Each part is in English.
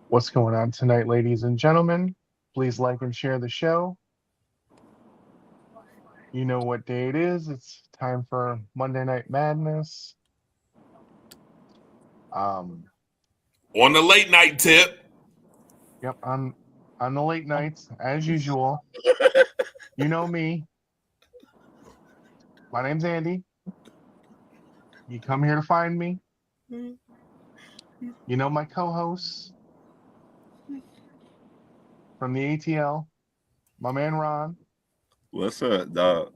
What's going on tonight, ladies and gentlemen? Please like and share the show. You know what day it is. It's time for Monday Night Madness. Um, On the late night tip. yep, on the late nights, as usual. You know me. My name's Andy. You come here to find me. You know my co-hosts from the ATL, my man Ron. What's up, dog?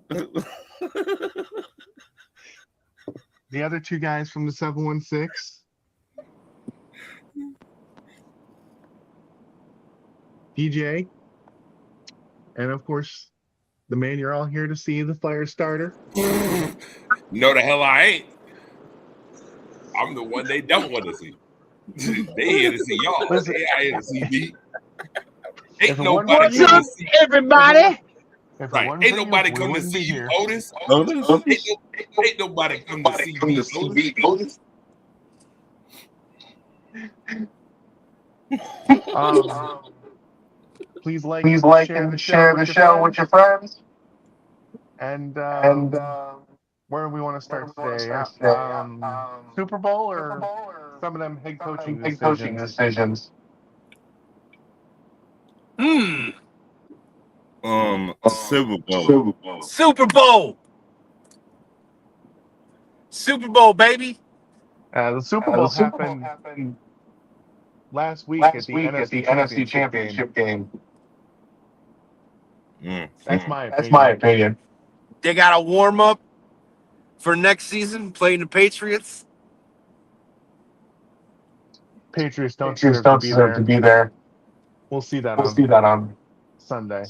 The other two guys from the 716. DJ. And of course, the man you're all here to see, the fire starter. No, the hell I ain't. I'm the one they don't want to see. They here to see y'all. Listen. They out here to see me. Ain't If it nobody wasn't for come you- to see everybody? If it Right. wasn't Ain't for you, nobody we come to wouldn't see be you, here. Otis. Otis? Ain't nobody come to see me, Otis. Please like Please and like share and the share the show with your friends. friends. And And where do we want to start today? Super Bowl or some of them head coaching head coaching decisions? decisions. Super Bowl. Super Bowl. Super Bowl, baby. The Super Bowl happened last week at the NFC Championship game. That's my opinion. That's my opinion. They got to warm up for next season playing the Patriots. Patriots don't Patriots deserve don't deserve to be there. We'll see that We'll see that on Sunday.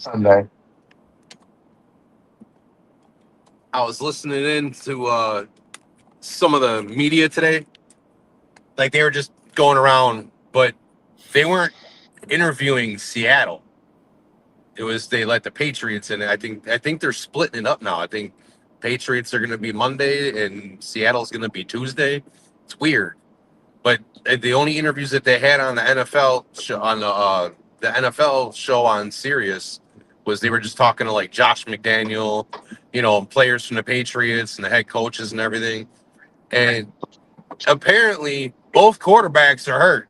I was listening in to some of the media today. Like they were just going around, but they weren't interviewing Seattle. It was they let the Patriots in. I think they're splitting it up now. I think Patriots are going to be Monday and Seattle's going to be Tuesday. It's weird, but the only interviews that they had on the NFL show, on the NFL show on Sirius was they were just talking to like Josh McDaniel, players from the Patriots and the head coaches and everything. And apparently, both quarterbacks are hurt.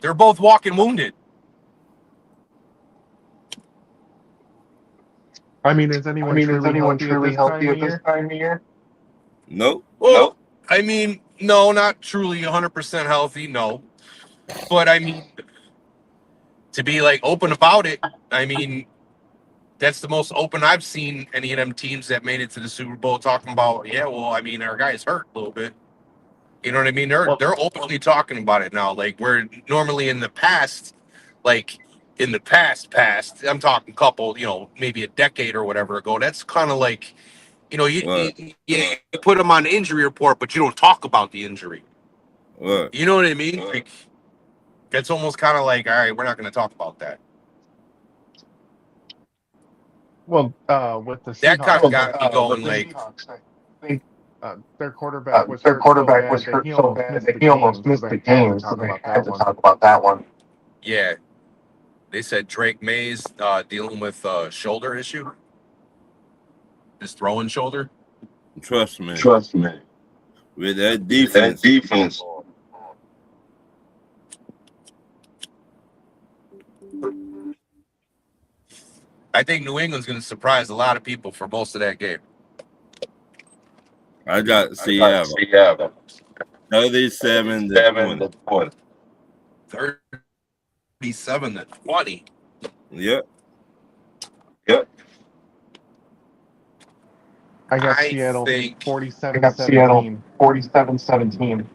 They're both walking wounded. I mean, is anyone truly healthy at this time of year? Nope. Well, I mean, no, not truly 100% healthy, no. But I mean, to be like open about it, I mean, that's the most open I've seen any of them teams that made it to the Super Bowl talking about, yeah, well, I mean, our guy's hurt a little bit. You know what I mean? They're openly talking about it now. Like where normally in the past, I'm talking couple, maybe a decade or whatever ago. That's kind of like, you put them on the injury report, but you don't talk about the injury. What? You know what I mean? Like it's almost kind of like, all right, we're not going to talk about that. Well, with the Seahawks, That kind of got me going. Like their quarterback was hurt so bad that he almost missed the game, so they had to talk about that one. Yeah, they said Drake May's dealing with a shoulder issue, his throwing shoulder. Trust me. With that defense. I think New England's going to surprise a lot of people for most of that game. I got Seattle. 37 to 20. 37 to 20. Yep. I got Seattle 47-17. 47-17.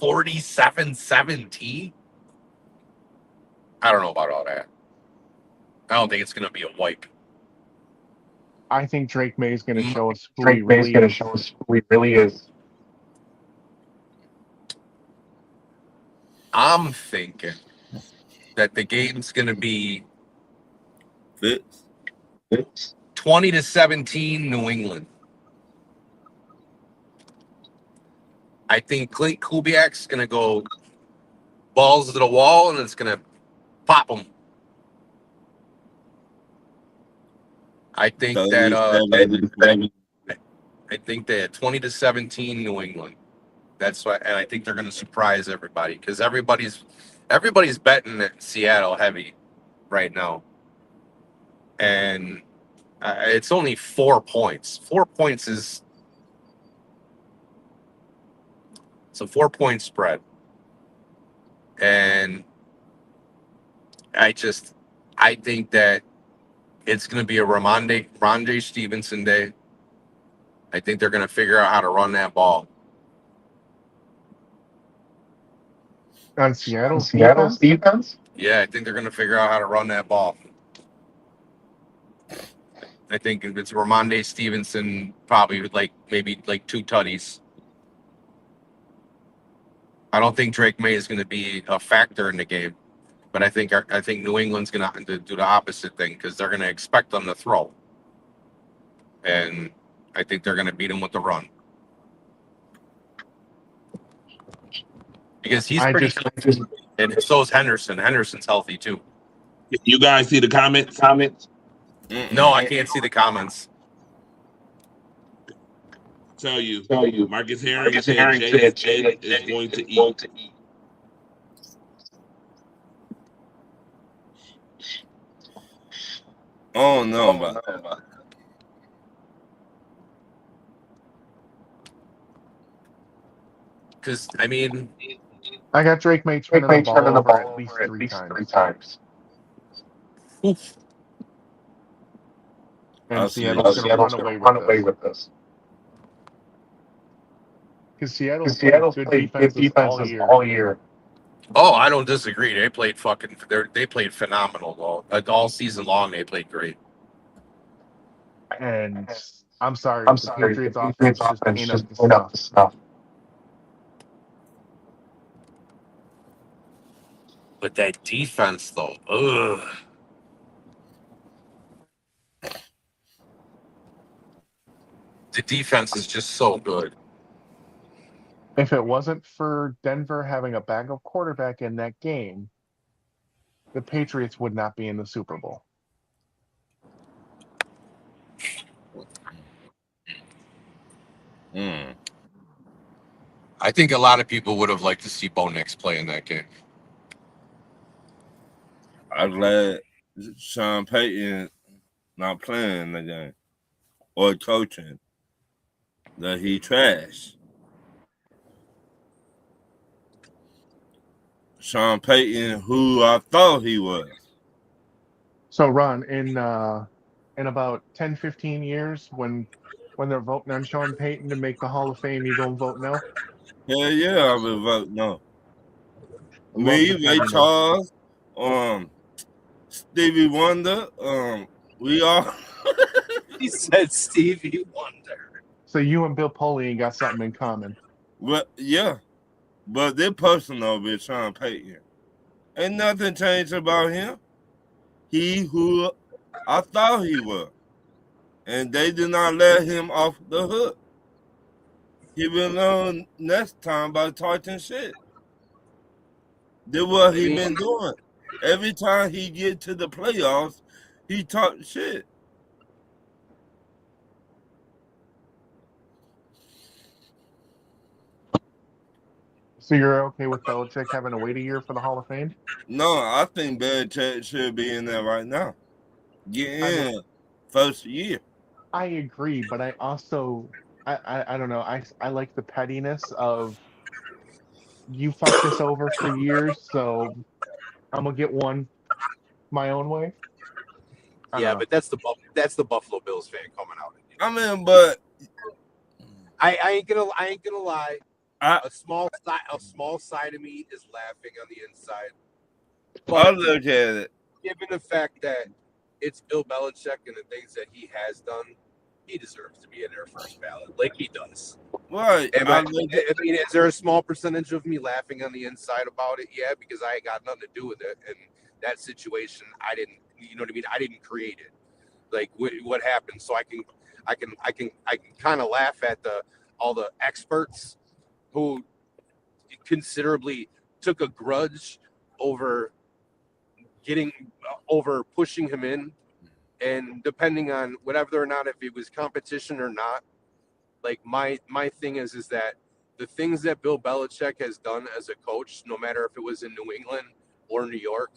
47-17? I don't know about all that. I don't think it's going to be a wipe. I think Drake May is going to show us who Drake he May's really going to is. show us who he really is. I'm thinking that the game's going to be Fitz. 20-17 New England. I think Clint Kubiak's going to go balls to the wall, and it's going to pop them. I think that 20-17 New England. That's why, and I think they're going to surprise everybody because everybody's betting at Seattle heavy right now, and it's only 4 points. 4 points is it's a 4-point spread, and I think that it's going to be a Rondé Stevenson day. I think they're going to figure out how to run that ball. On Seattle's defense? Yeah, I think they're going to figure out how to run that ball. I think if it's Rondé Stevenson, probably maybe 2 tutties. I don't think Drake May is going to be a factor in the game, but I think New England's going to do the opposite thing because they're going to expect them to throw, and I think they're going to beat him with the run because he's pretty healthy, and so is Henderson. Henderson's healthy too. You guys see the comments? No, I can't see the comments. Tell you. Marcus Herring said Jay is going to eat. Oh no, but Because I mean, I got Drake May turning the ball over at least three times. oof. And Seattle's going to run away with this. Because Seattle's played good defenses all year. Oh, I don't disagree. They played phenomenal though. All season long, they played great. And I'm sorry, the Patriots offense just ain't up to snuff. But that defense, though, ugh. The defense is just so good. If it wasn't for Denver having a backup quarterback in that game, the Patriots would not be in the Super Bowl. I think a lot of people would have liked to see Bo Nix play in that game. I'm glad Sean Payton not playing the game or coaching that he trashed. Sean Payton, who I thought he was. So, Ron, in about 10, 15 years, when they're voting on Sean Payton to make the Hall of Fame, you gonna vote no? Hell yeah, I would vote no. Me, Ray Charles, Stevie Wonder, we all. He said Stevie Wonder. So you and Bill Polian got something in common. But yeah, but they're personal with Sean Payton. Ain't nothing changed about him. He who I thought he was. And they did not let him off the hook. He will learn next time by talking shit. That's what he been doing. Every time he get to the playoffs, he talk shit. So you're okay with Belichick having to wait a year for the Hall of Fame? No, I think Belichick should be in there right now. Get in first year. I agree, but I also I don't know. I like the pettiness of you fucked us over for years, so I'm gonna get one my own way. Yeah, but that's the Buffalo Bills fan coming out. I mean, but I ain't gonna lie. A small side of me is laughing on the inside. But I look at it. Given the fact that it's Bill Belichick and the things that he has done, he deserves to be in their first ballot, like he does. Right. I mean, is there a small percentage of me laughing on the inside about it? Yeah, because I ain't got nothing to do with it. And that situation, I didn't, you know what I mean? I didn't create it. Like what happened. So I can kind of laugh at all the experts who considerably took a grudge over pushing him in, and depending on whatever or not if it was competition or not, like my thing is that the things that Bill Belichick has done as a coach, no matter if it was in New England or New York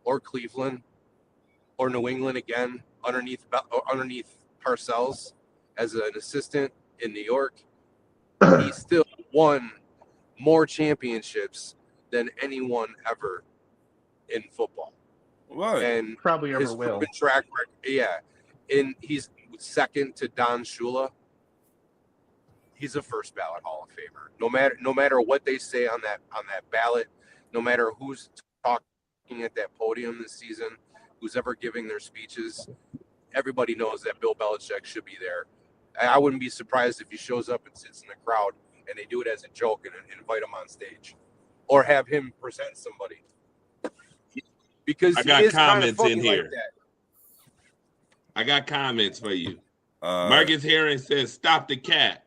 or Cleveland or New England again underneath Parcells as an assistant in New York, he still won more championships than anyone ever in football. Right. And Probably ever his will. proven track record, yeah. And he's second to Don Shula. He's a first ballot Hall of Famer. No matter what they say on that ballot, no matter who's talking at that podium this season, who's ever giving their speeches, everybody knows that Bill Belichick should be there. I wouldn't be surprised if he shows up and sits in the crowd and they do it as a joke and invite him on stage, or have him present somebody. Because I he got is kind of comments funny in like here. that. I got comments for you. Uh, Marcus Herring says, "Stop the cat."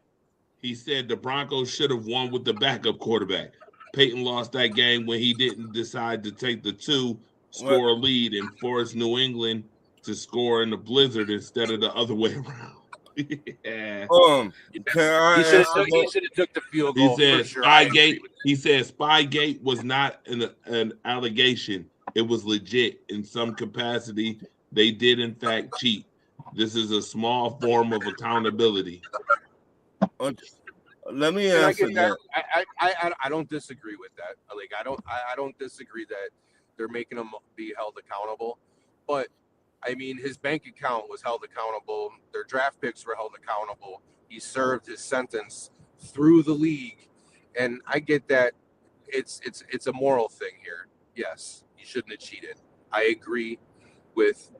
He said the Broncos should have won with the backup quarterback. Peyton lost that game when he didn't decide to take the two-score lead and force New England to score in the blizzard instead of the other way around. Yeah. Can I He should answer have took the field He goal for said sure. I agree Spygate. with He said Spygate was not an allegation. It was legit in some capacity. They did in fact cheat. This is a small form of accountability. Let me And I answer get that. that. I don't disagree with that. Like I don't disagree that they're making him be held accountable. But I mean, his bank account was held accountable. Their draft picks were held accountable. He served his sentence through the league, and I get that. It's a moral thing here. Yes, he shouldn't have cheated. I agree with,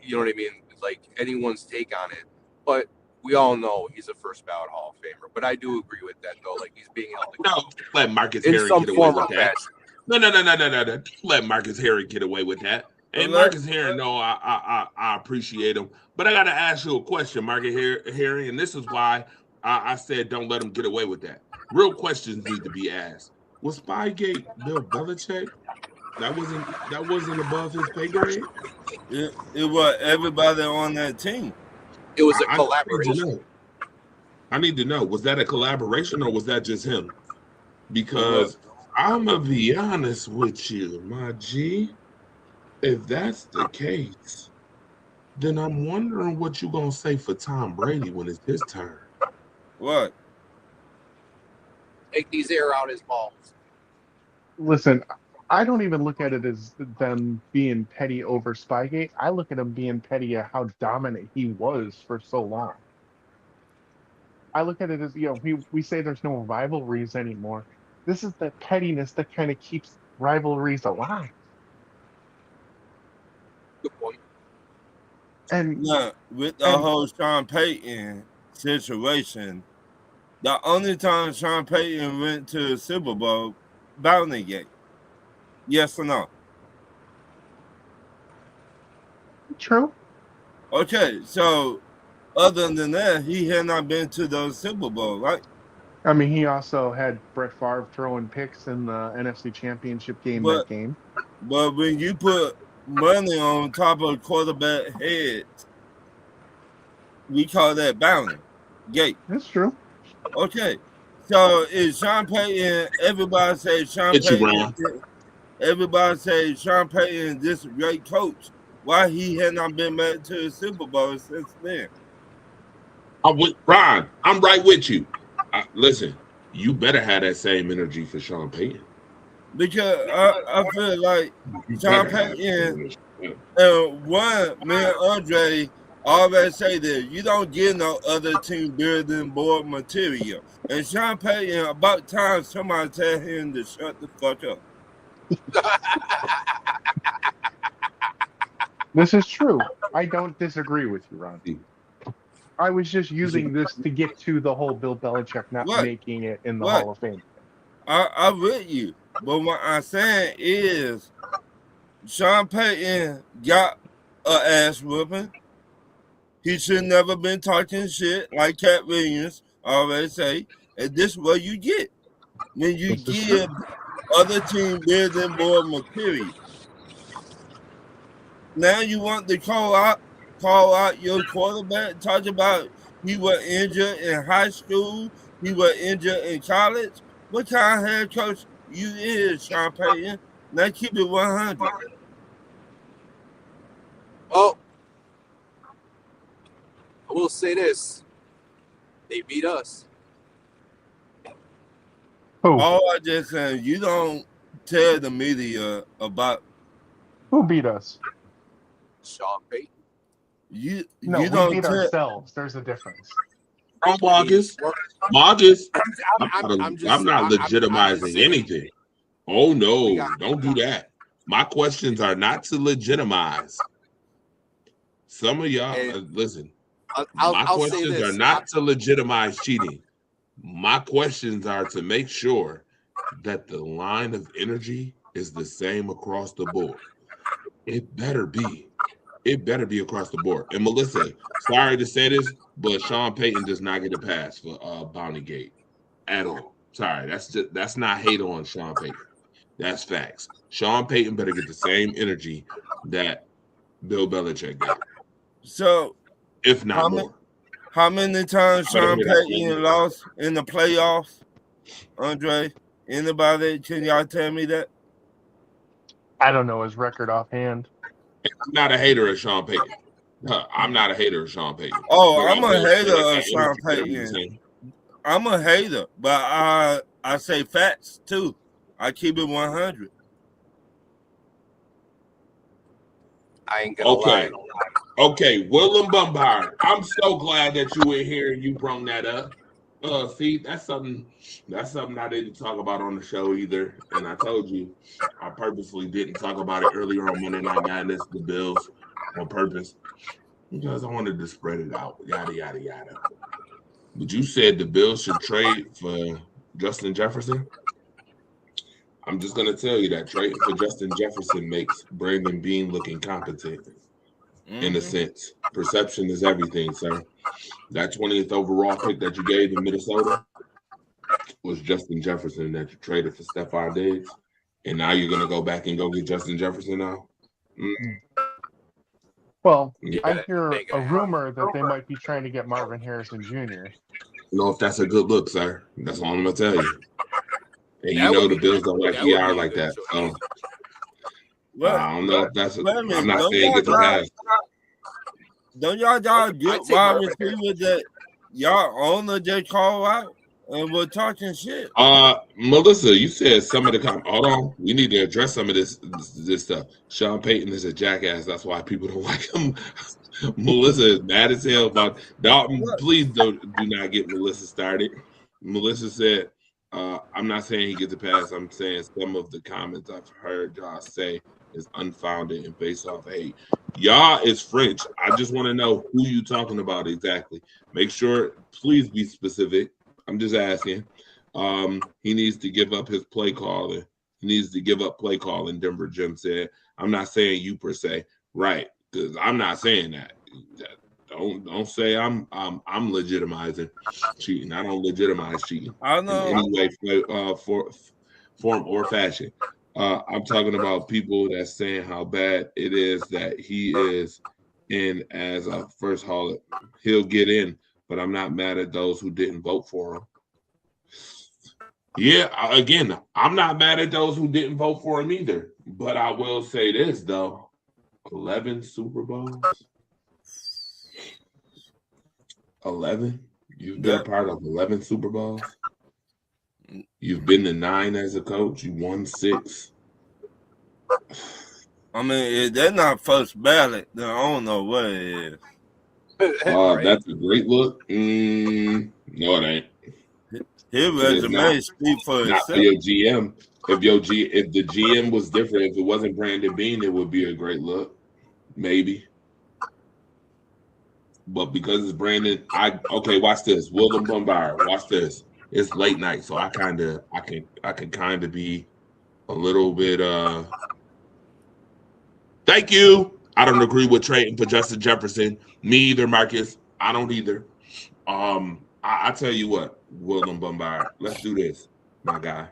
you know what I mean, like anyone's take on it. But we all know he's a first ballot Hall of Famer. But I do agree with that, though. Like, he's being held No, accountable let Marcus in Herring some get away form with or that. fashion. No. Don't let Marcus Herring get away with that. And Marcus Herring, no, I appreciate him. But I got to ask you a question, Marcus Herring, and this is why I said don't let him get away with that. Real questions need to be asked. Was Spygate Bill Belichick? That wasn't above his pay grade? It was everybody on that team. It was a I collaboration. I need to know. Was that a collaboration or was that just him? Because I'm going to be honest with you, my G. If that's the case, then I'm wondering what you're going to say for Tom Brady when it's his turn. What? Take these air out his balls. Listen, I don't even look at it as them being petty over Spygate. I look at them being petty at how dominant he was for so long. I look at it as, we say there's no rivalries anymore. This is the pettiness that kind of keeps rivalries alive. Good point. And Yeah, with the whole Sean Payton situation, the only time Sean Payton went to the Super Bowl, Bounty Gate. Yes or no? true. Okay, so other than that, he had not been to the Super Bowl, right? I mean, he also had Brett Favre throwing picks in the NFC Championship game that game. But when you put money on top of quarterback head, we call that bounty gate. That's true. Okay, so is Sean Payton? Everybody say Sean Payton. Everybody say Sean Payton this great coach. Why he had not been back to the Super Bowl since then? Ron, I'm right with you. Listen, you better have that same energy for Sean Payton. Because I feel like Sean Payton and me and Andre always say that you don't get no other team building board material. And Sean Payton, about time somebody tell him to shut the fuck up. This is true. I don't disagree with you, Ron. I was just using this to get to the whole Bill Belichick not making it in the Hall of Fame. I with you. But what I'm saying is Sean Payton got an ass whooping. He should never been talking shit like Cat Williams always say. And this is what you get. when you This is give other team building more material. Now you want to call out your quarterback, talk about he was injured in high school, he was injured in college. What kind of head coach you is, Sean Payton? Now keep it 100. Oh, I will say this: they beat us. who? All I just saying, you don't tell the media about Who beat us? Sean Payton. you. No, You we don't beat tell. ourselves. There's a difference. Oh, Marcus. Marcus. I'm not legitimizing saying, anything. Oh We no, got- don't do that. My questions are not to legitimize. Some of y'all Hey, listen. My I'll say questions this: are not to legitimize cheating. My questions are to make sure that the line of energy is the same across the board. It better be. It better be across the board. And Melissa, sorry to say this, but Sean Payton does not get a pass for Bounty Gate at all. Sorry, that's not hate on Sean Payton. That's facts. Sean Payton better get the same energy that Bill Belichick got, So if not more. how many times Better Sean hear that Payton shit. lost in the playoffs? Andre, anybody? Can y'all tell me that? I don't know his record offhand. I'm not a hater of Sean Payton. I'm not a hater of Sean Payton. Oh, But I I'm a will say hater that of Sean energy better be the Payton. same. I'm a hater, but I say facts too. I keep it 100. I ain't gonna Okay. lie. Okay, Willem Bombard. I'm so glad that you were here and you brought that up. See, that's something I didn't talk about on the show either. And I told you I purposely didn't talk about it earlier on Monday Night Madness, the Bills, on purpose. Because I wanted to spread it out. Yada yada yada. But you said the Bills should trade for Justin Jefferson. I'm just gonna tell you that trading for Justin Jefferson makes Brandon Bean look incompetent. In a sense. Perception is everything, sir. That 20th overall pick that you gave in Minnesota was Justin Jefferson that you traded for Stephon Diggs. And now you're going to go back and go get Justin Jefferson now? Well, Yeah. I hear a rumor that they might be trying to get Marvin Harrison Jr. You know if that's a good look, sir. That's all I'm going to tell you. And That you know would the be- Bills don't like that would PR be a like good that. choice. So What? I don't know if that's Wait a minute, I'm not don't saying get the y'all- pass. Don't y'all I'd get take wide Marvin receivers that y'all owner just call out and we're talking shit? Melissa, you said some of the hold on. We need to address some of this stuff. Sean Payton is a jackass. That's why people don't like him. Melissa is mad as hell about Dalton. Please do not get Melissa started. Melissa said, I'm not saying he gets a pass. I'm saying some of the comments I've heard y'all say is unfounded and based off hate. Y'all is French. I just want to know who you talking about exactly. Make sure, please be specific. I'm just asking. He needs to give up his play calling. He needs to give up play calling, Denver Jim said. I'm not saying you per se. Right. Because I'm not saying that. Don't say I'm legitimizing cheating. I don't legitimize cheating I in know. any way, form or fashion. I'm talking about people that's saying how bad it is that he is in as a first hauler. He'll get in, but I'm not mad at those who didn't vote for him. Yeah, again, I'm not mad at those who didn't vote for him either. But I will say this though: 11 Super Bowls. 11. You've been a part of 11 Super Bowls. You've been to 9 as a coach. You won 6. I mean, if they're not first ballot, then I don't know what it is. Right? That's a great look. No, it ain't. His resume speak for Not for itself. your GM. If the GM was different, if it wasn't Brandon Bean, it would be a great look, maybe. But because it's Brandon, watch this. Willem Bombard, watch this. It's late night, so I can kind of be a little bit. Thank you. I don't agree with trading for Justin Jefferson. Me either, Marcus. I don't either. I tell you what, Willem Bombard. Let's do this. my guy.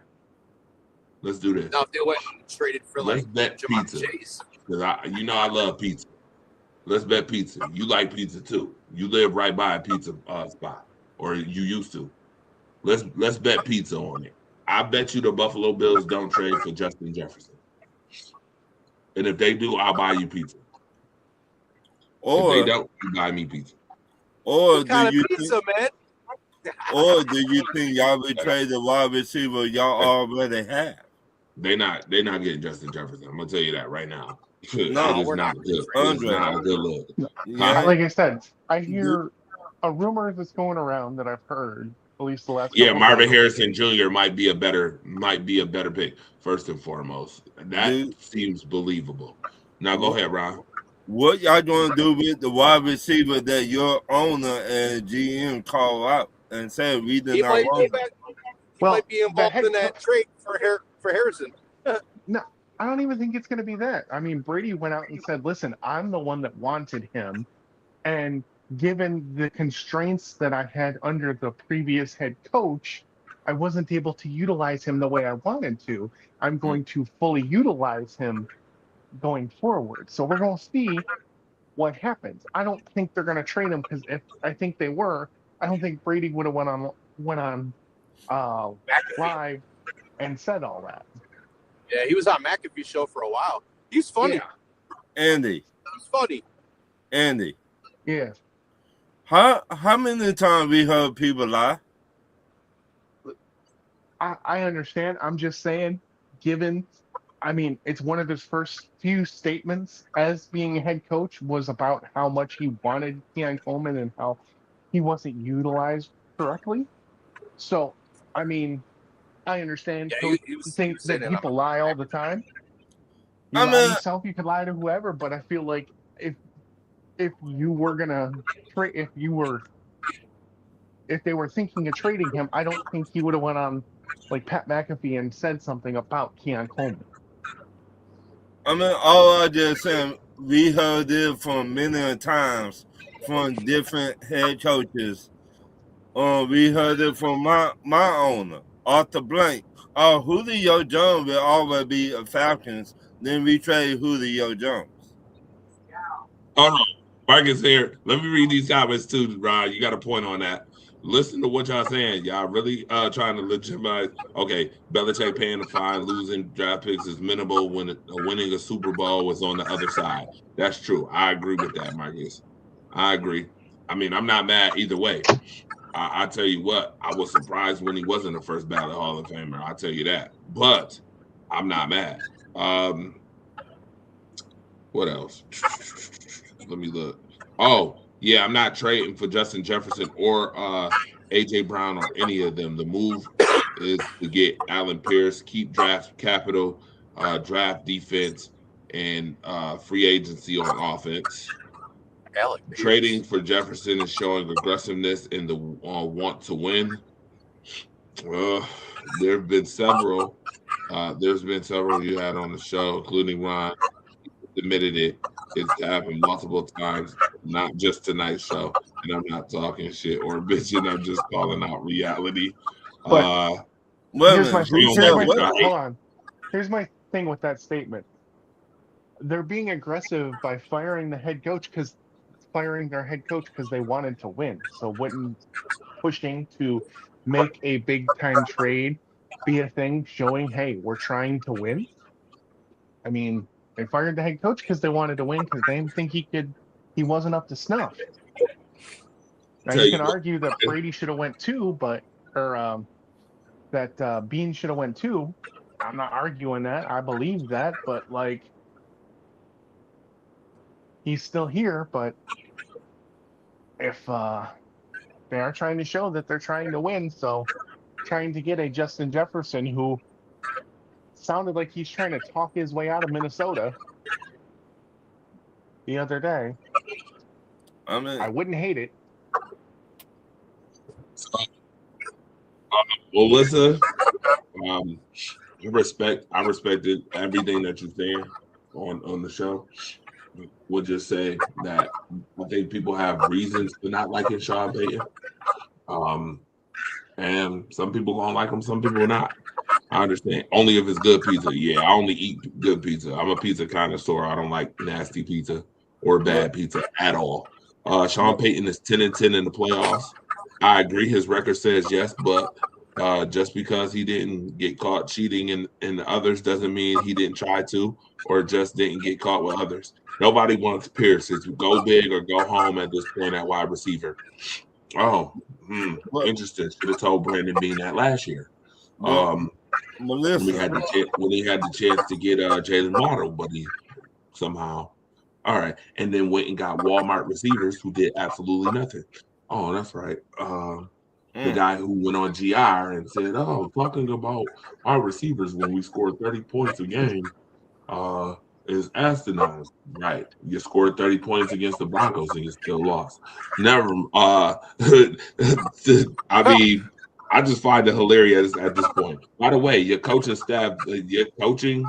Let's do this. Now, if they went and traded for Let's like bet Jamar pizza. Chase, Because I love pizza. Let's bet pizza. You like pizza too. You live right by a pizza spot, or you used to. Let's bet pizza on it. I bet you the Buffalo Bills don't trade for Justin Jefferson. And if they do, I'll buy you pizza. If they Or don't, you buy me pizza. or what kind do of you pizza, man? think y'all would trade the wide receiver y'all already have? They not getting Justin Jefferson. I'm gonna tell you that right now. No, it is we're not not. good. It is Andre. not a good look. Yeah. Like I said, I hear a rumor that's going around that I've heard at least the last Yeah, couple Marvin days. Harrison Jr. might be a better pick first and foremost. That Dude. seems believable. Now go ahead, Ron. What y'all gonna do with the wide receiver that your owner and GM call out and say we did He not might go want? back. He Well, might be the involved head in that trade for Harrison. No, I don't even think it's going to be that. I mean, Brady went out and said, "Listen, I'm the one that wanted him, and given the constraints that I had under the previous head coach, I wasn't able to utilize him the way I wanted to. I'm going to fully utilize him going forward. So we're going to see what happens. I don't think they're going to trade him because if I think they were, I don't think Brady would have went on McAfee. live and said all that. Yeah, he was on McAfee's show for a while. He's funny. Yeah. Andy, He's funny. Yeah. how many times we heard people lie? I understand. I'm just saying, it's one of his first few statements as being a head coach was about how much he wanted Keon Coleman and how he wasn't utilized correctly. So, I mean, I understand. Yeah, he was Think saying that that people lie all the time. You I lie mean- to yourself, you could lie to whoever, but I feel like if you were gonna trade, if they were thinking of trading him, I don't think he would have went on like Pat McAfee and said something about Keon Coleman. I mean, all I just saying, we heard it from many times from different head coaches. We heard it from my owner, Arthur Blank. Julio Jones will always be a Falcons. Then we trade Julio Jones. Oh no, Marcus here. Let me read these comments too, Ron. You got a point on that. Listen to what y'all saying. Y'all really trying to legitimize. Okay, Belichick paying the fine, losing draft picks is minimal when winning a Super Bowl was on the other side. That's true. I agree with that, Marcus. I agree. I mean, I'm not mad either way. I tell you what, I was surprised when he wasn't a first ballot Hall of Famer. I'll tell you that. But I'm not mad. What else? Let me look. Oh, yeah, I'm not trading for Justin Jefferson or AJ Brown or any of them. The move is to get Allen Pierce, keep draft capital, draft defense, and free agency on offense. Alec Pierce. Trading for Jefferson is showing aggressiveness in the want to win. There have been several. There's been several you had on the show, including Ron. Admitted it. It's happened multiple times, not just tonight's show. And I'm not talking shit or bitching. I'm just calling out reality. But Well, here's my we don't said want what? to- hold on. Here's my thing with that statement. They're being aggressive by firing their head coach because they wanted to win. So wouldn't pushing to make a big time trade be a thing showing, hey, we're trying to win? I mean, they fired the head coach because they wanted to win because they didn't think he wasn't up to snuff. Now Tell you you can what, argue that Brady should have went too, that Bean should have went too. I'm not arguing that. I believe that, but like he's still here. But if they are trying to show that they're trying to win, so trying to get a Justin Jefferson who sounded like he's trying to talk his way out of Minnesota the other day, I mean, I wouldn't hate it. Melissa, I respected everything that you're saying on the show. We'll just say that I think people have reasons for not liking Sean Payton. And some people gonna like them, some people not. I understand. Only if it's good pizza. Yeah, I only eat good pizza. I'm a pizza connoisseur. I don't like nasty pizza or But, bad pizza at all. Sean but Payton is 10-10 in the playoffs. I agree. His record says yes, but just because he didn't get caught cheating in others doesn't mean he didn't try to or just didn't get caught with others. Nobody wants Pierce to go big or go home at this point at wide receiver. Oh, but, interesting. Should have told Brandon Bean that last year. but When Melissa, he had the chance to get Jalen Waddle, but he somehow. All right, and then went and got Walmart receivers who did absolutely nothing. Oh, that's right. The guy who went on GR and said, "Oh, talking about our receivers when we scored 30 points a game is asinine." Right? You scored 30 points against the Broncos and you still lost. Never. I mean, I just find it hilarious at this point. By the way, your coaching staff, your coaching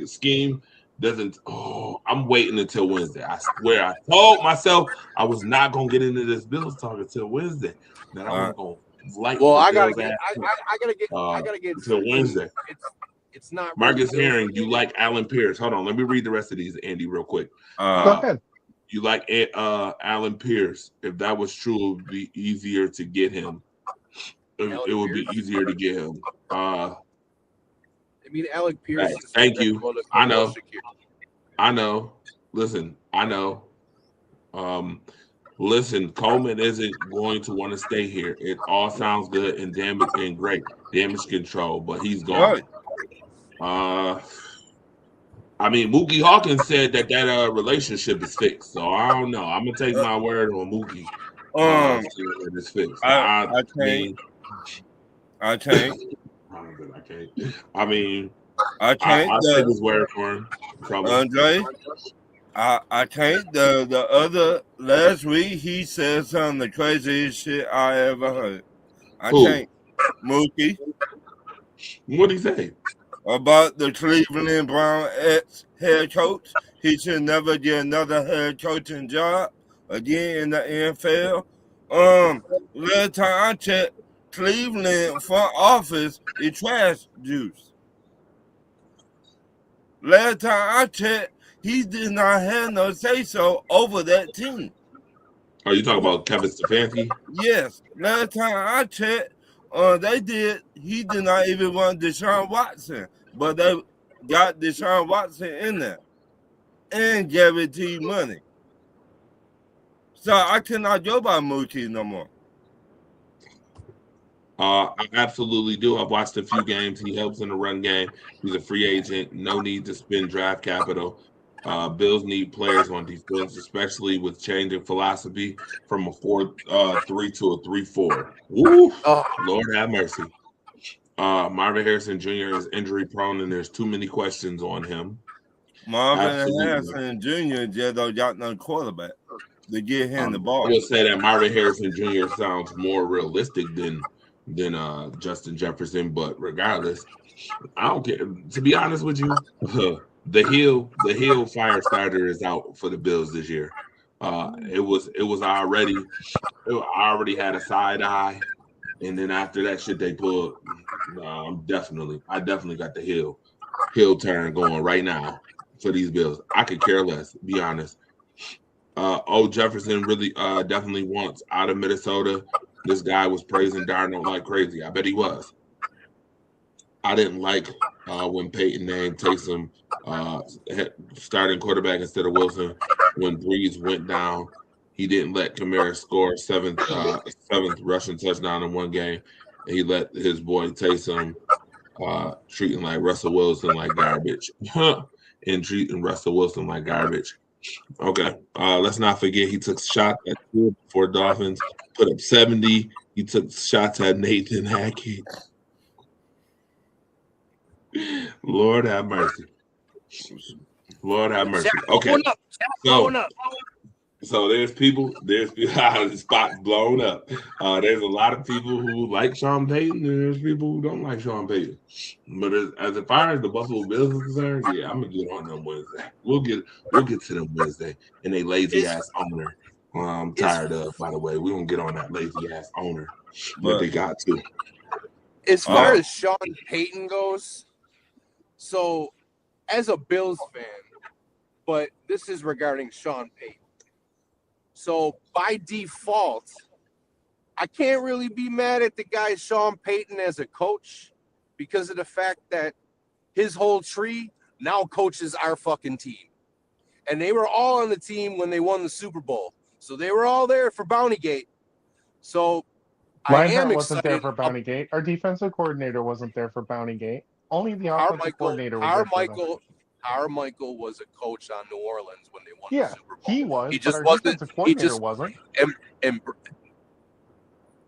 scheme doesn't. Oh, I'm waiting until Wednesday. I swear, I told myself I was not gonna get into this Bills talk until Wednesday. That I was gonna light Well, the I gotta Bills get. ass I gotta get until Wednesday. It's not. Marcus really Herring, you like Alan Pierce? Hold on, let me read the rest of these, Andy, real quick. Go ahead. You like Alan Pierce? If that was true, it would be easier to get him. It would be easier to get him. I mean, Alec Pierce. Thank you. I know. Listen, I know. Listen, Coleman isn't going to want to stay here. It all sounds good and great damage control, but he's gone. I mean, Mookie Hawkins said that relationship is fixed, so I don't know. I'm gonna take my word on Mookie. It's fixed. I can't. I mean, I can't. I take his word for him. Andre, I can't. The other last week he said some of the craziest shit I ever heard. I can't. Mookie. What'd he say? About the Cleveland Brown ex-head coach. He should never get another head coaching job again in the NFL. Last time I checked, Cleveland front office is trash juice. Last time I checked, he did not have no say-so over that team. Are you talking about Kevin Stefanski? Yes. Last time I checked, he did not even want Deshaun Watson, but they got Deshaun Watson in there and guaranteed money. So I cannot go by Mookie no more. I absolutely do. I've watched a few games. He helps in the run game. He's a free agent. No need to spend draft capital. Bills need players on defense, especially with changing philosophy from a 4-3 to a 3-4. Woo! Lord have mercy. Marvin Harrison Jr. is injury prone, and there's too many questions on him. Marvin Harrison Jr. just don't got no quarterback to get him the ball. I would say that Marvin Harrison Jr. sounds more realistic than Justin Jefferson, but regardless, I don't care. To be honest with you, the Hill fire starter is out for the Bills this year. It was already. I already had a side eye, and then after that shit they pulled. I definitely got the Hill turn going right now for these Bills. I could care less, be honest. Jefferson really definitely wants out of Minnesota. This guy was praising Darnold like crazy. I bet he was. I didn't like when Peyton named Taysom starting quarterback instead of Wilson. When Breeze went down, he didn't let Kamara score seventh rushing touchdown in one game. And he let his boy Taysom treating like Russell Wilson like garbage. And treating Russell Wilson like garbage. Okay. Let's not forget he took shots at before Dolphins put up 70. He took shots at Nathan Hackett. Lord have mercy. Lord have mercy. Okay. So there's the spot's blown up. There's a lot of people who like Sean Payton, and there's people who don't like Sean Payton. But as far as the Buffalo Bills is concerned, yeah, I'm gonna get on them Wednesday. We'll get to them Wednesday and they lazy ass owner. I'm tired of, by the way. We don't get on that lazy ass owner, but But they got to. As far Oh. as Sean Payton goes, so as a Bills fan, but this is regarding Sean Payton. So by default, I can't really be mad at the guy Sean Payton as a coach because of the fact that his whole tree now coaches our fucking team. And they were all on the team when they won the Super Bowl. So they were all there for Bountygate. So I am Lionheart wasn't there excited. for Bountygate. Our defensive coordinator wasn't there for Bountygate. Only the offensive coordinator was there for them. Carmichael was a coach on New Orleans when they won the Yeah, Super Bowl. he was, He but just our wasn't. defensive He coordinator just wasn't.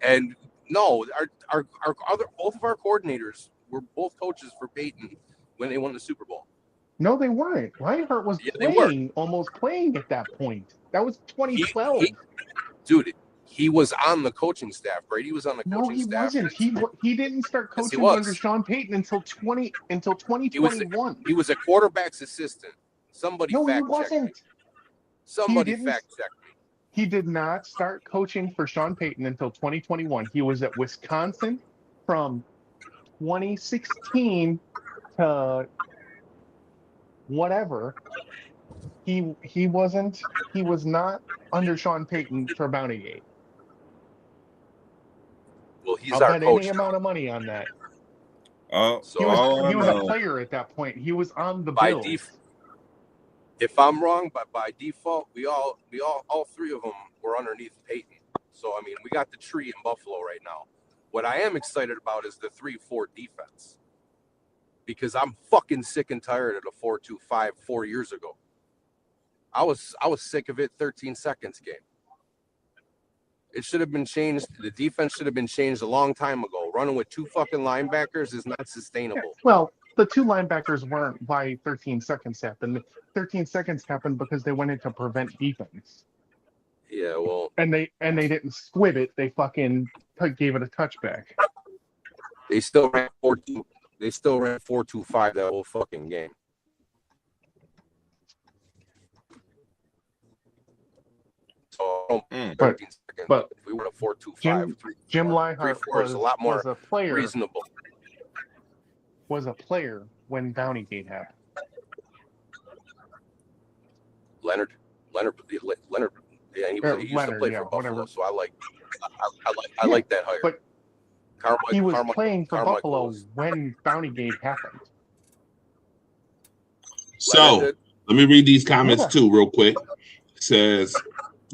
and no, our other both of our coordinators were both coaches for Peyton when they won the Super Bowl. No, they weren't. Lionheart was Yeah, they were. almost playing at that point. That was 2012. Dude, he was on the coaching staff. Brady was on the No, coaching he staff. wasn't. He didn't start Yes, he coaching was. under Sean Payton until 2021. He was a quarterback's assistant. Somebody No, he fact check me. wasn't. Somebody didn't. fact check me. He did not start coaching for Sean Payton until 2021. He was at Wisconsin from 2016 to whatever. He was not under Sean Payton for Bountygate. Well, he's I'll our bet coach any now. amount of money on that. oh, So He all I was a know, player at that point. He was on the by Bills. default, if I'm wrong, but by default, all three of them were underneath Peyton. So I mean, we got the tree in Buffalo right now. What I am excited about is the 3-4 defense, because I'm fucking sick and tired of the 4-2-5 4 years ago. I was sick of it. 13 seconds game. It should have been changed. The defense should have been changed a long time ago. Running with two fucking linebackers is not sustainable. Well, the two linebackers weren't why 13 seconds happened. 13 seconds happened because they went in to prevent defense. Yeah, well, And they didn't squib it. They fucking gave it a touchback. they still ran 4-2. They still ran 4-2-5 that whole fucking game. So 13 seconds. but if we were a 4-2-5, Jim Lionheart 3-4 is a lot more was a player. reasonable. Was a player when Bountygate happened. Leonard. Yeah, he used to Leonard, play yeah, for Buffalo, whatever. so I like that hire. But Carmichael, he was playing for Carmichael Buffalo was- when Bountygate happened. So Leonard let me read these comments Yeah. too, real quick. It says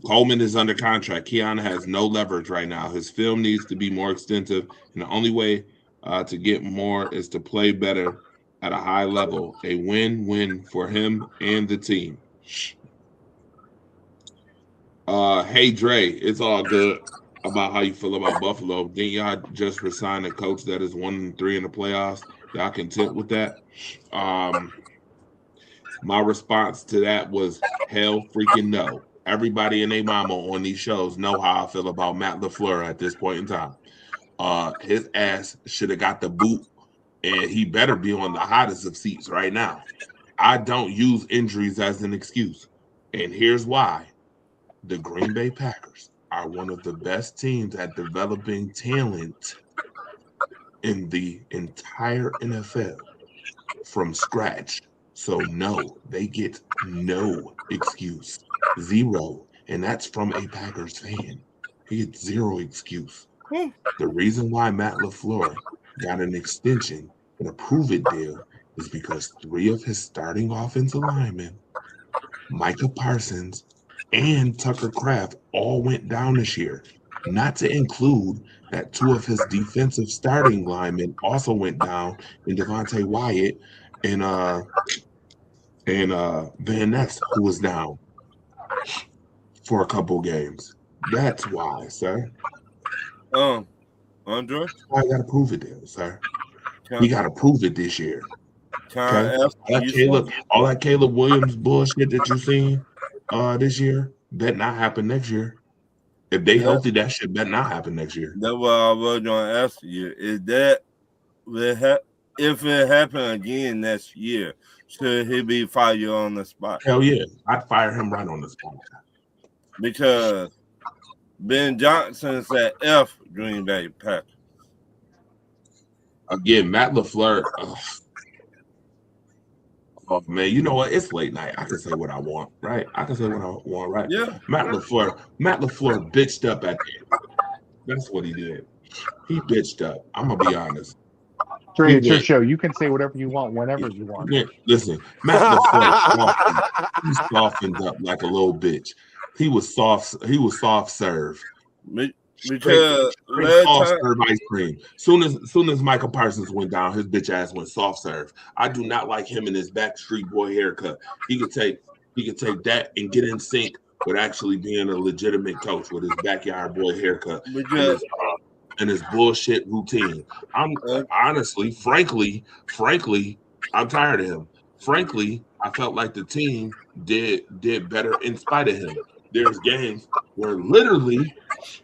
Coleman is under contract. Keanu has no leverage right now. His film needs to be more extensive, and the only way to get more is to play better at a high level. A win-win for him and the team. Hey Dre, it's all good about how you feel about Buffalo. Didn't y'all just resign a coach that is 1-3 in the playoffs? Y'all content with that? My response to that was hell freaking no. Everybody and their mama on these shows know how I feel about Matt LaFleur at this point in time. His ass should have got the boot, and he better be on the hottest of seats right now. I don't use injuries as an excuse, and here's why. The Green Bay Packers are one of the best teams at developing talent in the entire NFL from scratch. So no, they get no excuse. Zero. And that's from a Packers fan. He gets zero excuse. The reason why Matt LaFleur got an extension and a prove-it deal is because 3 of his starting offensive linemen, Micah Parsons and Tucker Kraft, all went down this year. Not to include that 2 of his defensive starting linemen also went down in Devontae Wyatt and Van Ness, who was down for a couple games. That's why, sir. Andre, I got to prove it there, sir. can, We got to prove it this year. can I Okay. ask All that Caleb Williams bullshit that you seen this year, bet not happen next year. If they healthy, that shit bet not happen next year. That's what I was going to ask you. Is that if it happened again next year, should he be fired on the spot? Hell yeah, I'd fire him right on the spot. because Ben Johnson's at F Green Bay Packers. Again, Matt LaFleur. Oh man, you know what? It's late night. I can say what I want, right? I can say what I want, right? Yeah. Matt LaFleur bitched up at the end. That's what he did. He bitched up. I'm gonna be honest. Dre, He it's your went- show. You can say whatever you want whenever you want. Yeah, listen, Matt LaFleur he softened up like a little bitch. He was soft. He was soft serve. Because Straight soft last time, serve ice cream. Soon as Michael Parsons went down, his bitch ass went soft serve. I do not like him in his Backstreet Boy haircut. He could take that and get in sync with actually being a legitimate coach with his backyard boy haircut because and his bullshit routine. I'm honestly, frankly, I'm tired of him. Frankly, I felt like the team did better in spite of him. There's games where literally,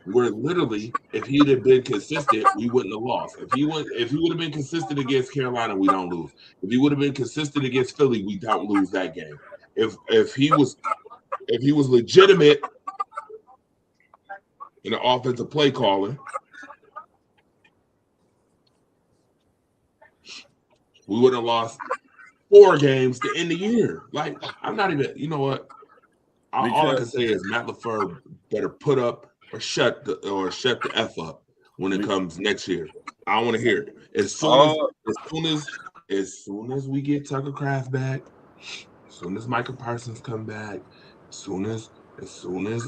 if he'd have been consistent, we wouldn't have lost. If he would have been consistent against Carolina, we don't lose. If he would have been consistent against Philly, we don't lose that game. If he was legitimate in the offensive play calling, we would have lost 4 games to end the year. Like, I'm not even, you know what? All I can say is Matt LaFleur better put up or shut the F up when it comes next year. I don't want to hear it. As soon as we get Tucker Kraft back, as soon as Michael Parsons come back, as soon as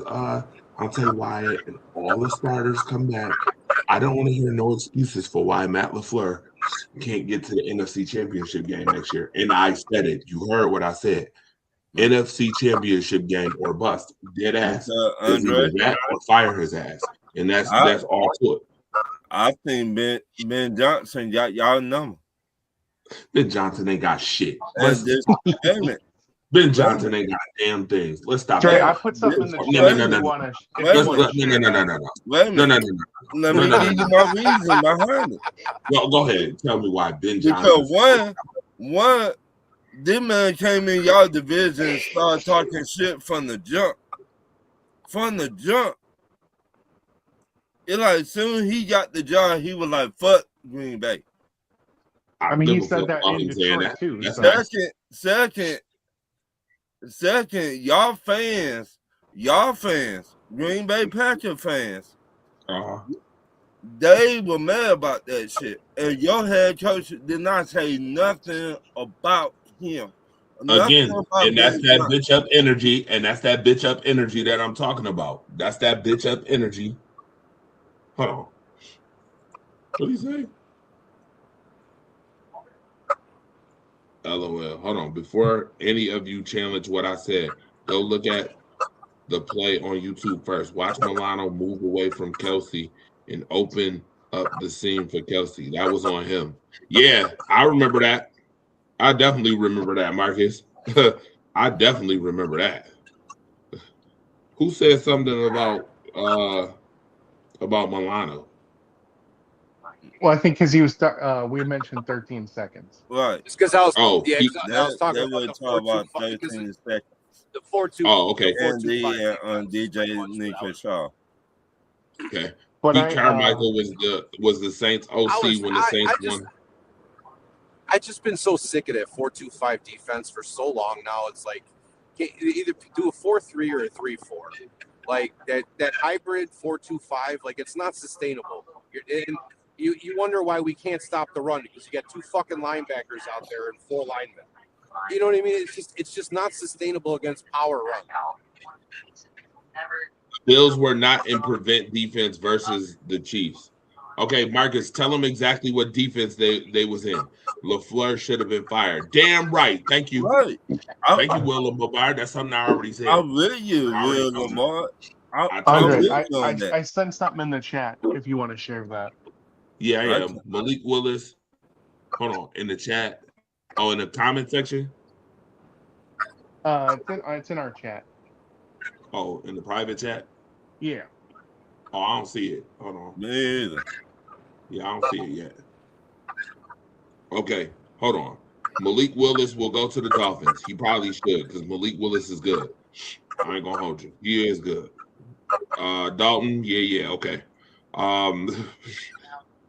I'll tell you Wyatt and all the starters come back, I don't want to hear no excuses for why Matt LaFleur can't get to the NFC Championship game next year. And I said it. You heard what I said. NFC Championship game or bust. Dead ass. Either that or fire his ass. And that's all to it. I think Ben Johnson got y'all number. Ben Johnson ain't got shit. Ben Johnson ain't got damn things. Let's stop. Dre, I put something in the chat. No. Let me give you my reason behind it. Well, go ahead. Tell me why Ben Johnson. Because one, this man came in y'all division and started talking shit from the jump. It like as soon as he got the job, he was like, "Fuck Green Bay." I mean, he said that in Detroit too. Second, y'all fans, Green Bay Packers fans, they were mad about that shit, and your head coach did not say nothing about him. Again, and that's that bitch up energy, and that's that bitch up energy that I'm talking about. That's that bitch up energy. Hold on. What do you say? LOL. Hold on. Before any of you challenge what I said, go look at the play on YouTube first. Watch Milano move away from Kelsey and open up the seam for Kelsey. That was on him. Yeah, I remember that. I definitely remember that, Marcus. I definitely remember that. Who said something about Milano? Well, I think because he was. We mentioned 13 seconds. Right. It's because I was. Oh, yeah, I was talking about about 13 seconds. The 4-2. Oh, okay. And on DJ Nico Shaw. Okay. But Pete Carmichael was the Saints OC when the Saints won. I've just been so sick of that 4-2-5 defense for so long now. It's like either do a 4-3 or a 3-4. Like that hybrid 4-2-5, like it's not sustainable. And you wonder why we can't stop the run because you got 2 fucking linebackers out there and 4 linemen. You know what I mean? It's just not sustainable against power run. Bills were not in prevent defense versus the Chiefs. Okay, Marcus, tell them exactly what defense they was in. LaFleur should have been fired. Damn right. Thank you. Right. Thank you, Will Lamar. That's something I already said. I with you, Will Lamar. Andre, I sent something in the chat if you want to share that. Yeah, I am. Malik Willis. Hold on. In the chat. Oh, in the comment section? It's in our chat. Oh, in the private chat? Yeah. Oh, I don't see it. Hold on. Me either. Yeah, I don't see it yet. Okay, hold on. Malik Willis will go to the Dolphins. He probably should because Malik Willis is good. I ain't gonna hold you. He is good. Dalton, yeah, okay.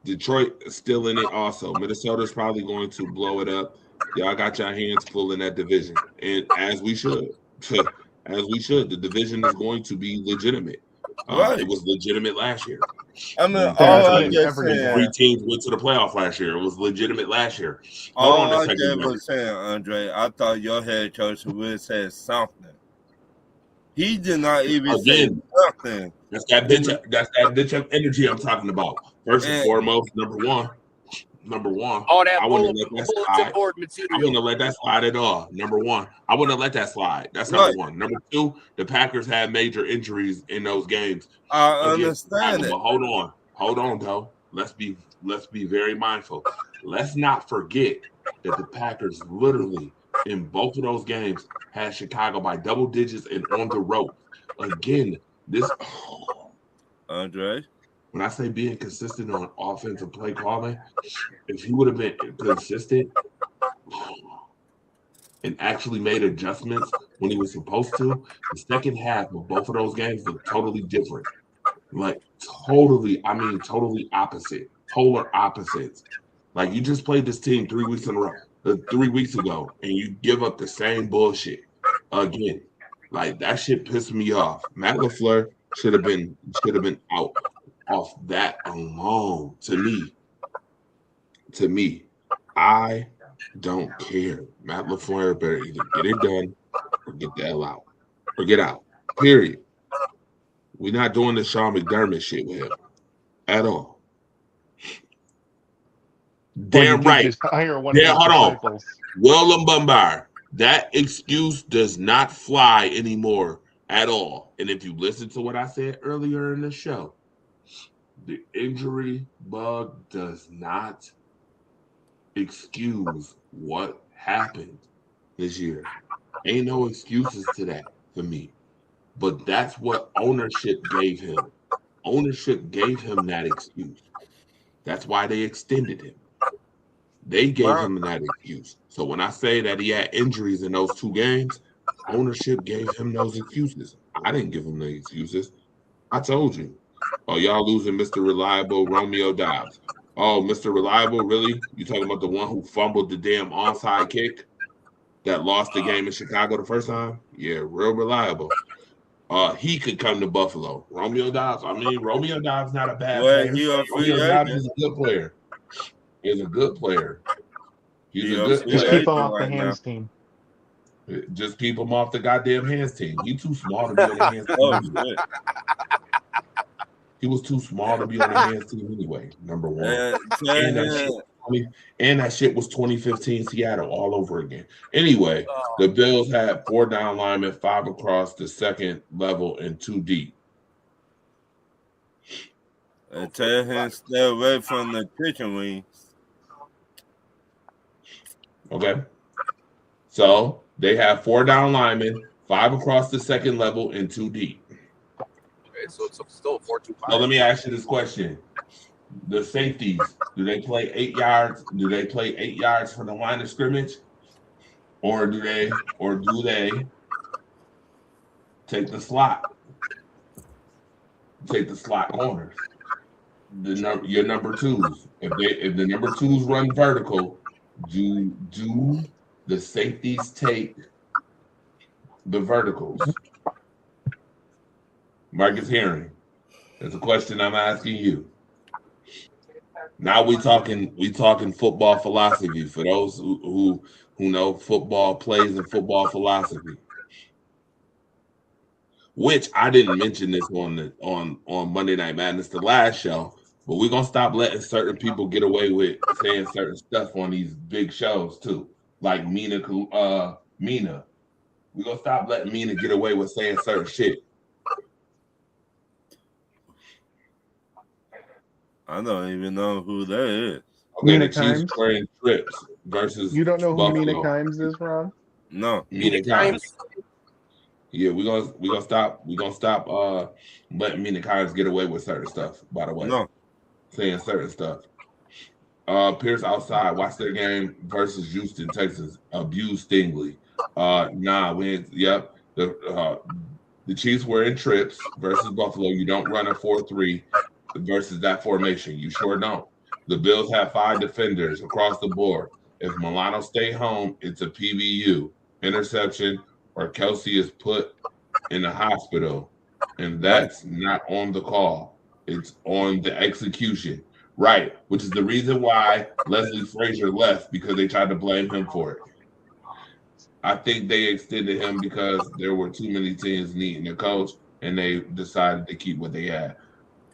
Detroit is still in it also. Minnesota's probably going to blow it up. Y'all got your hands full in that division. And as we should. As we should. The division is going to be legitimate. Right. It was legitimate last year. I mean, When all Exactly. I just Every saying, three teams went to the playoff last year. It was legitimate last year. all Hold on a I second, just man. was saying, Andre, I thought your head coach would say something. He did not even say Again, nothing. that's that bitch energy I'm talking about. First and foremost, number one. All that I wouldn't let that bulletin slide. board I material. wouldn't let that slide at all. Number one, I wouldn't let that slide. That's number Right. one. Number two, the Packers had major injuries in those games. I against understand Chicago. it. But hold on, though. Let's be very mindful. Let's not forget that the Packers literally in both of those games had Chicago by double digits and on the road. Again, this Andre, when I say being consistent on offensive play calling, if he would have been consistent and actually made adjustments when he was supposed to, the second half of both of those games looked totally different. Like totally opposite, polar opposites. Like you just played this team 3 weeks in a row, 3 weeks ago, and you give up the same bullshit again. Like that shit pissed me off. Matt LaFleur should have been out off that alone. To me, I don't care. Matt LaFleur better either get it done or get the hell out. Or get out. Period. We're not doing the Sean McDermott shit with him at all. Damn right. Yeah, hold on. Willem Bumbar, that excuse does not fly anymore at all. And if you listen to what I said earlier in the show, the injury bug does not excuse what happened this year. Ain't no excuses to that for me. But that's what ownership gave him. Ownership gave him that excuse. That's why they extended him. They gave him that excuse. So when I say that he had injuries in those 2 games, ownership gave him those excuses. I didn't give him the excuses. I told you. Oh, y'all losing Mr. Reliable Romeo Doubs. Oh, Mr. Reliable, really? You talking about the one who fumbled the damn onside kick that lost the game in Chicago the first time? Yeah, real reliable. He could come to Buffalo. Romeo Doubs. Romeo Doubs not a bad player. Romeo Doubs is a good player. He's a good player. He's a good Just player. keep him off the hands team. Just keep him off the goddamn hands team. He's too small to be on the hands team. He was too small to be on the hands team anyway. Number one, and that shit was 2015 Seattle all over again. Anyway, the Bills had 4 down linemen, 5 across the second level, and 2 deep. And tell him stay away from the chicken wings. Okay, so they have 4 down linemen, 5 across the second level, and 2 deep. Okay, so it's still 4-2-5. So let me ask you this question: the safeties, do they play 8 yards? Do they play 8 yards from the line of scrimmage, or do they take the slot? Take the slot corners. Your number 2s. If the number 2s run vertical, do the safeties take the verticals? Marcus Herring. That's a question I'm asking you. Now we talking football philosophy for those who know football plays and football philosophy. Which I didn't mention this on Monday Night Madness, the last show, but we're gonna stop letting certain people get away with saying certain stuff on these big shows too, like Mina. We're gonna stop letting Mina get away with saying certain shit. I don't even know who that is. Okay, Mina the Chiefs Kimes? wearing trips versus You don't know who Buffalo. Mina Kimes is, Ron? No. Mina Kimes. Yeah, we're gonna stop letting Mina Kimes get away with certain stuff, by the way. No. Saying certain stuff. Pierce outside, watch their game versus Houston, Texas. Abuse Stingley. The Chiefs were in trips versus Buffalo. You don't run a 4-3 versus that formation. You sure don't. The Bills have 5 defenders across the board. If Milano stay home, it's a PBU, interception, or Kelsey is put in the hospital. And that's not on the call. It's on the execution. Right, which is the reason why Leslie Frazier left, because they tried to blame him for it. I think they extended him because there were too many teams needing a coach, and they decided to keep what they had.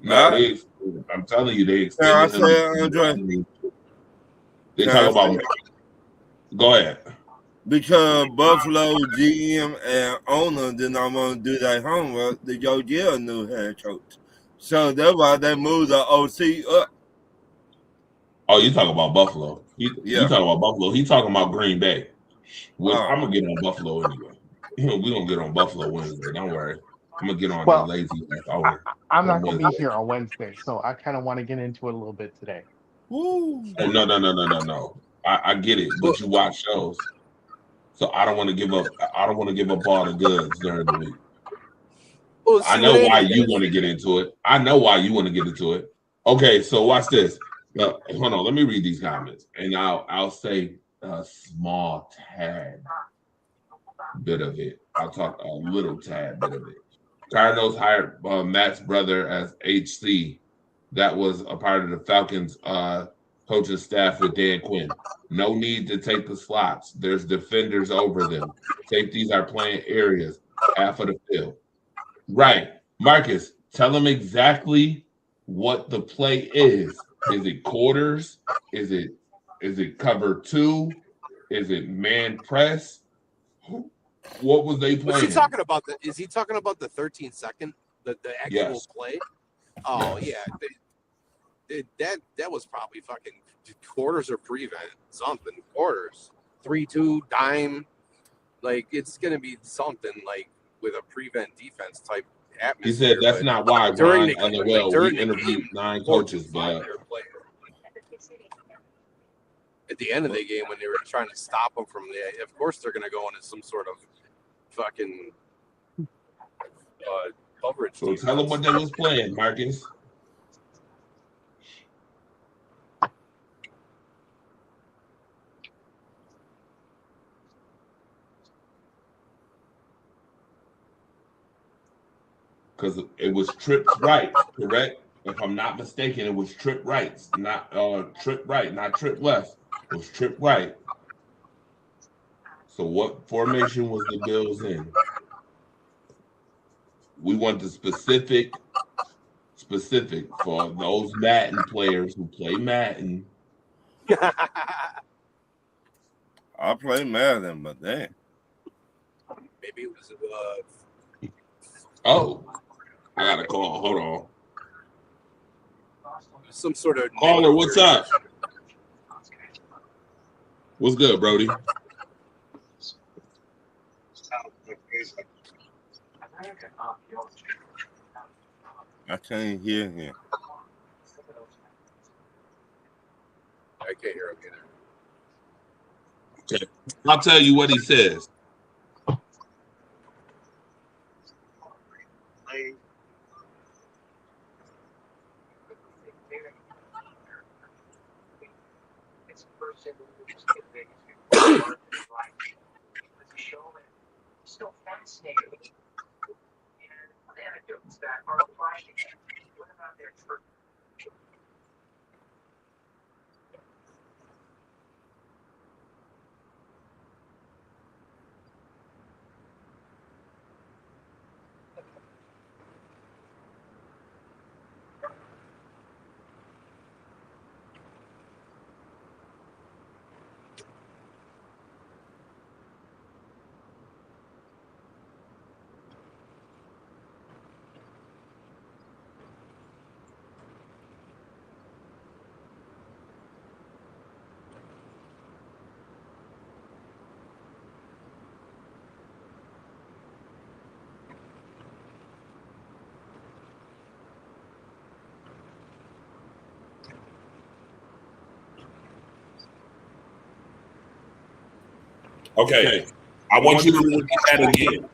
No, I'm telling you, they extended him. They talk about. Go ahead. Because Buffalo GM and owner did not want to do their homework to go get a new head coach. So that's why they moved the OC up. Oh, you talking about Buffalo? You talking about Buffalo? He talking about Green Bay. Which I'm gonna get on Buffalo anyway. We gonna get on Buffalo Wednesday. Don't worry. I'm gonna get on the lazy hour. I'm not gonna be here on Wednesday, so I kind of want to get into it a little bit today. Woo. Oh, no. I get it, but you watch shows, so I don't want to give up. I don't want to give up all the goods during the week. I know why you want to get into it. Okay, so watch this. Hold on, let me read these comments, and I'll say a small tad bit of it. I'll talk a little tad bit of it. Cardinals hired Matt's brother as HC. That was a part of the Falcons coaching staff with Dan Quinn. No need to take the slots. There's defenders over them. Safeties are playing areas, half of the field. Right. Marcus, tell them exactly what the play is. Is it quarters? Is it cover 2? Is it man press? What was they playing? What's he talking about? Is he talking about the 13-second, the actual play? Oh yeah, that was probably fucking quarters or prevent something. Quarters, 3-2 dime, like it's gonna be something like with a prevent defense type atmosphere. He said that's not why during Ron the LOL, during we the interviewed game, 9 coaches, but at the end of the game when they were trying to stop them from the, of course they're gonna go into some sort of fucking coverage. So tell them what they was playing, Marcus. Because it was trips right, correct? If I'm not mistaken, it was trip rights, not trip right, not trip left. It was trip right. So what formation was the Bills in? We want the specific for those Madden players who play Madden. I play Madden, but damn. Maybe it was Oh, I got a call. Hold on. some sort of caller. What's up? What's good, Brody? I can't hear him. I can't hear him either. Okay. I'll tell you what he says. Still fascinating. And the anecdotes that are applied to what about their church? Okay. I want you to repeat that again.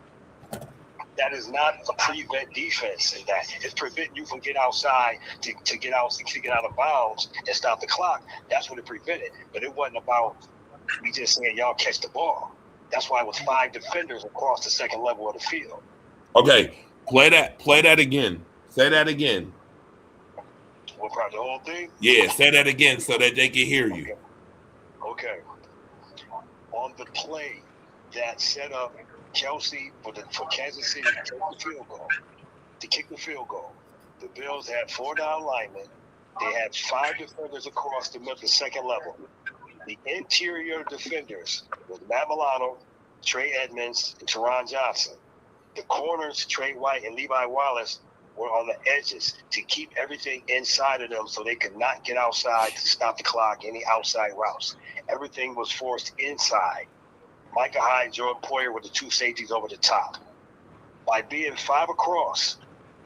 is not a prevent defense in that. It's preventing you from getting outside to get out of bounds and stop the clock. That's what it prevented. But it wasn't about me just saying y'all catch the ball. That's why it was 5 defenders across the second level of the field. Okay, play that again. Say that again. What part? The whole thing? Yeah, say that again so that they can hear you. Okay. On the play that set up Kelsey for Kansas City to kick the field goal, the Bills had 4 down linemen. They had 5 defenders across the middle, the second level. The interior defenders was Matt Milano, Trey Edmonds, and Teron Johnson. The corners, Trey White and Levi Wallace, were on the edges to keep everything inside of them so they could not get outside to stop the clock, any outside routes. Everything was forced inside. Micah Hyde and Jordan Poyer were the 2 safeties over the top. By being 5 across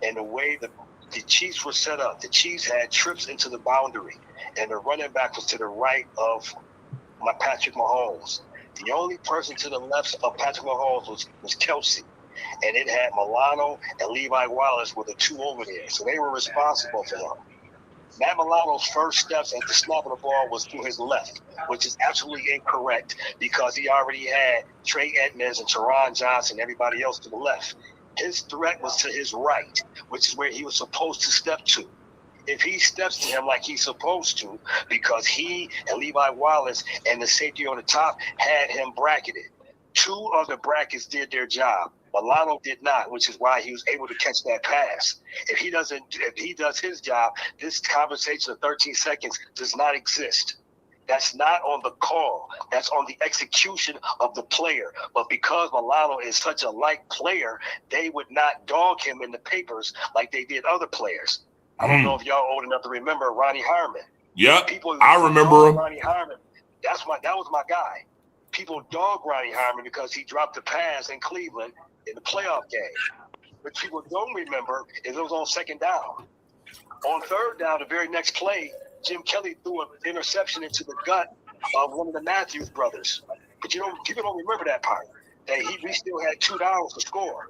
and the way the Chiefs were set up, the Chiefs had trips into the boundary, and the running back was to the right of Patrick Mahomes. The only person to the left of Patrick Mahomes was Kelsey, and it had Milano and Levi Wallace were the 2 over there, so they were responsible for him. Matt Milano's first steps at the snap of the ball was to his left, which is absolutely incorrect because he already had Trey Edmonds and Teron Johnson, everybody else to the left. His threat was to his right, which is where he was supposed to step to. If he steps to him like he's supposed to, because he and Levi Wallace and the safety on the top had him bracketed. 2 of the brackets did their job. Milano did not, which is why he was able to catch that pass. If he does his job, this conversation of 13 seconds does not exist. That's not on the call. That's on the execution of the player. But because Milano is such a light player, they would not dog him in the papers like they did other players. I don't know if y'all old enough to remember Ronnie Harmon. Yep, People I remember him. Ronnie Harmon. That was my guy. People dog Ronnie Harmon because he dropped the pass in Cleveland in the playoff game. What people don't remember is it was on 2nd down. On 3rd down, the very next play, Jim Kelly threw an interception into the gut of one of the Matthews brothers. But people don't remember that part. That we still had 2 downs to score.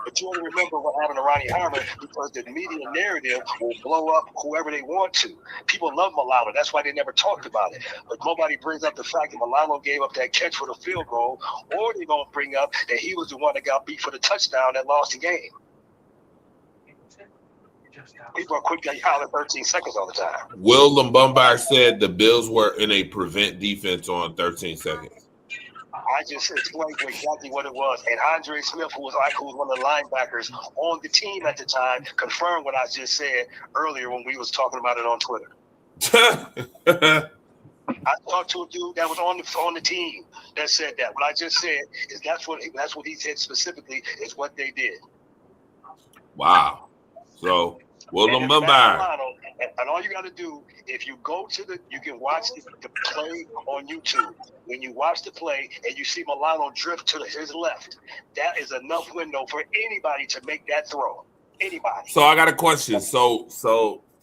But you only remember what happened to Ronnie Harmon because the media narrative will blow up whoever they want to. People love Milano. That's why they never talked about it. But nobody brings up the fact that Milano gave up that catch for the field goal, or they don't bring up that he was the one that got beat for the touchdown that lost the game. People are quick to holler 13 seconds all the time. Will Lumbumbar said the Bills were in a prevent defense on 13 seconds. I just explained exactly what it was. And Andre Smith, who was one of the linebackers on the team at the time, confirmed what I just said earlier when we was talking about it on Twitter. I talked to a dude that was on the team that said that. What I just said is that's what he said specifically is what they did. Wow. So Will Lumbumbar. And all you got to do, if you go you can watch the play on YouTube. When you watch the play and you see Milano drift to his left, that is enough window for anybody to make that throw. Anybody. So I got a question. So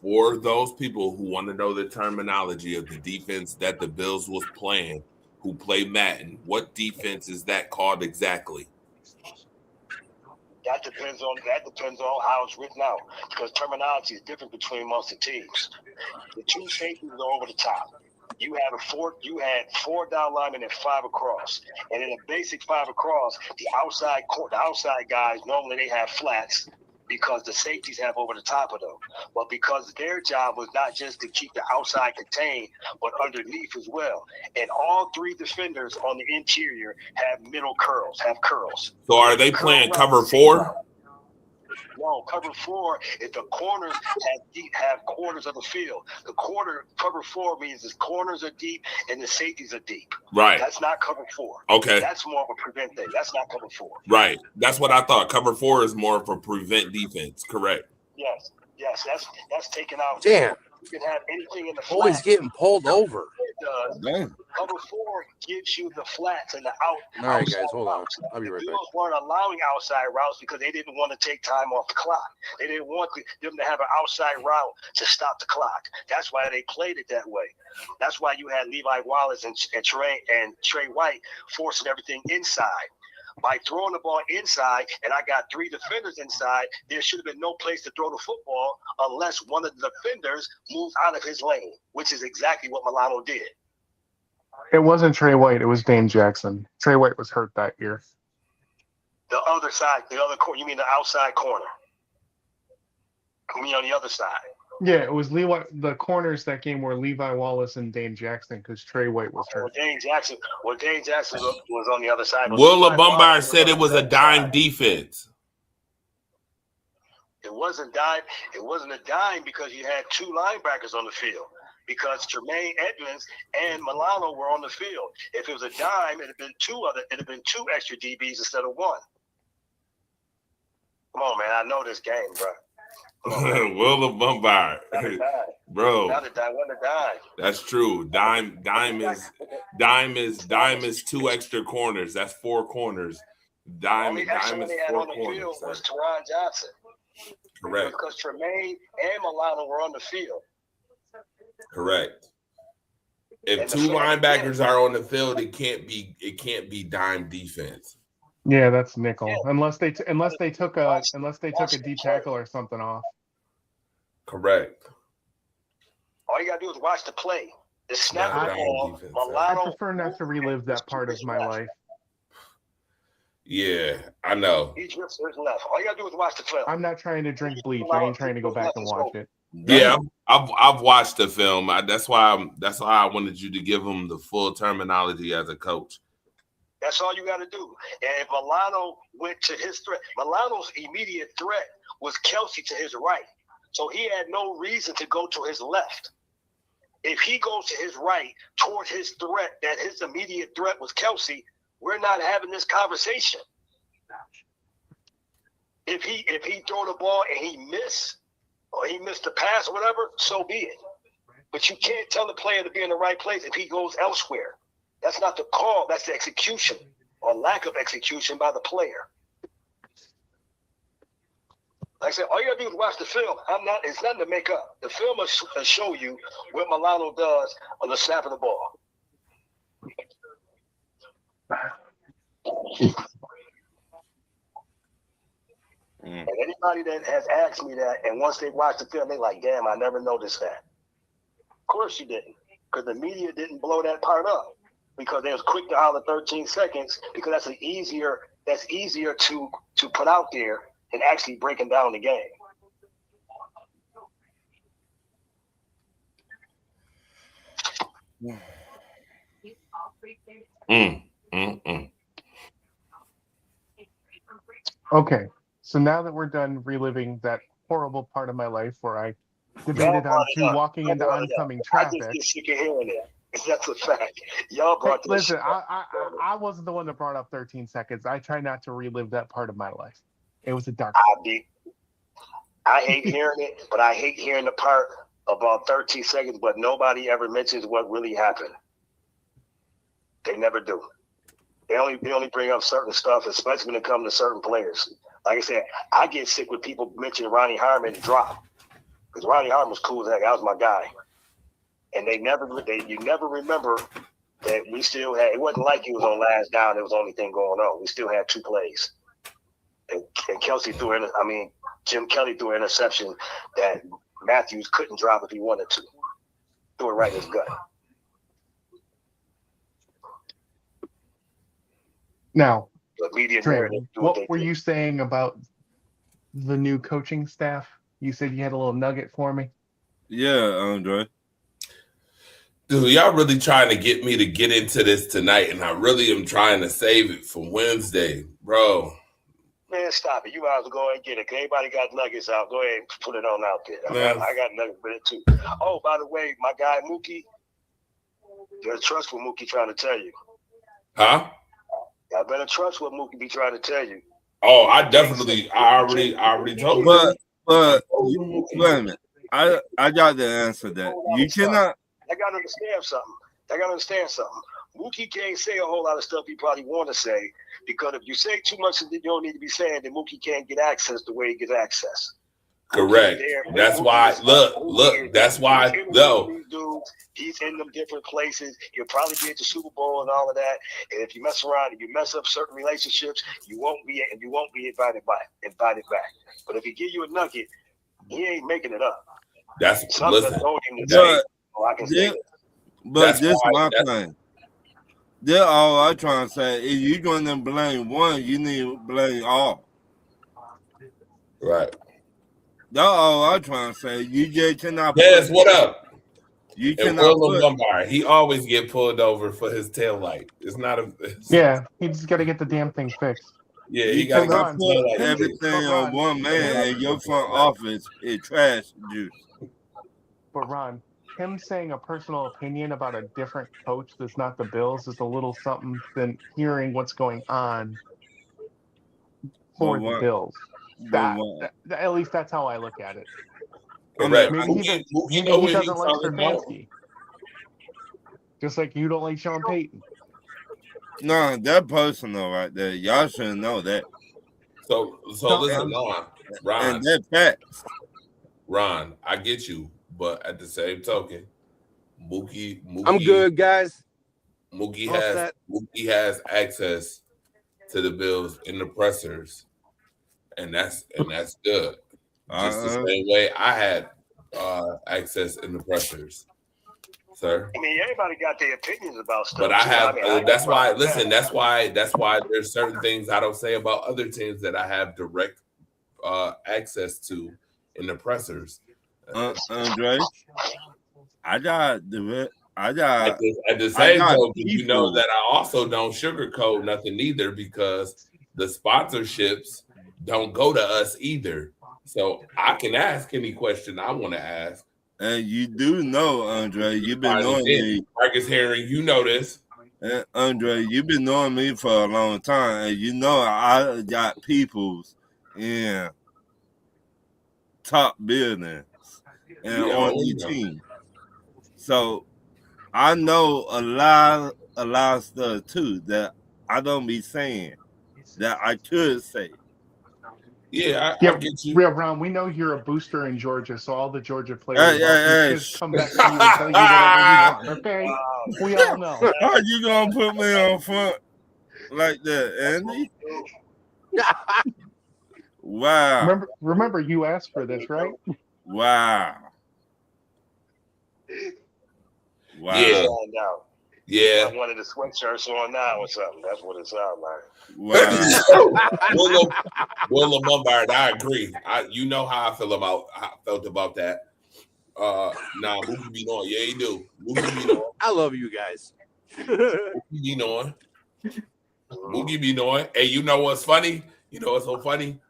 for those people who want to know the terminology of the defense that the Bills was playing, who play Madden, what defense is that called exactly? That depends on how it's written out, because terminology is different between most of the teams. The 2 safeties are over the top. You had 4 down linemen and 5 across, and in a basic 5 across, the outside guys normally they have flats because the safeties have over the top of them. But because their job was not just to keep the outside contained, but underneath as well. And all 3 defenders on the interior have curls. So are they playing cover 4? No, cover 4 is the corners have corners of the field. Cover 4 means the corners are deep and the safeties are deep. Right. That's not cover 4. Okay. That's more of a prevent thing. That's not cover 4. Right. That's what I thought. Cover 4 is more of a prevent defense. Correct. Yes. That's taken out. Damn. You can have anything in the flat. Always getting pulled over. Cover 4 gives you the flats and the out. All right, guys, outside hold on. routes. I'll be right The back. Bills weren't allowing outside routes because they didn't want to take time off the clock. They didn't want them to have an outside route to stop the clock. That's why they played it that way. That's why you had Levi Wallace and Trey White forcing everything inside. by throwing the ball inside, and I got 3 defenders inside, there should have been no place to throw the football unless one of the defenders moved out of his lane, which is exactly what Milano did. It wasn't Trey White. It was Dane Jackson. Trey White was hurt that year. The other side, the other corner, you mean the outside corner? You mean on the other side? Yeah, it was Levi. The corners that game were Levi Wallace and Dane Jackson because Trey White was hurt. Dane Jackson was on the other side. Willa Bombard said it was a dime defense. It wasn't dime. It wasn't a dime because you had 2 linebackers on the field. Because Tremaine Edmonds and Milano were on the field. If it was a dime, it'd have been 2 extra DBs instead of 1. Come on, man. I know this game, bro. Willa Bombard, bro. Not a dime. Wasn't a dime. That's true. Dime is 2 extra corners. That's 4 corners. Dime is 4 corners. Was Teron Johnson. Correct. Because Tremaine and Milano were on the field. Correct. If 2 linebackers are on the field, it can't be dime defense. Yeah, that's nickel. Unless they took a deep tackle or something off. Correct. All you gotta do is watch the play. The snap of the ball. I Milano. prefer not to relive that part of my life. Yeah, I know. He drifts to his left. All you gotta do is watch the film. I'm not trying to drink bleach. I ain't trying to go back and watch it. Yeah, I've watched the film. That's why I wanted you to give him the full terminology as a coach. That's all you got to do. And if Milano went to his threat, Milano's immediate threat was Kelsey to his right. So he had no reason to go to his left. If he goes to his right toward his threat, that his immediate threat was Kelsey, we're not having this conversation. If he throw the ball and he missed the pass or whatever, so be it. But you can't tell the player to be in the right place if he goes elsewhere. That's not the call. That's the execution or lack of execution by the player. Like I said, all you gotta do is watch the film. It's nothing to make up. The film will show you what Milano does on the snap of the ball. And anybody that has asked me that, and once they watch the film, they're like, damn, I never noticed that. Of course you didn't, because the media didn't blow that part up. Because they was quick to holler 13 seconds, because that's easier to put out there than actually breaking down the game. Okay, so now that we're done reliving that horrible part of my life where I debated on walking into oncoming traffic. I just get sick of hearing it. That's a fact. Y'all brought this. Listen, I wasn't the one that brought up 13 seconds. I try not to relive that part of my life. It was a dark. I hate hearing it, but I hate hearing the part about 13 seconds, but nobody ever mentions what really happened. They never do. They only bring up certain stuff, especially when it comes to certain players. Like I said, I get sick when people mention Ronnie Harmon and drop. Because Ronnie Harmon was cool as heck. That was my guy. And you never remember that we still had, it wasn't like he was on last down, it was the only thing going on. We still had 2 plays. And Jim Kelly threw an interception that Matthews couldn't drop if he wanted to. Threw it right in his gut. Now, The media Trey, narrative. what were you saying about the new coaching staff? You said you had a little nugget for me. Yeah, Andre. Dude, y'all really trying to get me to get into this tonight, and I really am trying to save it for Wednesday, bro. Man, stop it. You might as well go ahead and get it. If anybody got nuggets out, go ahead and put it on out there. I got nuggets with it too. Oh, by the way, my guy Mookie, there's trust what Mookie trying to tell you. Huh? I better trust what Mookie be trying to tell you. Oh, I already told you. But wait a minute. I got to answer that. You cannot. I got to understand something. Mookie can't say a whole lot of stuff he probably want to say, because if you say too much that you don't need to be saying, then Mookie can't get access the way he gets access. Correct. That's why. Look. That's why. No. He's in them different places. He'll probably be at the Super Bowl and all of that. And if you mess around and you mess up certain relationships, you won't be invited back. But if he give you a nugget, he ain't making it up. That's something listen. told him to say. I can say it. But this is my thing. That's all I'm trying to say. If you're going to blame one, you need to blame all. Right. That's all I'm trying to say. You just cannot. Yes, what up? You and cannot. Will Lombard, he always get pulled over for his tail light. It's not a. Yeah, he just got to get the damn thing fixed. Yeah, he got to put everything on one man, and your front office is trash juice. But Ron, him saying a personal opinion about a different coach that's not the Bills is a little something than hearing what's going on for the Bills. At least that's how I look at it. Correct. Maybe he doesn't like Stefanski. Just like you don't like Sean Payton. No, that's personal right there. Y'all should know that. So listen, Ron. And that's facts. Ron, I get you, but at the same token, Mookie I'm good, guys. Mookie has access to the Bills in the pressers, and that's good. Just the same way I had access in the pressers, sir. I mean, everybody got their opinions about stuff. But I have. That's why. Listen. That's why. There's certain things I don't say about other teams that I have direct access to in the pressers. Andre, I got the. At the same time, you know that I also don't sugarcoat nothing either, because the sponsorships don't go to us either. So I can ask any question I want to ask. And you do know, Andre, you've been knowing me. Marcus Herring, you know this. And Andre, you've been knowing me for a long time, and you know I got peoples in top buildings and on the team. So I know a lot of stuff too that I don't be saying that I could say. I get you. Real Ron, we know you're a booster in Georgia, so all the Georgia players just come back to you and tell you whatever you want. Okay, we all know. How you gonna put me on front like that, Andy? Wow. Remember, you asked for this, right? Wow. Yeah. I wanted the sweatshirts on now or something. That's what it sounds like. Wow. Will Lombard, I agree. You know how I felt about that. Mookie be knowing. Yeah, he do. Mookie be knowing. I love you guys. Mookie be knowing. Mookie be knowing. Hey, you know what's funny? You know what's so funny?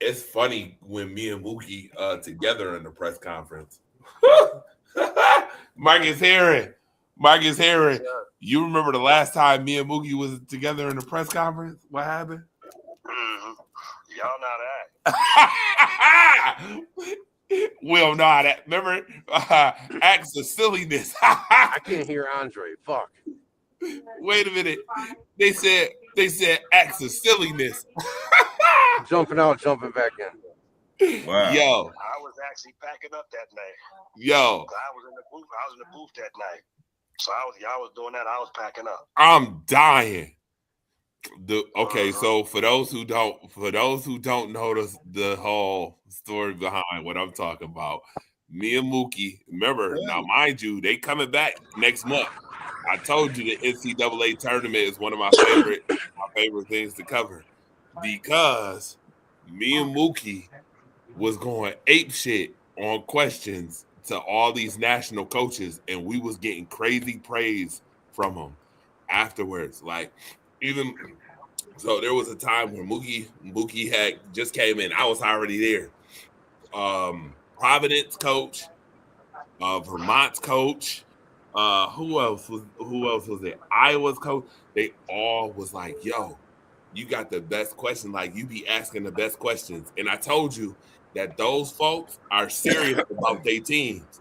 It's funny when me and Mookie together in the press conference. Marcus Herring. You remember the last time me and Mookie was together in the press conference? What happened? Y'all know that. We'll know how that. Remember, acts of silliness. I can't hear Andre. Fuck. Wait a minute. They said acts of silliness. Jumping out, jumping back in. Wow. Yo. I was actually packing up that night. Yo. I was in the booth that night. So y'all was doing that. I was packing up. I'm dying. So for those who don't know the whole story behind what I'm talking about, me and Mookie, remember, now mind you, they coming back next month. I told you the NCAA tournament is one of my favorite things to cover, because me and Mookie was going ape shit on questions to all these national coaches, and we was getting crazy praise from them afterwards. Like, even so, there was a time where Mookie had just came in. I was already there. Providence coach, Vermont's coach, who else was there? Iowa's coach. They all was like, "Yo, you got the best question. Like, you be asking the best questions." And I told you that those folks are serious about their teams.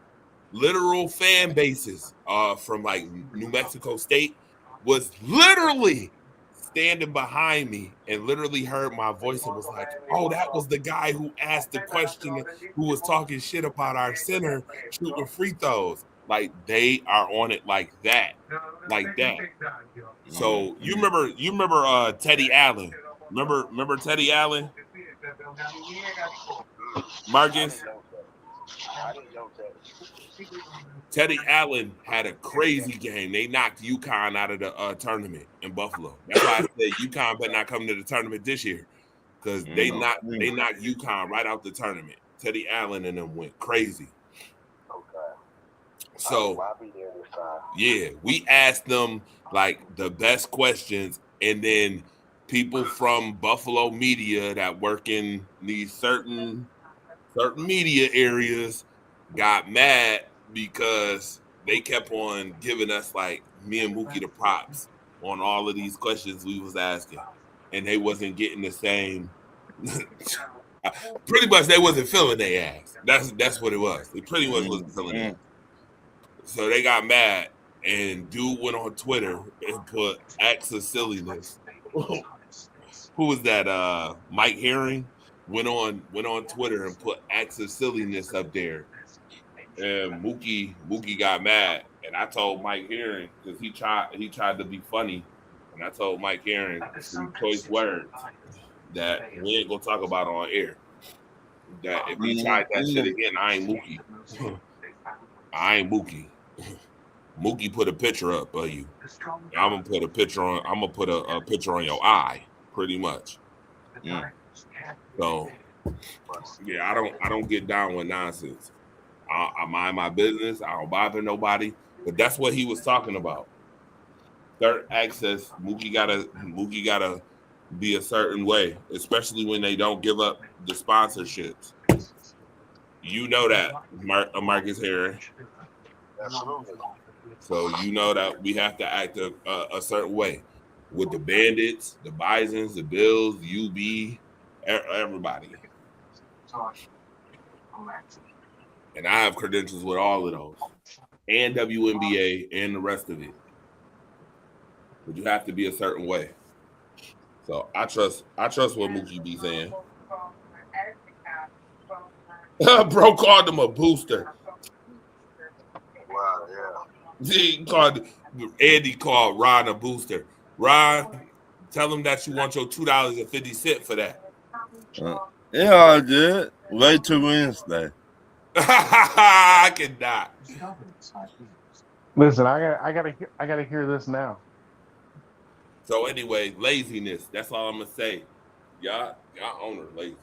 Literal fan bases from like New Mexico State was literally standing behind me and literally heard my voice and was like, "Oh, that was the guy who asked the question, who was talking shit about our center shooting free throws." Like they are on it like that, like that. So you remember Teddy Allen? Remember Teddy Allen? Marcus? I didn't know that. Teddy Allen had a crazy game. They knocked UConn out of the tournament in Buffalo. That's why I said UConn better not come to the tournament this year, because they knocked UConn right out the tournament. Teddy Allen and them went crazy. Okay. So I'll be there this time. yeah, we asked them like the best questions, and then people from Buffalo media that work in these certain media areas got mad because they kept on giving us, like, me and Mookie, the props on all of these questions we was asking, and they wasn't getting the same. Pretty much they wasn't feeling their ass. That's what it was. They pretty much wasn't feeling it. So they got mad, and dude went on Twitter and put acts of silliness. Who was that? Mike Herring went on Twitter and put acts of silliness up there. And Mookie got mad, and I told Mike Herring, because he tried to be funny, and I told Mike Herring some choice words that we ain't gonna talk about on air. That if he tried that shit again, I ain't Mookie. I ain't Mookie. Mookie put a picture up of you. I'm gonna put a picture on your eye, pretty much. So yeah, I don't get down with nonsense. I mind my business. I don't bother nobody. But that's what he was talking about. Third access, Mookie gotta be a certain way, especially when they don't give up the sponsorships. You know that, Marcus Herring. Absolutely. So you know that we have to act a certain way with the Bandits, the Bisons, the Bills, the UB, everybody. And I have credentials with all of those, and WNBA and the rest of it. But you have to be a certain way. So I trust what Mookie be saying. Bro called him a booster. Wow, yeah. Andy called Ron a booster. Ron, tell him that you want your $2.50 for that. Yeah, I did. Wait till Wednesday. I cannot. Listen, I gotta hear this now. So anyway, laziness. That's all I'm gonna say. Y'all owner lazy.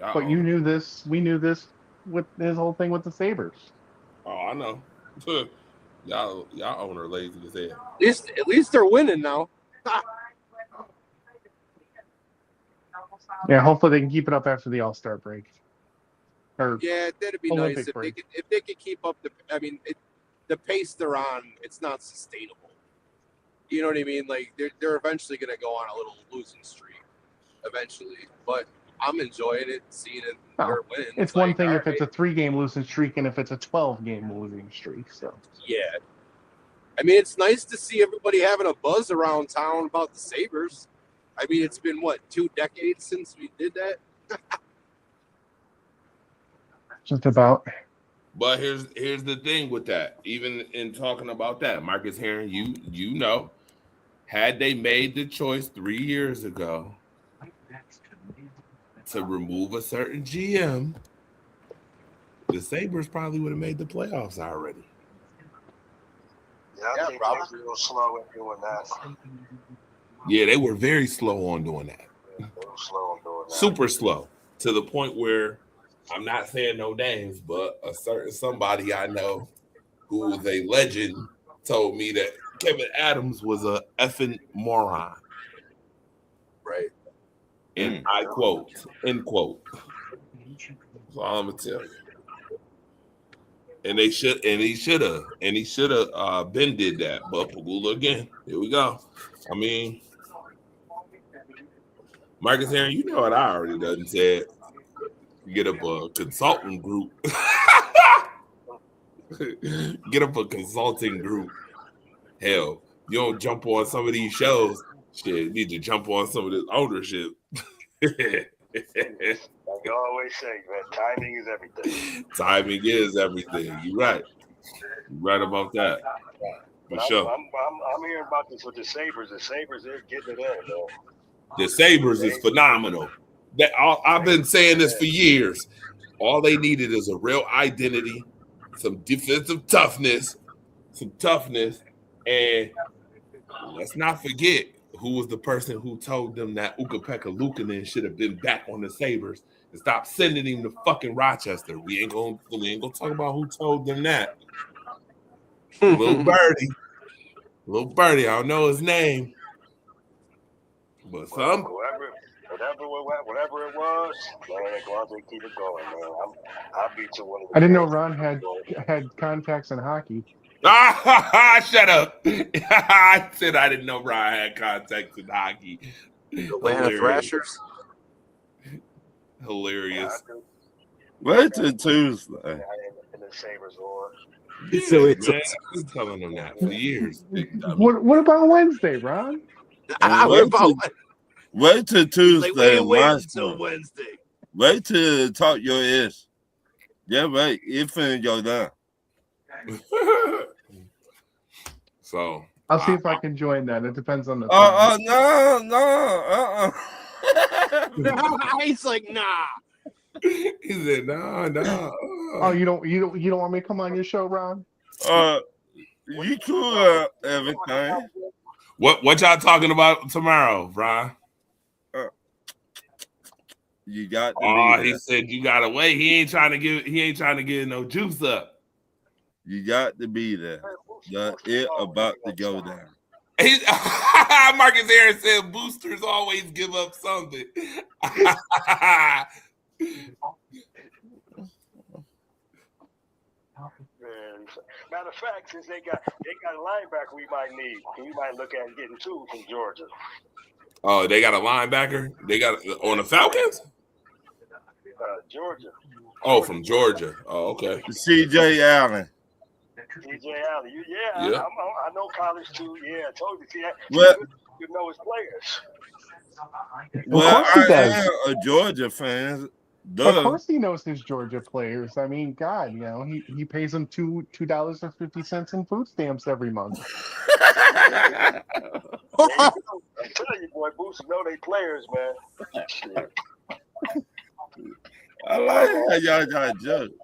But you knew this. We knew this with his whole thing with the Sabres. Oh, I know. y'all owner lazy as hell. At least they're winning now. Yeah, hopefully they can keep it up after the All-Star break. Yeah, that'd be Olympic nice if break. they could keep up the pace they're on. It's not sustainable. You know what I mean? Like they're eventually going to go on a little losing streak, eventually. But I'm enjoying it, seeing it. Oh, They're winning. it's one thing if it's a 3-game losing streak and if it's a 12-game losing streak. So yeah. I mean, it's nice to see everybody having a buzz around town about the Sabres. I mean, it's been, 2 decades since we did that? just about. But here's the thing with that. Even in talking about that, Marcus Herring, you know, had they made the choice 3 years ago to remove a certain GM, the Sabres probably would have made the playoffs already. Yeah, I think they're real slow in doing that. Yeah, they were very slow on doing that. They were slow on doing that. Super slow, to the point where I'm not saying no names, but a certain somebody I know who was a legend told me that Kevin Adams was a effing moron. Right. And I quote, end quote. That's all I'm gonna tell you. And he should have been did that. But Pagula again. Here we go. I mean, Marcus Herring, you know what I already done said. Get up a consulting group. Get up a consulting group Hell, you don't jump on some of these shows. Shit, you need to jump on some of this older shit. Like I always say, man, timing is everything. Timing is everything. You're right. You're right about that. For But sure. I'm hearing about this with the Sabres. The Sabres, they're getting it in, man. The Sabres is phenomenal. I've been saying this for years. All they needed is a real identity, some defensive toughness, and let's not forget who was the person who told them that Ukko-Pekka Luukkonen should have been back on the Sabres and stop sending him to fucking Rochester. We ain't gonna talk about who told them that. Little birdie. I don't know his name, but some. Whatever it was, man, as long as they keep it going, man. I'll be to one of the I didn't know Ron had contacts in hockey. Shut up. I said I didn't know Ron had contacts in hockey. Atlanta Thrashers. Hilarious. Wait till Tuesday. In the Sabres or So it's Man, I've been telling them that for years. What about Wednesday, Ron? Wait till Tuesday. Like, wait watch until them. Wednesday. Wait till talk your ish. Yeah, right. It finna go down. So I'll see if I can join that. It depends on the. No. He's like, nah. he said, no. Oh, you don't want me to come on your show, Ron? You cool everything. What y'all talking about tomorrow, Ron? You got to Oh, be he there. said you gotta wait. He ain't trying to get no juice up. You got to be there. It about to go down. Marcus Aaron said boosters always give up something. matter of fact, since they got a linebacker we might look at getting two from Georgia. Oh, they got a linebacker? They got on the Falcons? Georgia. Oh, from Georgia. Oh, okay. C.J. Allen. C.J. Allen. Yeah. I know college too. Yeah, I told you. See, Well, you know his players. Well, course he I does. am a Georgia fan. Of course he knows his Georgia players. I mean, God, he pays them $2.50 in food stamps every month. I'm telling you, boy, Booster know they players, man. Shit. I like how y'all got judged.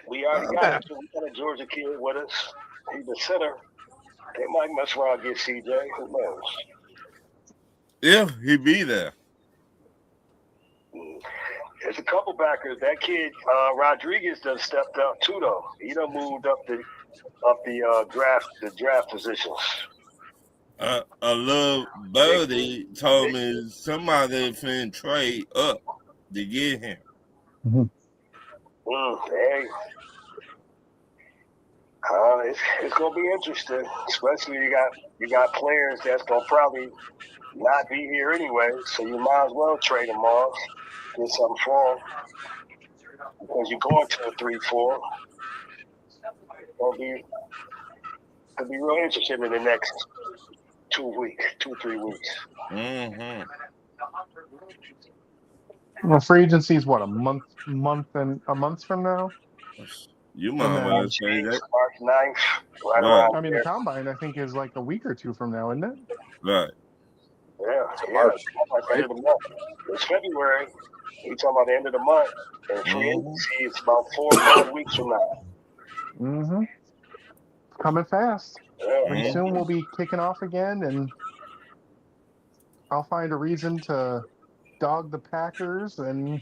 We already got a Georgia kid with us. He's the center. They might mess around and get CJ. Who knows? If he be there. There's a couple backers. That kid Rodriguez done stepped up too, though. He done moved up the draft positions. A little birdie told me somebody finna trade up to get him. Hey. It's gonna be interesting, especially you got players that's gonna probably not be here anyway, so you might as well trade them off, get something for them, because you're going to a 3-4. It'll be real interesting in the next 2-3 weeks. Mm-hmm. Well, free agency is what, a month from now? You might want to say that. March 9th, right Right. around I mean, the there. combine I think is like a week or two from now, isn't it? Right. Yeah, March. End of the month. It's February. We talking about the end of the month. And free agency is about 4 or 5 weeks from now. Mm-hmm. Coming fast. Yeah. Pretty soon we'll be kicking off again, and I'll find a reason to dog the Packers, and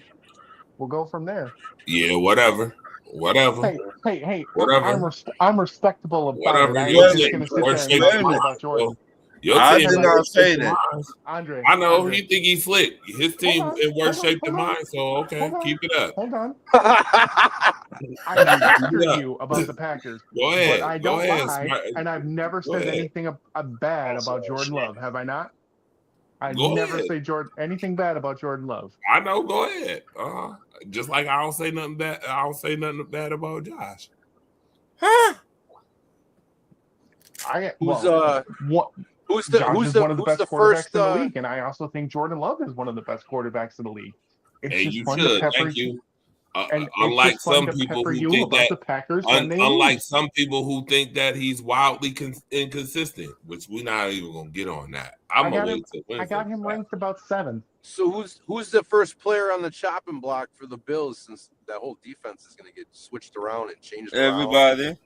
we'll go from there. Yeah, whatever. Hey! Whatever. I'm respectable about Whatever. it. I'm Your just team, gonna sit your there and team, talk about Jordan. your I team did in not worse say shape than that. mine. Andre, I know Andre, he think he's slick. His team Hold on, in worse hold on, shape than hold on. mine. So okay, Hold on. keep it up. hold on. I hear you about the Packers, Go ahead. but I Go don't ahead. lie, Smart- and I've never Go said ahead. anything bad about Jordan Love, have I not? I Go never ahead. say anything bad about Jordan Love. I know. Go ahead. Just like I don't say nothing bad. I don't say nothing bad about Josh. Huh? Who's what, who's the Josh who's is the one of the who's best the quarterbacks first in the league, and I also think Jordan Love is one of the best quarterbacks in the league. It's Hey, just you fun to should. pepper Thank you. and it's Unlike just fun some to people pepper who you think about that, the Packers when they unlike lose. some people who think that he's wildly inconsistent, which we're not even gonna get on that. I'm gonna wait till Wednesday. I got him ranked about 7. So who's the first player on the chopping block for the Bills, since that whole defense is going to get switched around and changed around? Everybody.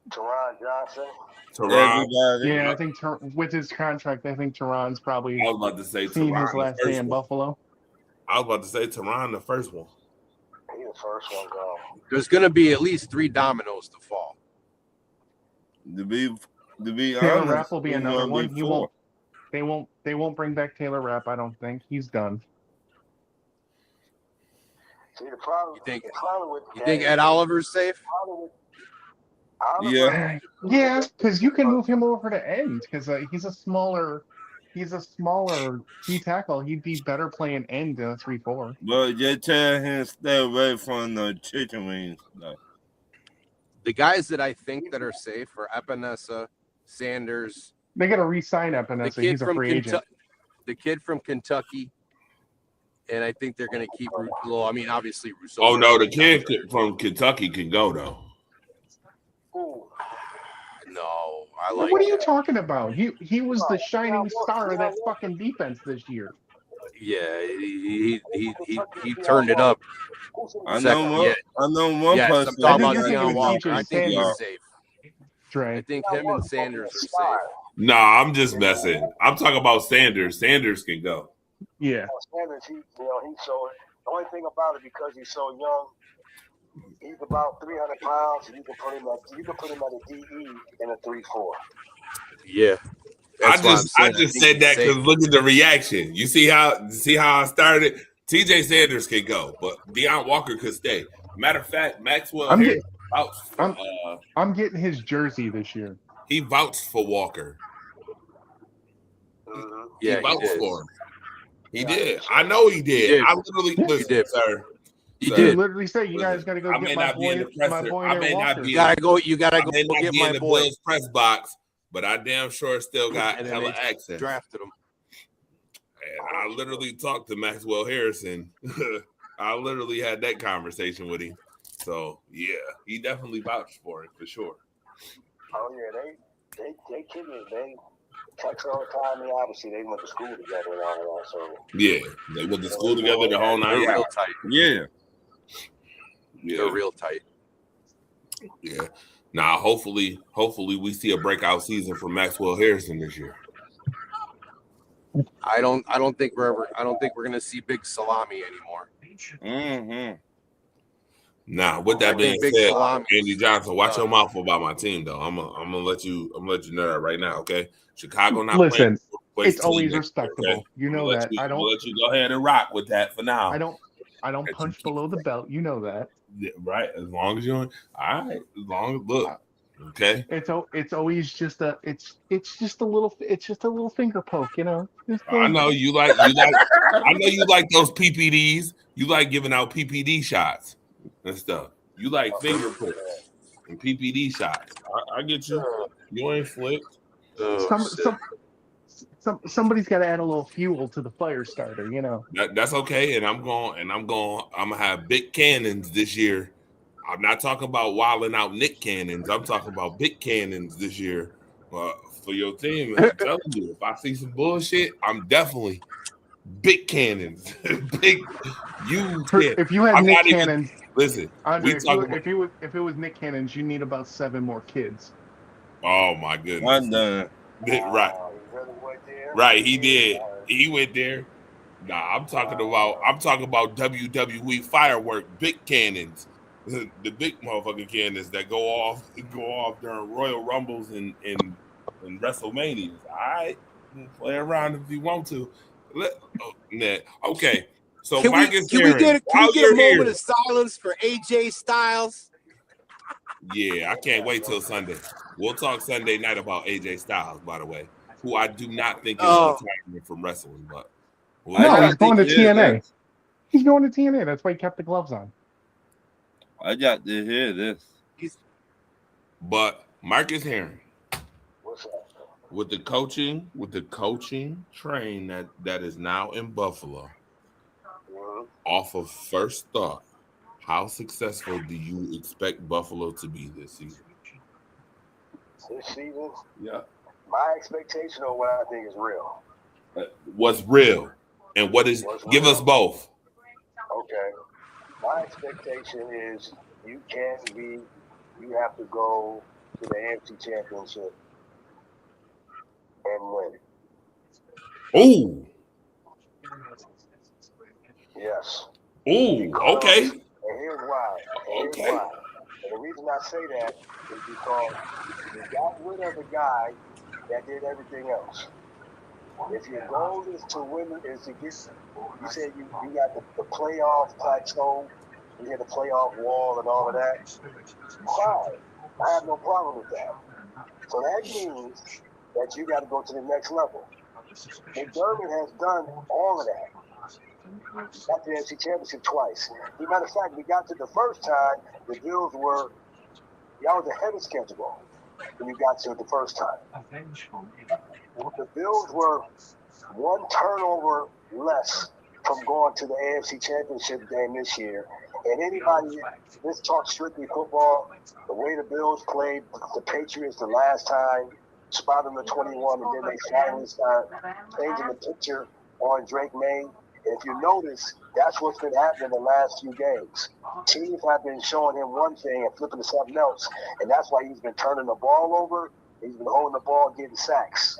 Teron Johnson. Teron. Everybody. Yeah, I think with his contract, I think Teron's probably I was about to say seen Teron his the last day first in one. Buffalo. I was about to say Teron the first one. He the first one gone. There's going to be at least 3 dominoes to fall. To be Taylor honest, Rapp will be it's another gonna one. be He 4. won't. They won't bring back Taylor Rapp. I don't think he's done. See, the problem. You think- the problem with You think Ed Oliver's safe? Oliver, Yeah. Yeah, because you can move him over to end because he's a smaller D tackle. He'd be better playing end in a 3-4. But just tell him stay away from the chicken wings. No. The guys that I think that are safe are Epinesa, Sanders, They got to re-sign the Epinesa. kid He's a from free agent. Kentucky, the kid from Kentucky, and I think they're going to keep Rousseau. I mean, obviously Rousseau. Oh no, the kid from Kentucky can go though. No, I like. What are you talking about? He was the shining star of that fucking defense this year. Yeah, he turned it up. I Second, know one. yeah. I know one Yes, I'm person. talking I about think you're Deion thinking of Walker. I TJ think Sanders. he's safe. I Dre. think him and Sanders are safe. Nah, I'm just messing. I'm talking about Sanders. Sanders can go. Yeah. Sanders, he's so. The only thing about it, because he's so young, he's about 300 pounds. And you can put him at a DE in a 3-4. Yeah, I just said that because look at the reaction. You see how I started? TJ Sanders can go, but Deion Walker could stay. Matter of fact, Maxwell Harris vouched for, I'm getting his jersey this year. he vouched for Walker. Yeah, he vouched did. for him. He did. I know he did. did. I literally listen, did. sir. He Sir, He did. literally said, "You guys got to go I may get my not be in boy, the presser. my boy I there, may not Walker." be. You gotta go. You gotta I go may not get be my in the boy. Bills press box, but I damn sure still got And then hella they access. drafted him. And I literally talked to Maxwell Harrison. I literally had that conversation with him. So yeah, he definitely vouched for it for sure. Oh yeah, they kidding me. They text all the time. And obviously, they went to school together and all that. So Yeah, they went to school together the whole They're night. real tight. Yeah. They're Yeah, real tight. yeah. Now, hopefully, we see a breakout season for Maxwell Harrison this year. I don't think we're gonna see big salami anymore. Mm-hmm. Now, with I that being think big said, salami. Andy Johnson, watch your mouth about my team, though. I'm gonna let you know that right now, okay? Chicago not Listen, playing. it's always respectable. You know that. I'm gonna let you go ahead and rock with that for now. I don't That you punch keep- below the belt. You know that. Yeah, right? As long as you're all right. As long as look, okay. It's always just it's just a little finger poke. You know. Just I know you like. I know you like those PPDs. You like giving out PPD shots and stuff. You like finger pricks and PPD shots. I get you. You ain't flipped. Oh, Somebody's got to add a little fuel to the fire starter. You know. That's okay. And I'm gonna have big cannons this year. I'm not talking about wilding out Nick cannons. I'm talking about big cannons this year for your team. I'm telling you, if I see some bullshit, I'm definitely big cannons. Big you. If you had I'm Nick not even- Cannons, Listen, Andre, we talking about, if it was Nick Cannons, you need about 7 more kids. oh my goodness. I'm done. Right. he really went there. Right, he did. He went there. Nah, I'm talking about WWE firework, big cannons. The big motherfucking cannons that go off during Royal Rumbles and WrestleManias. All right. Play around if you want to. Okay. So Can Mike we is get a moment of silence for AJ Styles? Yeah, I can't wait till Sunday. We'll talk Sunday night about AJ Styles, by the way, who I do not think is retiring from wrestling, but No, he's going to Yeah, TNA. He's going to TNA. That's why he kept the gloves on. I got to hear this. But Marcus Herring, with the coaching train that is now in Buffalo, off of first thought, how successful do you expect Buffalo to be this season? This season, Yeah. my expectation on what I think is real. What's real and what is? What's Give real? us both. Okay. My expectation is you have to go to the AFC Championship and win. Ooh. Yes. Ooh. Because- Okay. And here's why. And the reason I say that is because you got rid of the guy that did everything else. If your goal is to win, is to get, you said you got the playoff plateau, you hit the playoff wall and all of that. Fine. I have no problem with that. So that means that you got to go to the next level. McDermott has done all of that. Got the NFC Championship twice. As a matter of fact, we got to the first time, the Bills were, y'all was ahead of schedule when you got to it the first time. The Bills were one turnover less from going to the AFC Championship game this year. And anybody, let's talk strictly football, the way the Bills played the Patriots the last time, spotted them at 21, and then they finally start changing the picture on Drake May. And if you notice, that's what's been happening the last few games. Teams have been showing him one thing and flipping to something else. And that's why he's been turning the ball over. He's been holding the ball and getting sacks.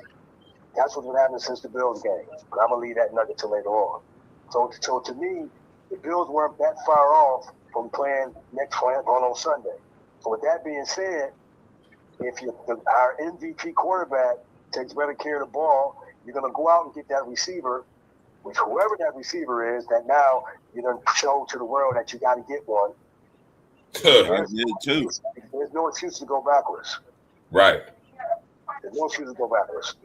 That's what's been happening since the Bills game. But I'm going to leave that nugget till later on. So to me, the Bills weren't that far off from playing next on Sunday. So with that being said, if our MVP quarterback takes better care of the ball, you're going to go out and get that receiver, which whoever that receiver is, that now you're going to show to the world that you got to get one. I did too. There's no excuse to go backwards. Right. There's no excuse to go backwards.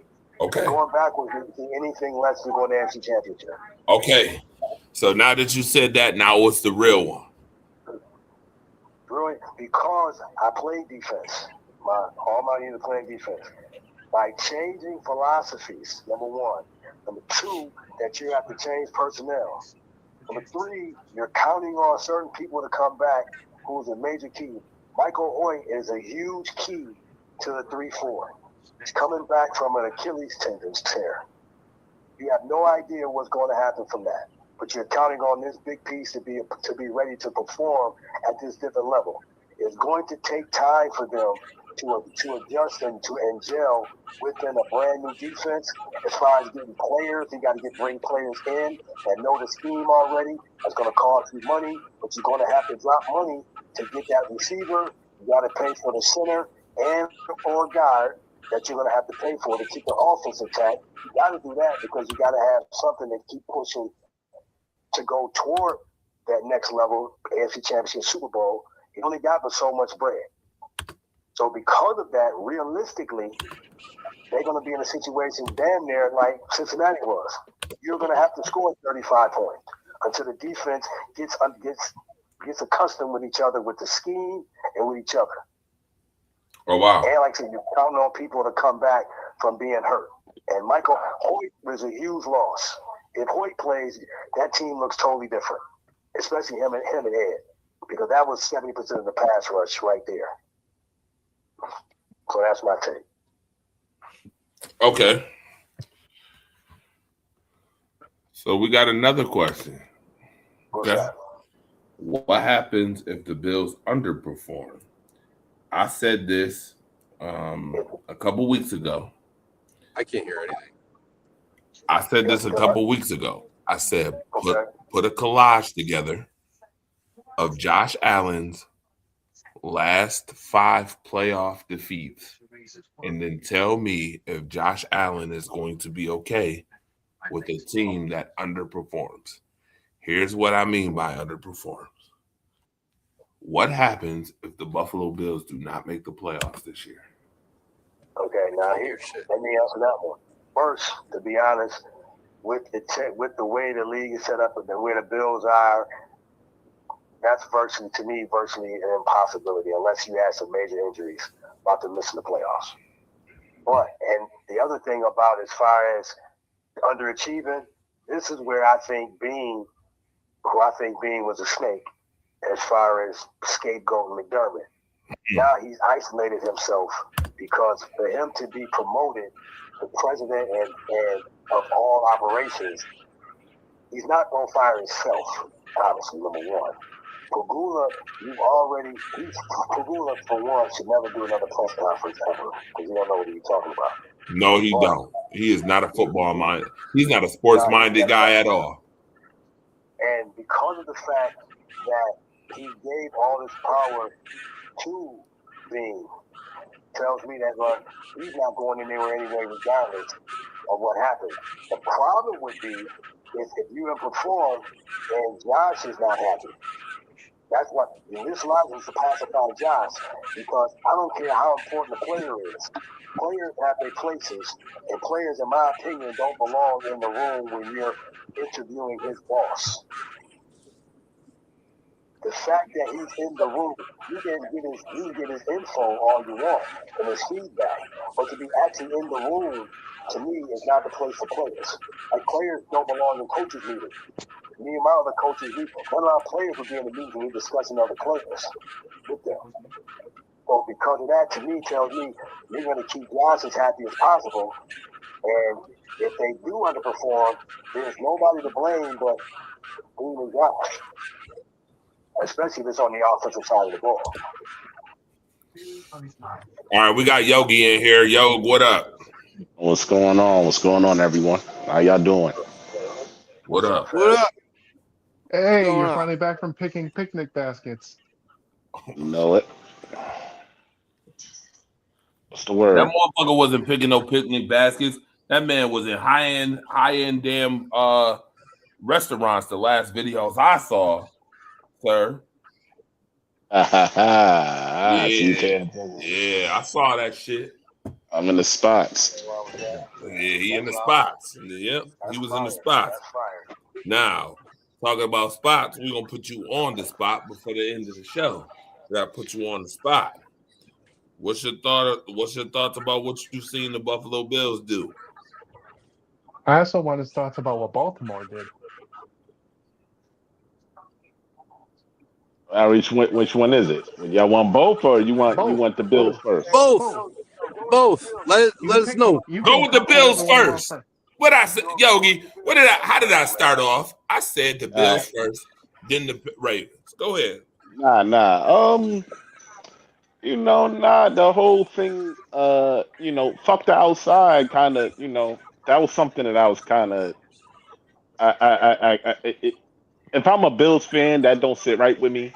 Okay. Going backwards is anything less than going to the NFC Championship. Okay. So now that you said that, now what's the real one? Really, because I played defense. All my years of playing defense. By changing philosophies, number one. Number two, that you have to change personnel. Number three, you're counting on certain people to come back, who's a major key. Michael Hoyt is a huge key to the 3-4. He's coming back from an Achilles tendon tear. You have no idea what's going to happen from that, but you're counting on this big piece to be ready to perform at this different level. It's going to take time for them to adjust and gel within a brand new defense. As far as getting players, you got to bring players in and know the scheme already. That's going to cost you money, but you're going to have to drop money to get that receiver. You got to pay for the center and or guard that you're going to have to pay for to keep the offense intact. You got to do that because you got to have something to keep pushing to go toward that next level, AFC Championship, Super Bowl. You only got but so much bread. So because of that, realistically, they're going to be in a situation damn near like Cincinnati was. You're going to have to score 35 points until the defense gets accustomed with each other, with the scheme and with each other. Oh, wow. And like I said, you're counting on people to come back from being hurt. And Michael Hoyt was a huge loss. If Hoyt plays, that team looks totally different, especially him and Ed, because that was 70% of the pass rush right there. So that's my take. Okay. So we got another question. What's Okay. that? What happens if the Bills underperform? I said this a couple weeks ago. I can't hear anything. I said this a couple weeks ago. I said Okay. put a collage together of Josh Allen's last 5 playoff defeats, and then tell me if Josh Allen is going to be okay with a team that underperforms. Here's what I mean by underperforms. What happens if the Buffalo Bills do not make the playoffs this year? Okay, now here, let me answer that one. First, to be honest, with the way the league is set up and the way the Bills are, that's virtually an impossibility unless you have some major injuries about to miss the playoffs. But and the other thing about as far as underachieving, this is where I think Bean was a snake as far as scapegoating McDermott. Now he's isolated himself because for him to be promoted to president and of all operations, he's not going to fire himself, obviously, number one. Pagula, Pagula for one should never do another press conference ever because you don't know what he's talking about. No, he don't. He is not a football mind. He's not a sports minded guy at all. And because of the fact that he gave all this power to Bean, tells me that he's not going anywhere anyway, regardless of what happens. The problem would be if you don't perform and Josh is not happy. That's what this allows us to pacify Josh because I don't care how important the player is. Players have their places, and players, in my opinion, don't belong in the room when you're interviewing his boss. The fact that he's in the room, you can get his info all you want and his feedback, but to be actually in the room, to me, is not the place for players. Like players don't belong in coaches' meetings. Me and my other coaches, none of our players would be in the meeting we're discussing other players with them. So because of that, to me, tells me you're going to keep Josh as happy as possible. And if they do underperform, there's nobody to blame but Boone and Josh. Especially if it's on the offensive side of the ball. All right, we got Yogi in here. Yo, what up? What's going on? What's going on, everyone? How y'all doing? What up? What up? Hey, going you're on? finally back from picking picnic baskets. You know it. What's the word? That motherfucker wasn't picking no picnic baskets. That man was in high end damn restaurants. The last videos I saw, sir. So you can't. Yeah, I saw that shit. I'm in the spots. Yeah, he in the spots. Yep, he was in the spots. Now, talking about spots, we're gonna put you on the spot before the end of the show. We gotta put you on the spot. What's your thoughts about what you seen the Buffalo Bills do? I also want his thoughts about what Baltimore did. Which one is it? Y'all want both, or you want the Bills first? Both. Let us know. Go with the Bills first. What I said, Yogi? How did I start off? I said the Bills first, then the Ravens. Go ahead. Nah. The whole thing. Fuck the outside. Kind of. That was something that I was kind of. If I'm a Bills fan, that don't sit right with me.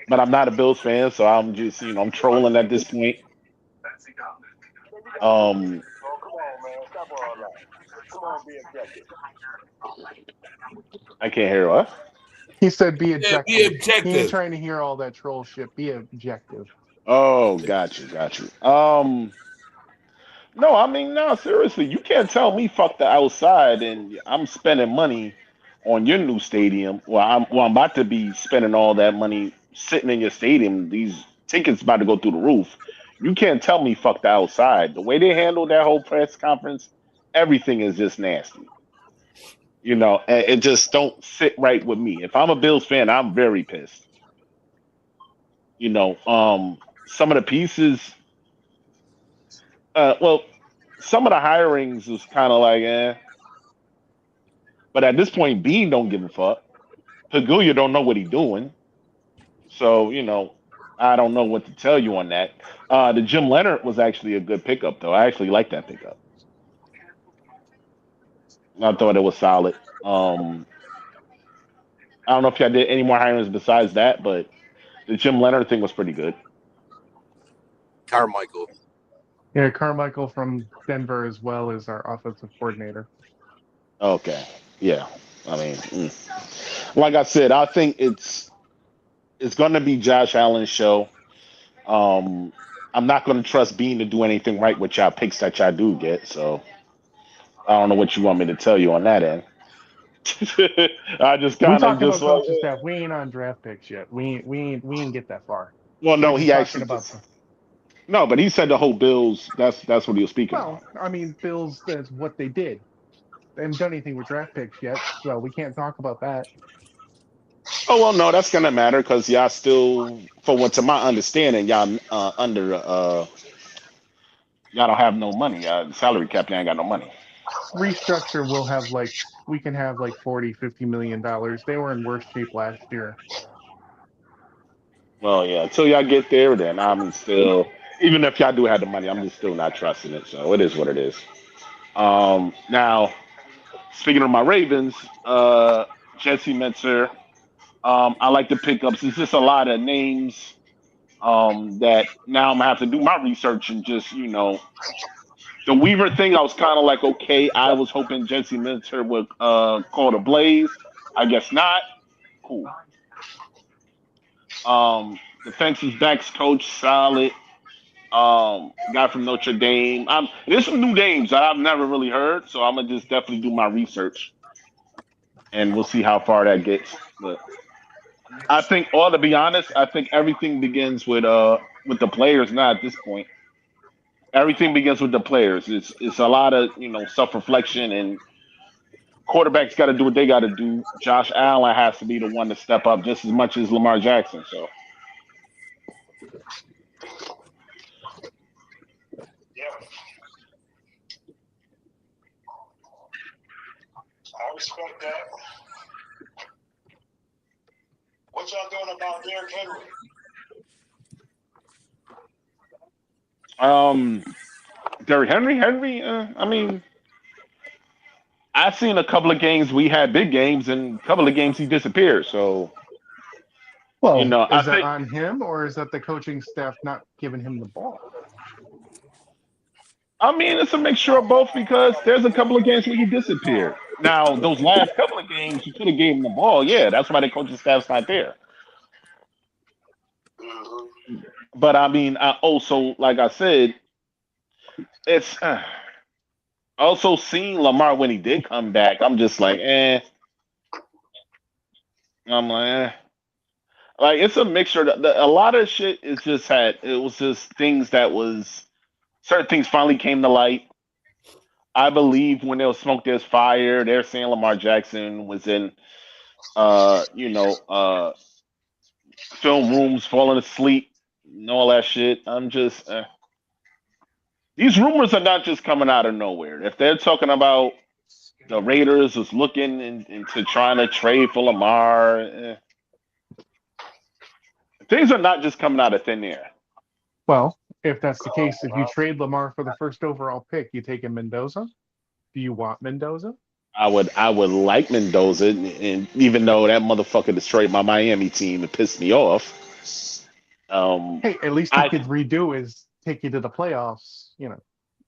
But I'm not a Bills fan, so I'm just, I'm trolling at this point. Come on, man. Stop all that. Come on, be objective. I can't hear what? He said be objective. Be objective. He ain't trying to hear all that troll shit. Be objective. Oh, got you. No, seriously, you can't tell me fuck the outside and I'm spending money on your new stadium. Well, I'm about to be spending all that money sitting in your stadium. These tickets about to go through the roof. You can't tell me fuck the outside. The way they handled that whole press conference, everything is just nasty. It just don't sit right with me. If I'm a Bills fan, I'm very pissed. Some of the pieces, some of the hirings was kind of like, But at this point, Bean don't give a fuck. Pagula don't know what he's doing. So, I don't know what to tell you on that. The Jim Leonard was actually a good pickup, though. I actually like that pickup. I thought it was solid. I don't know if y'all did any more hirings besides that, but the Jim Leonard thing was pretty good. Carmichael. Yeah, Carmichael from Denver as well as our offensive coordinator. Okay. Yeah. I mean, like I said, I think it's going to be Josh Allen's show. I'm not going to trust Bean to do anything right with y'all picks that y'all do get. So I don't know what you want me to tell you on that end. I just We're kind of talking about just coaching staff. We ain't on draft picks yet. We ain't get that far. Well, no, he actually No, but he said the whole Bills. That's what he was speaking Well, about. I mean, Bills, that's what they did. They haven't done anything with draft picks yet, so we can't talk about that. Oh well, no, that's gonna matter because y'all still, for what to my understanding, y'all under y'all don't have no money. Salary cap, y'all ain't got no money. Restructure will have like, we can have like 40, $50 million. They were in worse shape last year. Well, yeah, until y'all get there, then I'm still, even if y'all do have the money, I'm just still not trusting it. So it is what it is. Now speaking of my Ravens, Jesse Minter, I like the pickups. It's just a lot of names that now I'm gonna have to do my research and just the Weaver thing. I was kind of like, okay, I was hoping Jesse Minter would call the Blaze. I guess not. Cool. Defensive backs coach, solid. Guy from Notre Dame. There's some new names that I've never really heard, so I'm gonna just definitely do my research, and we'll see how far that gets. But I think, or to be honest, I think everything begins with the players. Now at this point, everything begins with the players. It's a lot of self reflection, and quarterbacks got to do what they got to do. Josh Allen has to be the one to step up just as much as Lamar Jackson. So. Yeah. I respect that. What y'all doing about Derrick Henry? Derrick Henry. I mean, I've seen a couple of games we had big games, and a couple of games he disappeared. So, Well, I is that think. on him or is that the coaching staff not giving him the ball? I mean, it's a mixture of both because there's a couple of games where he disappeared. Now, those last couple of games, you could have gave him the ball. Yeah, that's why the coaching staff's not there. But I mean, I also, like I said, it's also seeing Lamar when he did come back. I'm just like, I'm like, like it's a mixture. A lot of shit is just it was just things that was certain things finally came to light. I believe when there was smoke, there's fire. They're saying Lamar Jackson was in, film rooms, falling asleep, and all that shit. I'm just, these rumors are not just coming out of nowhere. If they're talking about the Raiders was looking into trying to trade for Lamar, things are not just coming out of thin air. Well, if that's the case, if you trade Lamar for the first overall pick, you taking Mendoza? Do you want Mendoza? I would like Mendoza, and even though that motherfucker destroyed my Miami team and pissed me off. Hey, at least he could redo is take you to the playoffs.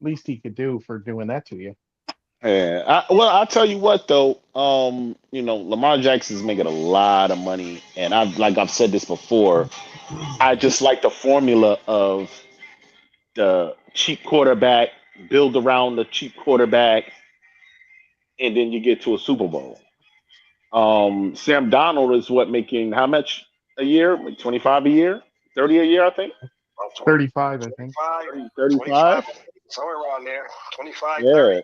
Least he could do for doing that to you. Yeah, I'll tell you what though. Lamar Jackson's making a lot of money, and I've said this before. I just like the formula of the cheap quarterback, build around the cheap quarterback, and then you get to a Super Bowl. Sam Donald is making how much a year? Like 25 a year, 30 a year, I think. 35, I think. 35? Somewhere around there. 25, yeah. 30.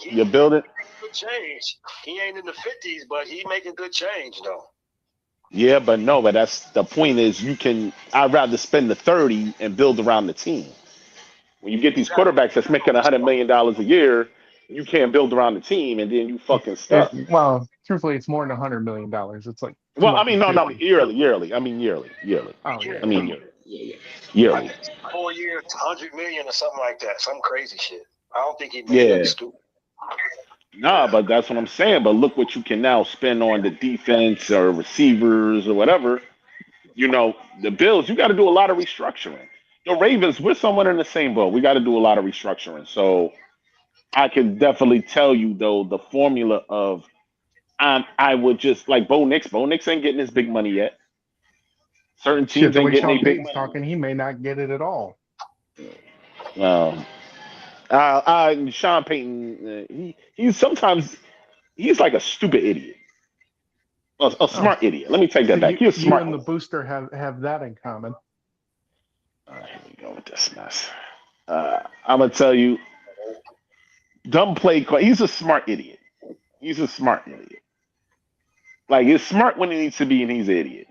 You're building good change. He ain't in the 50s, but he making good change though. Yeah, but that's the point is I'd rather spend the 30 and build around the team. When you get these quarterbacks that's making $100 million a year, you can't build around the team, and then you fucking stuck. Well, truthfully, it's more than $100 million. It's like I mean, no, yearly. I mean, yearly. Oh, yeah. I mean, yearly. 4 years, 100 million or something like that. Some crazy shit. I don't think he made it stupid. Nah, but that's what I'm saying. But look what you can now spend on the defense or receivers or whatever. The Bills, you got to do a lot of restructuring. The Ravens, we're somewhat in the same boat. We got to do a lot of restructuring. So I can definitely tell you, though, the formula of I would just like Bo Nix. Bo Nix ain't getting his big money yet. Certain teams ain't getting their big money. Talking, he may not get it at all. Sean Payton, he's like a stupid idiot. A smart idiot. Let me take that back. He's smart. You and the booster have that in common. Here we go with this mess. I'm gonna tell you, dumb play call. He's a smart idiot. He's a smart idiot. Like he's smart when he needs to be, and he's an idiot.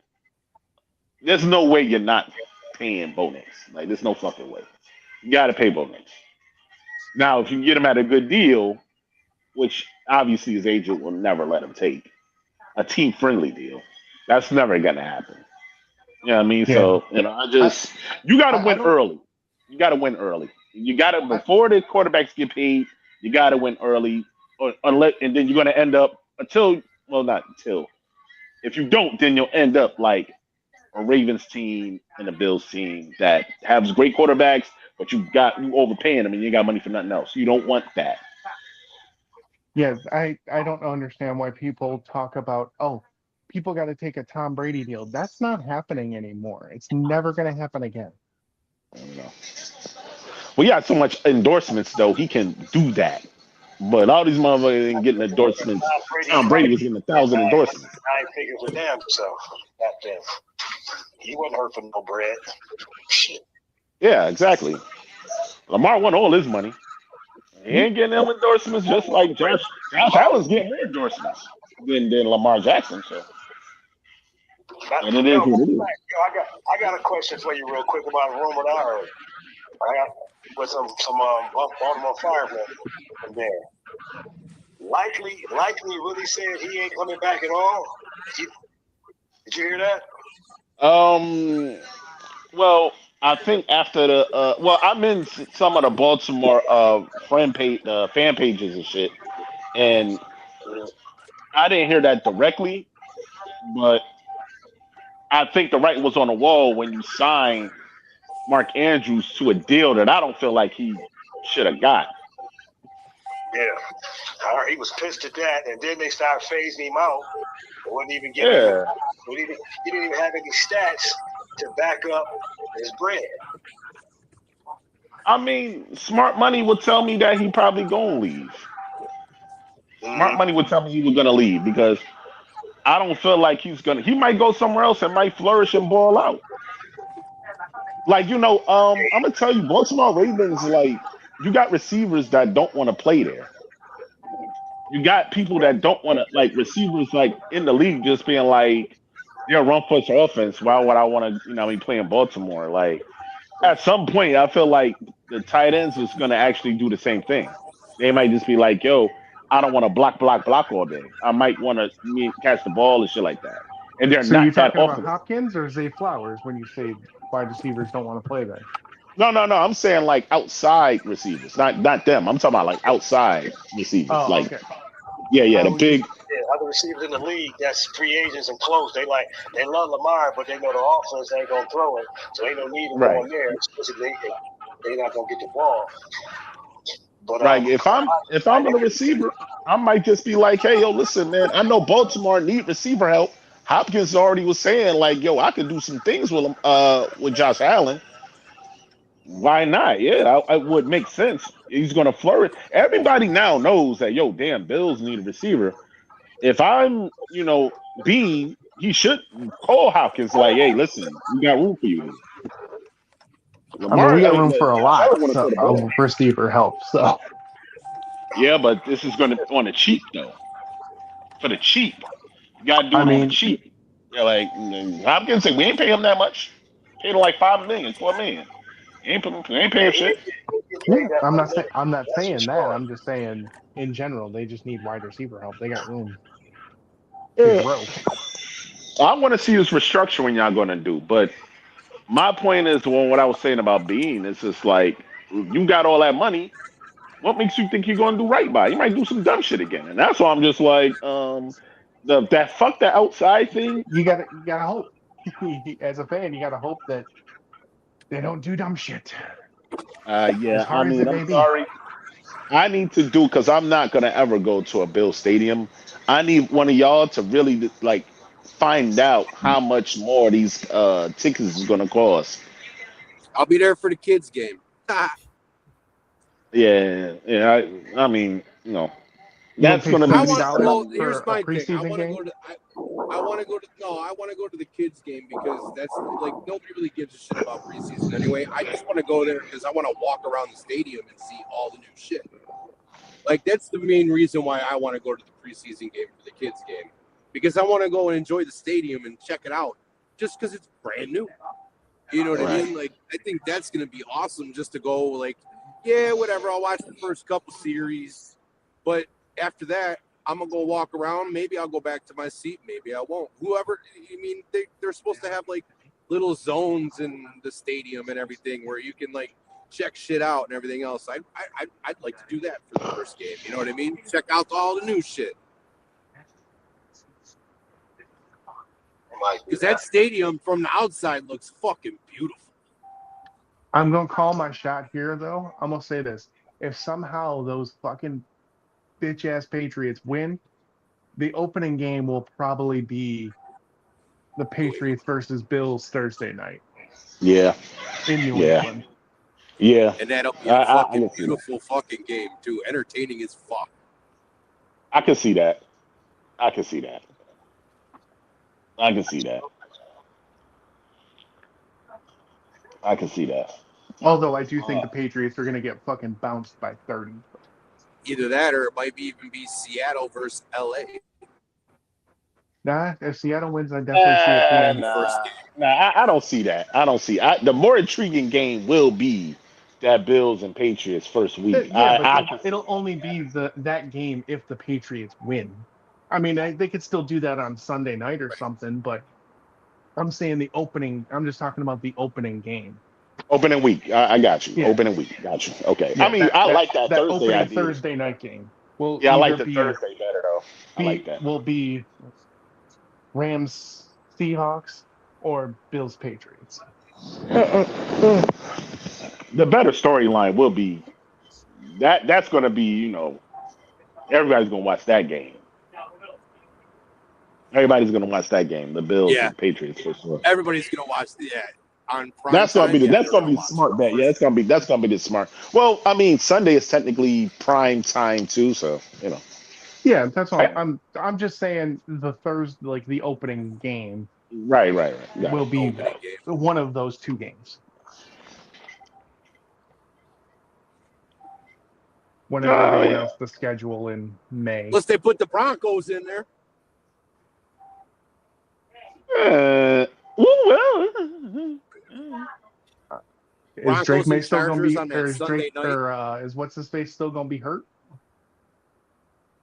There's no way you're not paying Bo Nix. Like there's no fucking way. You gotta pay Bo Nix. Now, if you get him at a good deal, which obviously his agent will never let him take, a team friendly deal, that's never gonna happen. You know what I mean? Yeah. So, you gotta I win don't- early. You gotta win early. You gotta before the quarterbacks get paid, you gotta win early. And then you're gonna end up not until. If you don't, then you'll end up like a Ravens team and a Bills team that has great quarterbacks, but you overpaying them and you got money for nothing else. You don't want that. Yes, I don't understand why people talk about, oh, people got to take a Tom Brady deal. That's not happening anymore. It's never going to happen again. I don't know. Well, he got so much endorsements though, he can do that. But all these motherfuckers ain't getting endorsements. Tom Brady was getting 1,000 endorsements. 9 figures for damn self. That then. He wasn't hurt for no bread. Shit. Yeah, exactly. Lamar won all his money. He ain't getting them endorsements just like Josh Allen's getting more endorsements than Lamar Jackson. So. And it is what it is. I got a question for you real quick about a rumor that I heard. I got with some Baltimore firemen in there. Likely really said he ain't coming back at all. Did you hear that? Well, I think after I'm in some of the Baltimore fan pages and shit, and I didn't hear that directly, but I think the writing was on the wall when you signed Mark Andrews to a deal that I don't feel like he should have got. Yeah. He was pissed at that, and then they started phasing him out. They wouldn't even give him. He didn't even have any stats to back up his bread. I mean, smart money would tell me that he probably gonna leave. Smart money would tell me he was gonna leave because I don't feel like he might go somewhere else and might flourish and ball out. Like, I'm gonna tell you, Baltimore Ravens, like, you got receivers that don't want to play there. You got people that don't want to, like, receivers like in the league just being like, they're run first offense. Why would I want to, play in Baltimore? Like, at some point, I feel like the tight ends is gonna actually do the same thing. They might just be like, yo, I don't want to block all day. I might want to catch the ball and shit like that. And they're So not you that talking about offensive. Hopkins or Zay Flowers when you say wide receivers don't want to play there? No. I'm saying like outside receivers, not them. I'm talking about like outside receivers. Oh, like, okay. Yeah, the big. Yeah, other receivers in the league that's free agents and close. They love Lamar, but they know the offense ain't gonna throw it, so ain't no need of going there. Especially they not gonna get the ball. But like if I'm a receiver, I might just be like, hey, yo, listen, man, I know Baltimore need receiver help. Hopkins already was saying like, yo, I could do some things with Josh Allen. Why not? Yeah, it would make sense. He's gonna flourish. Everybody now knows that, yo, damn, Bills need a receiver. If I'm, Bean, he should call Hopkins like, hey, listen, we got room for you. Lamar, we got room for a lot of receiver help. So yeah, but this is going to on the cheap though. For the cheap, you got to do it on the cheap. Yeah, like Hopkins said, we ain't paying him that much. Paid him like $5 million, $4 million. Ain't paying shit. Yeah, I'm not saying that. I'm just saying in general, they just need wide receiver help. They got room to grow. I want to see this restructuring y'all going to do, but my point is what I was saying about Bean. It's just like you got all that money. What makes you think you're going to do right by? You might do some dumb shit again, and that's why I'm just like that fuck the outside thing. You gotta hope. As a fan, you gotta hope that they don't do dumb shit. Yeah, I'm sorry. I need to do because I'm not gonna ever go to a Bill Stadium. I need one of y'all to really like find out how much more these tickets is gonna cost. I'll be there for the kids' game. Yeah. I mean, that's gonna be. Here's my thing. I want to go to. I want to go to the kids game because that's like nobody really gives a shit about preseason anyway. I just want to go there because I want to walk around the stadium and see all the new shit. Like that's the main reason why I want to go to the preseason game for the kids game because I want to go and enjoy the stadium and check it out just because it's brand new. You know what I mean? Like I think that's gonna be awesome just to go like, yeah, whatever. I'll watch the first couple series, but after that, I'm gonna go walk around. Maybe I'll go back to my seat. Maybe I won't. Whoever, I mean, they're supposed to have like little zones in the stadium and everything where you can like check shit out and everything else. I'd like to do that for the first game. You know what I mean? Check out all the new shit. Because that stadium from the outside looks fucking beautiful. I'm gonna call my shot here, though. I'm gonna say this: if somehow those fucking bitch ass Patriots win, the opening game will probably be the Patriots versus Bills Thursday night Yeah. in New Yeah. England. Yeah. And that'll be a fucking beautiful fucking game too. Entertaining as fuck. I can see that. I can see that. I can see that. I can see that. Although I do think the Patriots are gonna get fucking bounced by 30. Either that or it might even be Seattle versus LA. Nah, if Seattle wins, I definitely see it being First game. I don't see that. I don't see. The more intriguing game will be that Bills and Patriots first week. Yeah, but it'll only be that game if the Patriots win. I mean, they could still do that on Sunday night or something, but I'm saying the opening. I'm just talking about the opening game. Opening week. I got you. Yeah. Opening week. Got you. Okay. Yeah, I mean, I like that Thursday opening idea. Thursday night game. Will Yeah, I like either the be- Thursday better though. I be- like that. Will be Rams Seahawks or Bills Patriots. The better storyline will be that's going to be, everybody's going to watch that game. Everybody's going to watch that game. The Bills and Patriots for sure. Everybody's gonna watch on prime That's going to be time. that's going to be the smart bet. Yeah, that's going to be the smart. Well, I mean, Sunday is technically prime time too, so Yeah, that's all. I'm just saying the Thursday, like the opening game, Right. Got will it. be one of those two games. Whenever they announce the schedule in May. Unless they put the Broncos in there. Is Drake May and still going to Chargers be, on that or is Sunday Drake, night. or is what's his face still going to be hurt?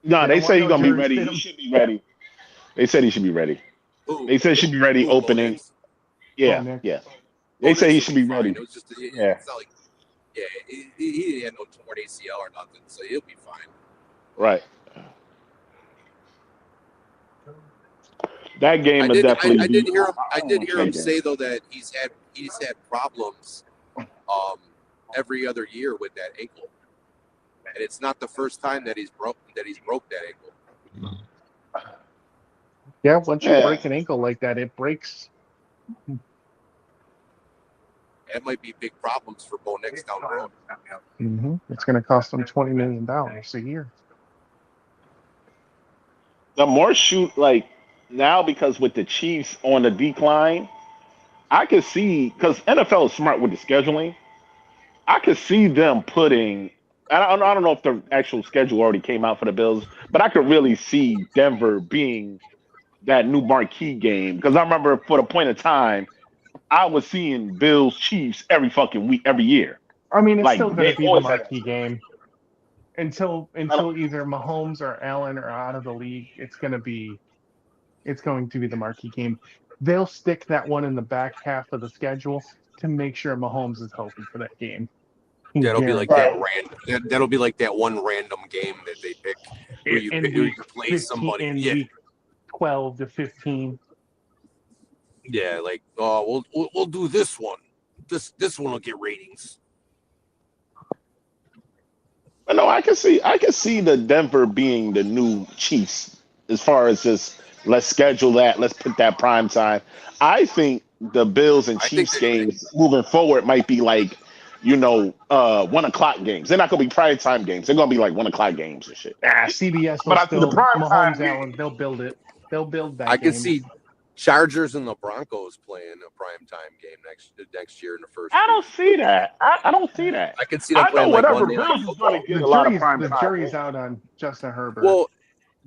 No, they say he's don't going to be want no ready. jerseys. He should be ready. They said he should be ready. Ooh. They said he should be ready Ooh, opening. Bo Nix. Yeah, Bo Nix. yeah. They say he should be fine. ready. It was just Yeah. it's not like, he had no torn ACL or nothing, so he'll be fine. Right. That game I will did definitely be. hear him say though that he's had problems every other year with that ankle, and it's not the first time that he's broke that ankle. Yeah, once you Yeah. break an ankle like that, it breaks. That might be big problems for Bo Nix down the road. It's going to cost them $20 million a year. The more now, because with the Chiefs on the decline, I could see, because NFL is smart with the scheduling, I could see them putting, I don't know if the actual schedule already came out for the Bills, but I could really see Denver being that new marquee game. Because I remember for the point of time, I was seeing Bills Chiefs every fucking week, every year. I mean, it's Like, still going they to be the always had- marquee game. Until either Mahomes or Allen are out of the league, it's going to be the marquee game. They'll stick that one in the back half of the schedule to make sure Mahomes is healthy for that game. That'll be like that random. That'll be like that one random game that they pick where you, In where week you play 15 somebody. in Yeah, week 12 to 15. yeah. Like, oh, we'll do this one. This one will get ratings. But no, I can see the Denver being the new Chiefs as far as just let's schedule that, let's put that prime time. I think the Bills and I think Chiefs they- games moving forward might be like, 1 o'clock games. They're not gonna be prime time games. They're gonna be like 1 o'clock games and shit. CBS will But I think the still prime time Mahomes game. Allen. They'll build it. They'll build that. I could game. see Chargers and the Broncos playing a primetime game next year in the first. I don't see that. I don't see that. I could see them I know playing like whatever Monday Night Bills is Football. gonna get a lot of prime The time. jury's out on Justin Herbert. Well,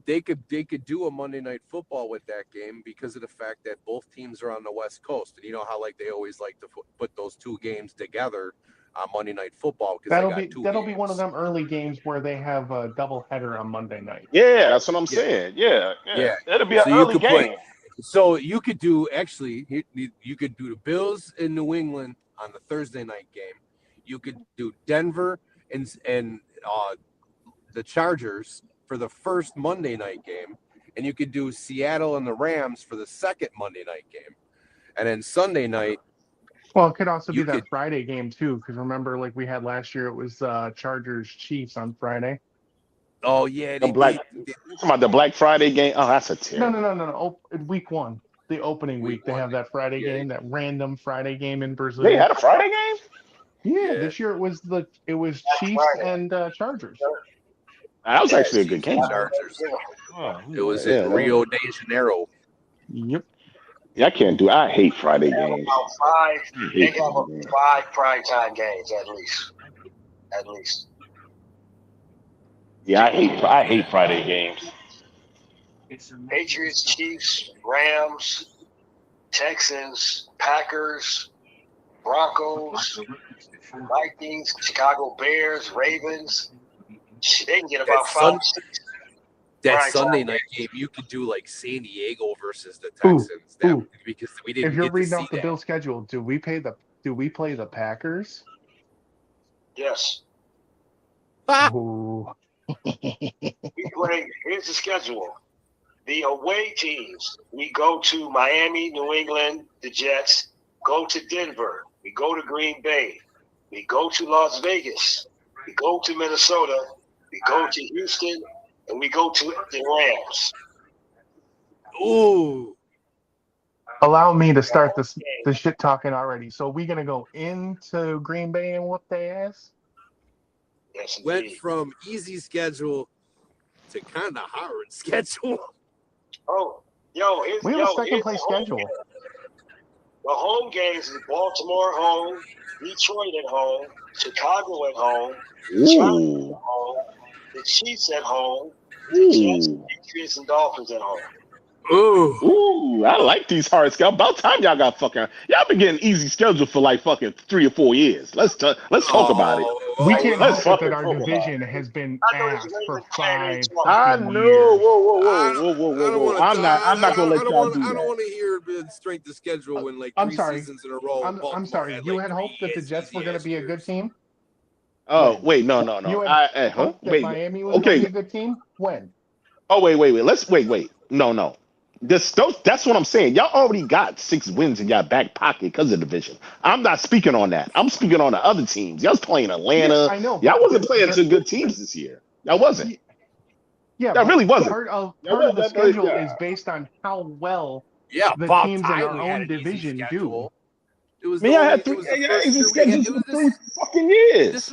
they could do a Monday Night Football with that game because of the fact that both teams are on the West Coast, and you know how like they always like to put those two games together on Monday Night Football because that'll be one of them early games where they have a double header on Monday night. Yeah, that's what I'm saying. Yeah. It'll be an So you early could game. So you could do you could do the Bills in New England on the Thursday night game. You could do Denver and the Chargers for the first Monday night game, and you could do Seattle and the Rams for the second Monday night game, and then Sunday night. Well, it could also be You that could- Friday game too, because remember, like we had last year, it was Chargers Chiefs on Friday. Oh yeah, The talking about the Black Friday game. Oh, that's a tear. No. Week 1, the opening week, they have that Friday game, that random Friday game in Brazil. They had a Friday game? Yeah, this year it was Chiefs and Chargers. That was actually a good game. Chargers. Oh, It was yeah, in Rio de Janeiro. Yep. Yeah, I hate Friday games. About they have about 5 primetime games at least. At least. Yeah, I hate Friday games. Patriots, Chiefs, Rams, Texans, Packers, Broncos, Vikings, Chicago Bears, Ravens. They can get about That 5 Sun- 6. That Right, Sunday so- night game, you could do like San Diego versus the Texans. Because we didn't If you're get to reading see off the that. Bill schedule, do we play the Packers? Yes. Ooh. We play, here's the schedule. The away teams, we go to Miami, New England, the Jets, go to Denver, we go to Green Bay, we go to Las Vegas, we go to Minnesota, we go to Houston, and we go to the Rams. Ooh. Allow me to start the shit talking already. So we gonna go into Green Bay and whoop their ass? Yes, Went indeed. from easy schedule to kind of hard schedule. Oh, yo, here's, We have a second place schedule. The home games is Baltimore home, Detroit at home, Chicago at home, Ooh. at home, the Chiefs at home, the Jets, Ooh. Patriots, and Dolphins at home. Ooh. Ooh, I like these hard schedules. About time y'all got y'all been getting easy schedule for like fucking 3 or 4 years. Let's talk about it. We Right, can't let's help it that fucking our talk about division has been I know ass it's for Ravens 5 I fucking know. years. Whoa. I'm not gonna let y'all do I don't that. want to hear the strength of schedule when like I'm 3 sorry. seasons in a row. I'm Baltimore sorry. had, You like, had hoped that the three Jets were going to be a good easy-ass team. Oh, wait, no. You had Huh? hoped that Wait. Miami was Okay. going to be a good team. When? Oh, wait. Let's wait. No. That's what I'm saying. Y'all already got 6 wins in your back pocket because of the division. I'm not speaking on that. I'm speaking on the other teams. Y'all was playing Atlanta. I know. Y'all wasn't playing some good teams this year. Y'all wasn't. Yeah, That but really wasn't. Part of Yeah, the that- schedule yeah. is based on how well Yeah, the about teams in time our we had own an easy division do. schedule. It was Man, the I only- had it 3 was the first easy year we had- schedules it for was 3 fucking years.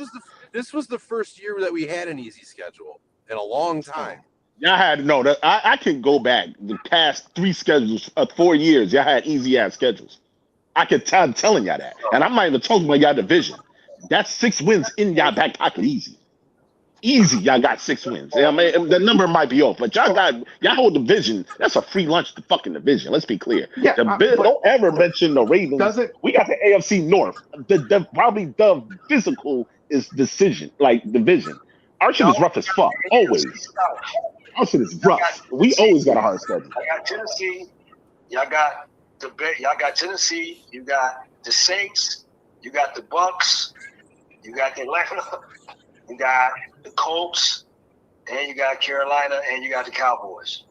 This was the first year that we had an easy schedule in a long time. Y'all had I can go back the past 3 schedules, 4 years. Y'all had easy ass schedules. I'm telling y'all that, and I'm not even talking about y'all division. That's 6 wins in y'all back pocket, easy. Y'all got 6 wins. I mean, the number might be off, but y'all whole division. That's a free lunch. The fucking division. Let's be clear. Yeah, but Don't ever mention the Ravens. doesn't We got the AFC North. Probably the physical is division. Our shit is rough as fuck. Always. Our shit is rough. We always got a hard schedule. I got Tennessee. Y'all got Tennessee. You got the Saints. You got the Bucks. You got the Atlanta. You got the Colts. And you got Carolina. And you got the Cowboys.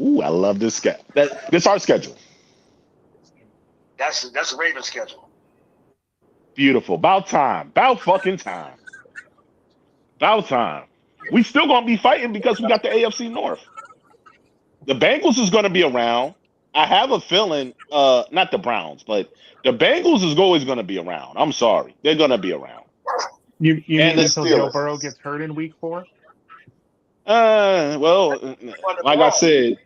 Ooh, I love this schedule. This our schedule. That's the Ravens schedule. Beautiful. About time. About fucking time. About time. We still gonna be fighting because we got the AFC North. The Bengals is gonna be around. I have a feeling, not the Browns, but the Bengals is always going to be around. I'm sorry, they're going to be around. You mean And the until Joe Steelers. Burrow gets hurt in week 4? Well, like I said,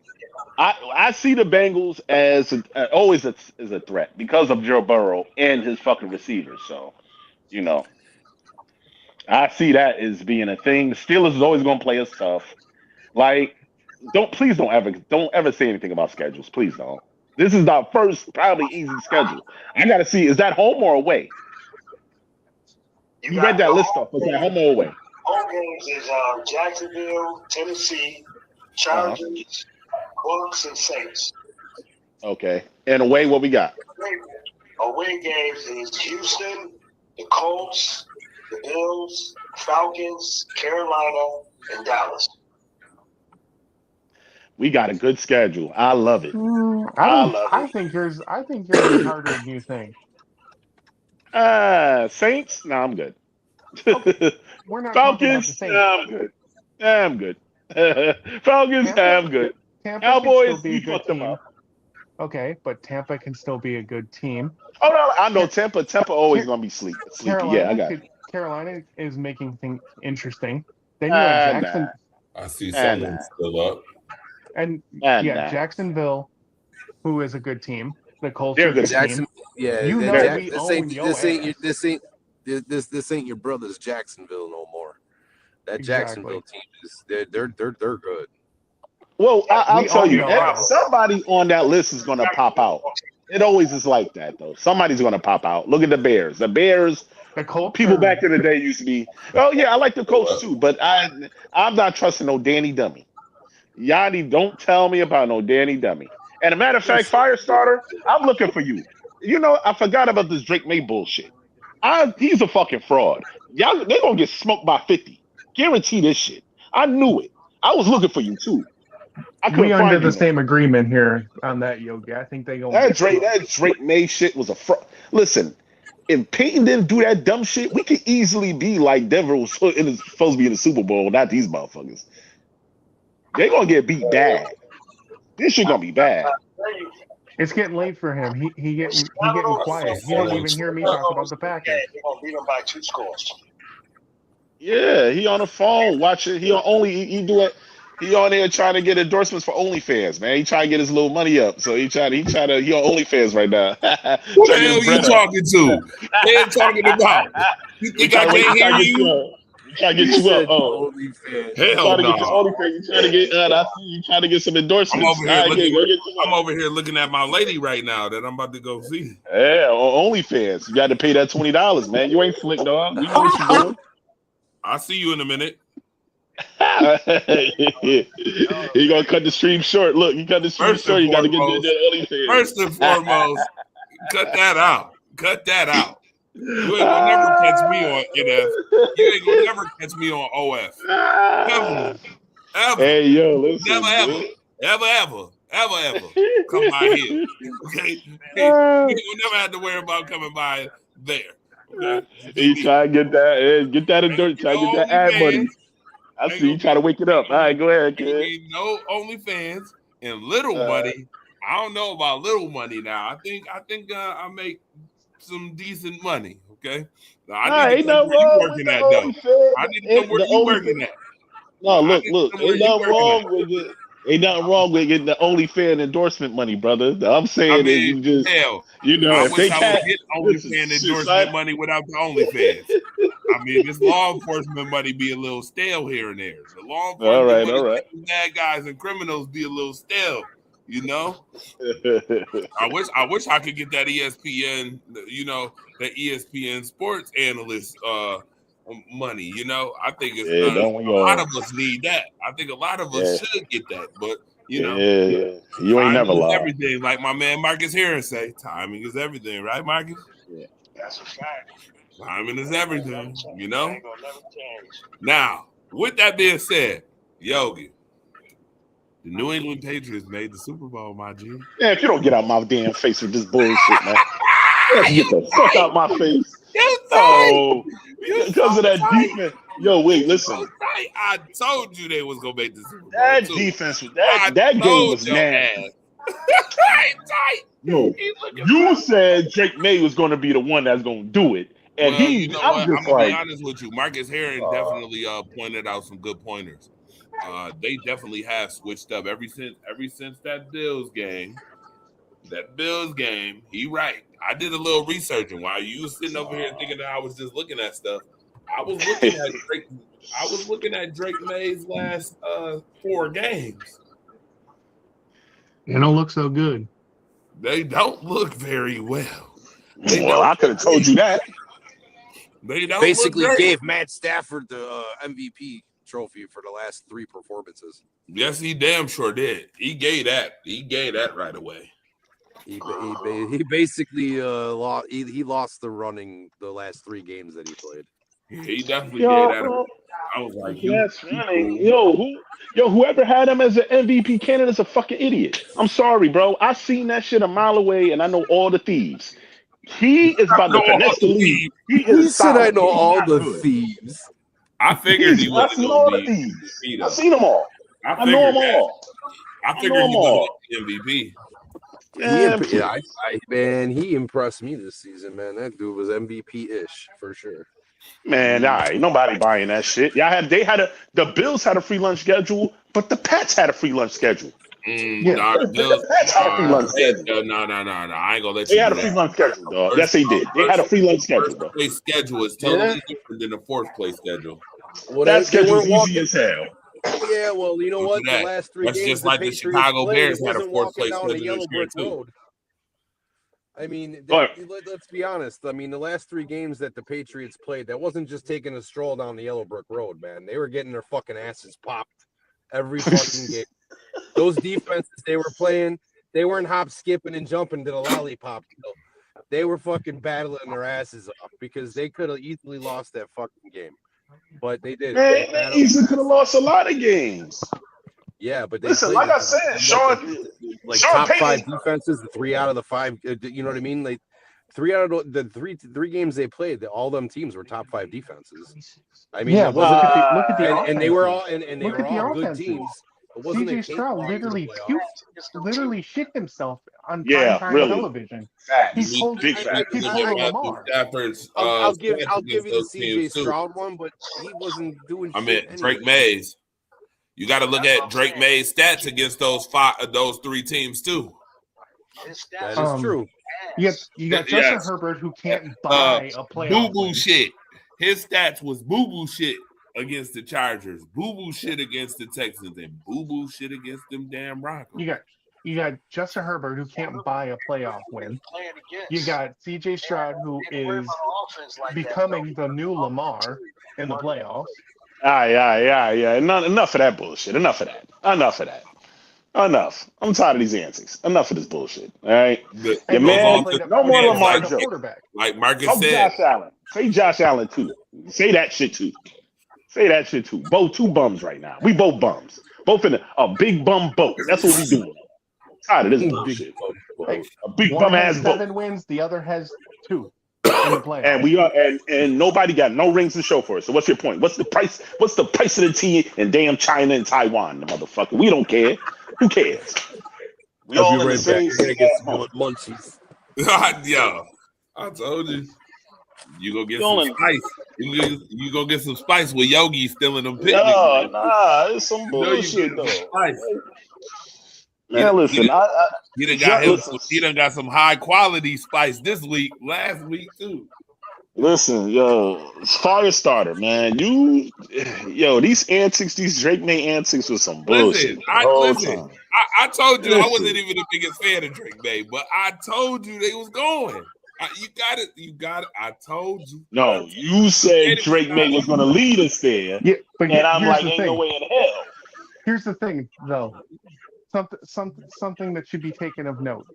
I see the Bengals as always as a threat because of Joe Burrow and his fucking receivers. So, you know, I see that as being a thing. The Steelers is always going to play us tough. Like, please don't ever say anything about schedules. Please don't. This is our first probably easy schedule. I got to see, is that home or away? You read that list off. Was that home or away? Home games is Jacksonville, Tennessee, Chargers, Bucks, and Saints. Okay. And away, what we got? Away games is Houston, the Colts, the Bills, Falcons, Carolina, and Dallas. We got a good schedule. I love it. I think yours is harder than you think. Saints? No, I'm good. We're not talking about the Falcons? Saints. No, I'm good. I'm good. Falcons? I'm good. Tampa Cowboys? can still be a You good fucked them team. up. Okay, but Tampa can still be a good team. Oh no, I know Tampa. Tampa always gonna be sleepy. Yeah, I got it. Carolina is making things interesting. Then you have Jackson I see something still up. and Nah. Jacksonville, who is a good team. The Colts They're are a good Jackson, team. yeah, You that- know that- we this own ain't your this ain't ass. this ain't your brother's Jacksonville no more. That Exactly. Jacksonville team is they're good. Well, I'll We tell own you, your ass. somebody on that list is gonna pop out. It always is like that, though. Somebody's gonna pop out. Look at the Bears. The Bears. The Colts People are- back in the day used to be, oh yeah, I like the Colts too, but I'm not trusting no Danny Dummy. Yanni, don't tell me about no Danny Dummy. And a matter of fact, Firestarter, I'm looking for you. You know, I forgot about this Drake May bullshit. He's a fucking fraud. Y'all, they're gonna get smoked by 50. Guarantee this shit. I knew it. I was looking for you too. I couldn't We find under you. the same agreement here on that, Yogi. I think they go. That Drake May shit was a fraud. Listen, if Peyton didn't do that dumb shit, we could easily be like Denver was supposed to be in the Super Bowl, not these motherfuckers. They're gonna get beat bad. This shit gonna be bad. It's getting late for him. He getting quiet. He didn't even hear me talk about the Packers. They're gonna beat them by 2 scores. Yeah, he on the phone watching. He on there trying to get endorsements for OnlyFans, man. He trying to get his little money up, so he on OnlyFans right now. Who the hell you talking to? They ain't talking about. You think I can't hear you? Trying to get you up. Oh, Hell no. You trying to get? I see you trying to get some endorsements. I'm over here looking at my lady right now that I'm about to go see. Yeah, OnlyFans. You got to pay that $20, man. You ain't slick, dog. You know what you doing. I'll see you in a minute. He gonna cut the stream short. Look, you cut the stream short. You got to get that OnlyFans. First and foremost, cut that out. Cut that out. You ain't gonna never catch me on NF. You ain't gonna never catch me on OF. Ever. Hey, yo, listen. Never, ever come by here. Okay? You ain't gonna never have to worry about coming by there. Okay? He try to get that endorse, try to get that ad money. I see you try to wake it up. All right, go ahead, kid. Ain't no OnlyFans and little money. I don't know about little money now. I think I make some decent money. Okay, now, I need to know where you working at though. I need to know where you working at. No, look, ain't nothing wrong with it. Ain't nothing wrong with getting the OnlyFans endorsement money, brother. I'm saying that you just, you know, I if they wish I can't would get OnlyFans endorsement money without the OnlyFans. I mean, this law enforcement money be a little stale here and there. The law enforcement money, bad guys and criminals be a little stale. You know, I wish I could get that ESPN, you know, the ESPN sports analyst money. You know, I think it's a lot of us need that. I think a lot of us should get that, but you know, you ain't never lied. Everything, like my man Marcus Harris say, timing is everything, right, Marcus? Yeah, that's a fact. Timing is everything. You know. Now, with that being said, Yogi. The New England Patriots made the Super Bowl, my G. Yeah, if you don't get out my damn face with this bullshit, man. Get the fuck out my face. Oh, because of that defense. Yo, wait, listen. I told you they was gonna make the Super Bowl. That defense, that game was nasty. Yo, He looking you said Drake May was going to be the one that's going to do it, and well, you know what? I'm I'm just gonna be like, honest with you. Marcus Herring definitely pointed out some good pointers. They definitely have switched up ever since that Bills game. That Bills game, he right. I did a little researching while you was sitting over here thinking that I was just looking at stuff. I was looking at Drake May's last 4 games. They don't look so good. They don't look very well. well, I could have told you that. They don't Basically look great. gave Matt Stafford the MVP trophy for the last 3 performances. Yes, he damn sure did. He gave that. He gave that right away. He basically lost. He lost the last 3 games that he played. He definitely gave that. I was like, That's funny. Yo, whoever had him as an MVP candidate is a fucking idiot. I'm sorry, bro. I seen that shit a mile away, and I know all the thieves. He is about to finesse the league. He said, "I know He's all not the good. thieves." I figured he I wasn't seen all going the to thieves. be I seen them all. I know them all. I know figured them he all. wasn't MVP. Man, He impressed me this season, man. That dude was MVP-ish for sure. Man, all right, nobody buying that shit. The Bills had a free lunch schedule, but the Pats had a free lunch schedule. Yeah. The Pats had a free lunch schedule. No. I ain't gonna let They you. had a free lunch schedule, dog. Yes, they did. They had a free lunch schedule, bro. First place schedule is totally different than the 4th place schedule. Well, That they schedule's weren't easy as hell. Yeah, well, you know Don't what? do The that. last 3 That's games just the like the Patriots Chicago played, Bears it had a wasn't 4th walking place down the schedule yellow this year brick too. road. I mean, But- let's be honest. I mean, the last 3 games that the Patriots played, that wasn't just taking a stroll down the yellow brick road, man. They were getting their fucking asses popped every fucking game. Those defenses they were playing, they weren't hop, skipping, and jumping to the lollipop kill. They were fucking battling their asses off because they could have easily lost that fucking game, but they did. Man, they easily could have lost a lot of games. Yeah, but they Listen, played like I with, said, Sean top Payton- 5 defenses. The 3 out of the 5, you know what I mean? Like 3 out of the three games they played, all them teams were top 5 defenses. I mean, Yeah, it wasn't, look at the and they were offenses. all and they Look were at the all good offenses. teams. It wasn't CJ a Stroud cakewalk literally shit himself on Yeah, primetime really. television. Facts. He pulled Big he facts. pulled a Lamar. Stafford's, I'll give stats you the against those CJ teams, too. Stroud one, but he wasn't doing I shit. mean, Drake anyway. Mays. You got to look at Drake May's stats against those 3 teams too. That is Um, true. You got Justin Yes. Herbert who can't buy a Boo playoff boo win. shit. His stats was boo boo shit against the Chargers, boo boo shit against the Texans, and boo boo shit against them damn Broncos. You got Justin Herbert who can't buy a playoff win. You got CJ Stroud who is becoming the new Lamar in the playoffs. Yeah. Enough of that bullshit. Enough of that. Enough. I'm tired of these antics. Enough of this bullshit. All right. But Your And man, played a- no more and Lamar played a Jones. quarterback. like Marcus Fuck said, Josh Allen. Say Josh Allen too. Say that shit too. Both 2 bums right now. We both bums. Both in a big bum boat. That's what we doing. Tired of this bullshit. A big One bum has ass boat. 7 wins, the other has 2 in the playoffs. And we are and nobody got no rings to show for it. So what's your point? What's the price? What's the price of the tea in damn China and Taiwan, the motherfucker? We don't care. Who cares? We I'll all be in the right back. same I'm gonna get some munchies. yo, I told you. You go get Going- some spice. You go get some spice with Yogi still in them picnics. No, nah, it's some You bullshit get some though. spice. Man, listen, He done got some high quality spice this week, last week too. listen, yo, fire starter, man. These antics, these Drake May antics was some bullshit. Listen, I told you I wasn't even the biggest fan of Drake May, but I told you they was going. You got it. I told you. No, you said Drake May was going to lead us there, Yeah, but and I'm here's like, the ain't thing. no way in hell. Here's the thing, though. Something that should be taken of note.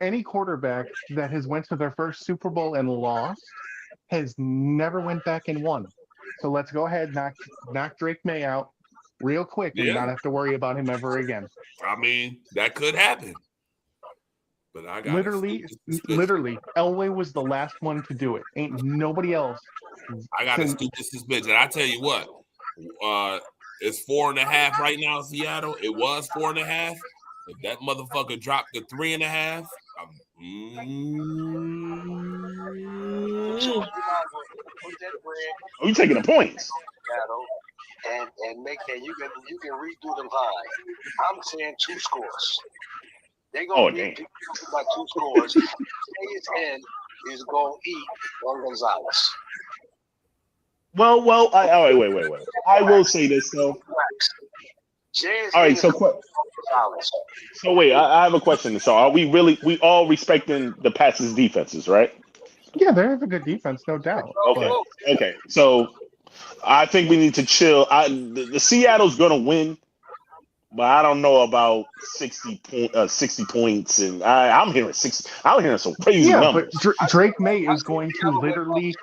Any quarterback that has went to their first Super Bowl and lost has never went back and won. So let's go ahead, knock Drake May out real quick and Yeah. not have to worry about him ever again. I mean, that could happen. But I got Literally, Elway was the last one to do it. Ain't nobody else. I got a stupid suspicion. I tell you what, it's 4.5 right now in Seattle. It was 4.5. If that motherfucker dropped to 3.5, So you might as well put that bread Oh, you taking the points? battle and make that you can redo the line. I'm saying 2 scores. They're Oh, gonna beat damn. people by 2 scores. Jay's end is gonna eat on Gonzalez. Well. Wait. I will say this though. Jay's All right, end so is Gonzalez. so wait, I have a question. So are we all respecting the Pats' defenses, right? Yeah, they have a good defense, no doubt. Okay. But Okay. So I think we need to chill. The Seattle's gonna win, but I don't know about 60 points, and I'm hearing 60. I'm hearing some crazy yeah, numbers. but Drake May is going to literally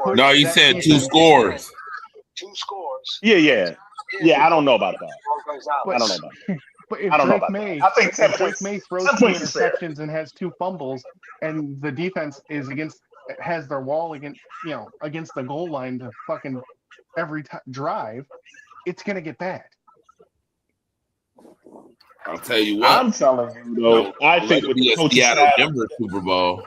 put no, you that said 2 defense- scores. 2 scores. Yeah. I don't know about that. But- I don't know about that. But if I don't know Drake about May, that. I think 10 if Drake points. May throws 10 2 points is fair. interceptions and has 2 fumbles, and the defense has their wall against the goal line to fucking every drive, it's gonna get bad. I'll tell you what. I'm telling you though. I Let think it with be the a coaching Seattle staff. Denver Super Bowl.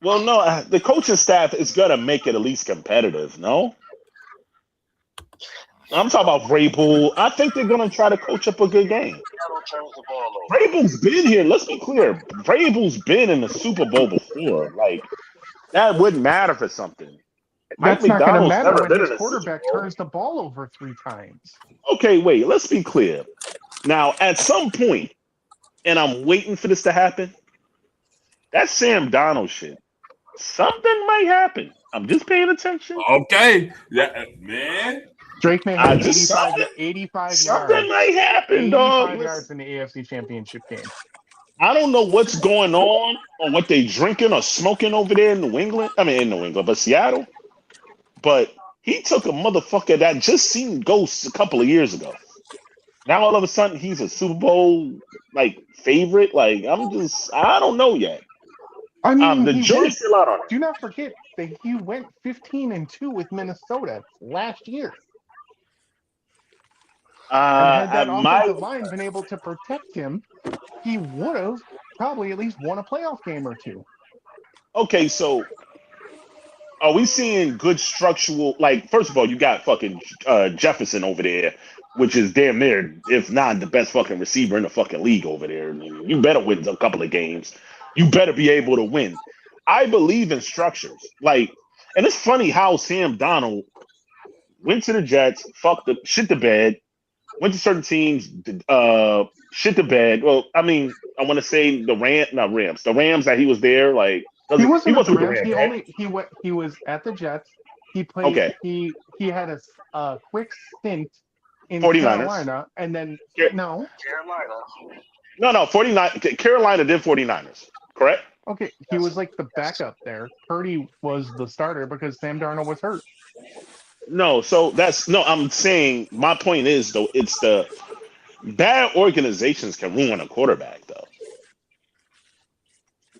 Well, no, the coaching staff is gonna make it at least competitive. No, I'm talking about Vrabel. I think they're gonna try to coach up a good game. Seattle turns the ball over. Vrabel's been here. Let's be clear. Vrabel's been in the Super Bowl before. Like that wouldn't matter for something. Mike That's not gonna McDonald's matter never when been his in a Super quarterback Bowl. turns the ball over 3 times. Okay, wait. Let's be clear. Now, at some point, and I'm waiting for this to happen. That Sam Darnold shit. Something might happen. I'm just paying attention. Okay. Yeah, man. Drake May I had just 85 Something yards. might happen, 85 dog. yards in the AFC Championship game. I don't know what's going on or what they drinking or smoking over there in New England. I mean, in New England, but Seattle. But he took a motherfucker that just seen ghosts a couple of years ago. Now all of a sudden he's a Super Bowl favorite. I don't know yet. I mean, The jury's still out on it. do not forget that he went 15-2 with Minnesota last year. And had that offensive line been able to protect him, he would have probably at least won a playoff game or 2. Okay, so are we seeing good structural? First of all, you got fucking Jefferson over there, which is damn near, if not the best fucking receiver in the fucking league over there. I mean, you better win a couple of games. You better be able to win. I believe in structures. And it's funny how Sam Darnold went to the Jets, shit the bed, went to certain teams, shit the bed. Well, I mean, I want to say the Rams. The Rams that he was there, He wasn't with the with Rams. He was at the Jets. He played. Okay. He had a quick stint in 49ers. Carolina, and then no. Carolina. No, 49. Carolina did 49ers, correct? Okay, he was like the backup there. Purdy was the starter because Sam Darnold was hurt. No, I'm saying my point is though, it's the bad organizations can ruin a quarterback though.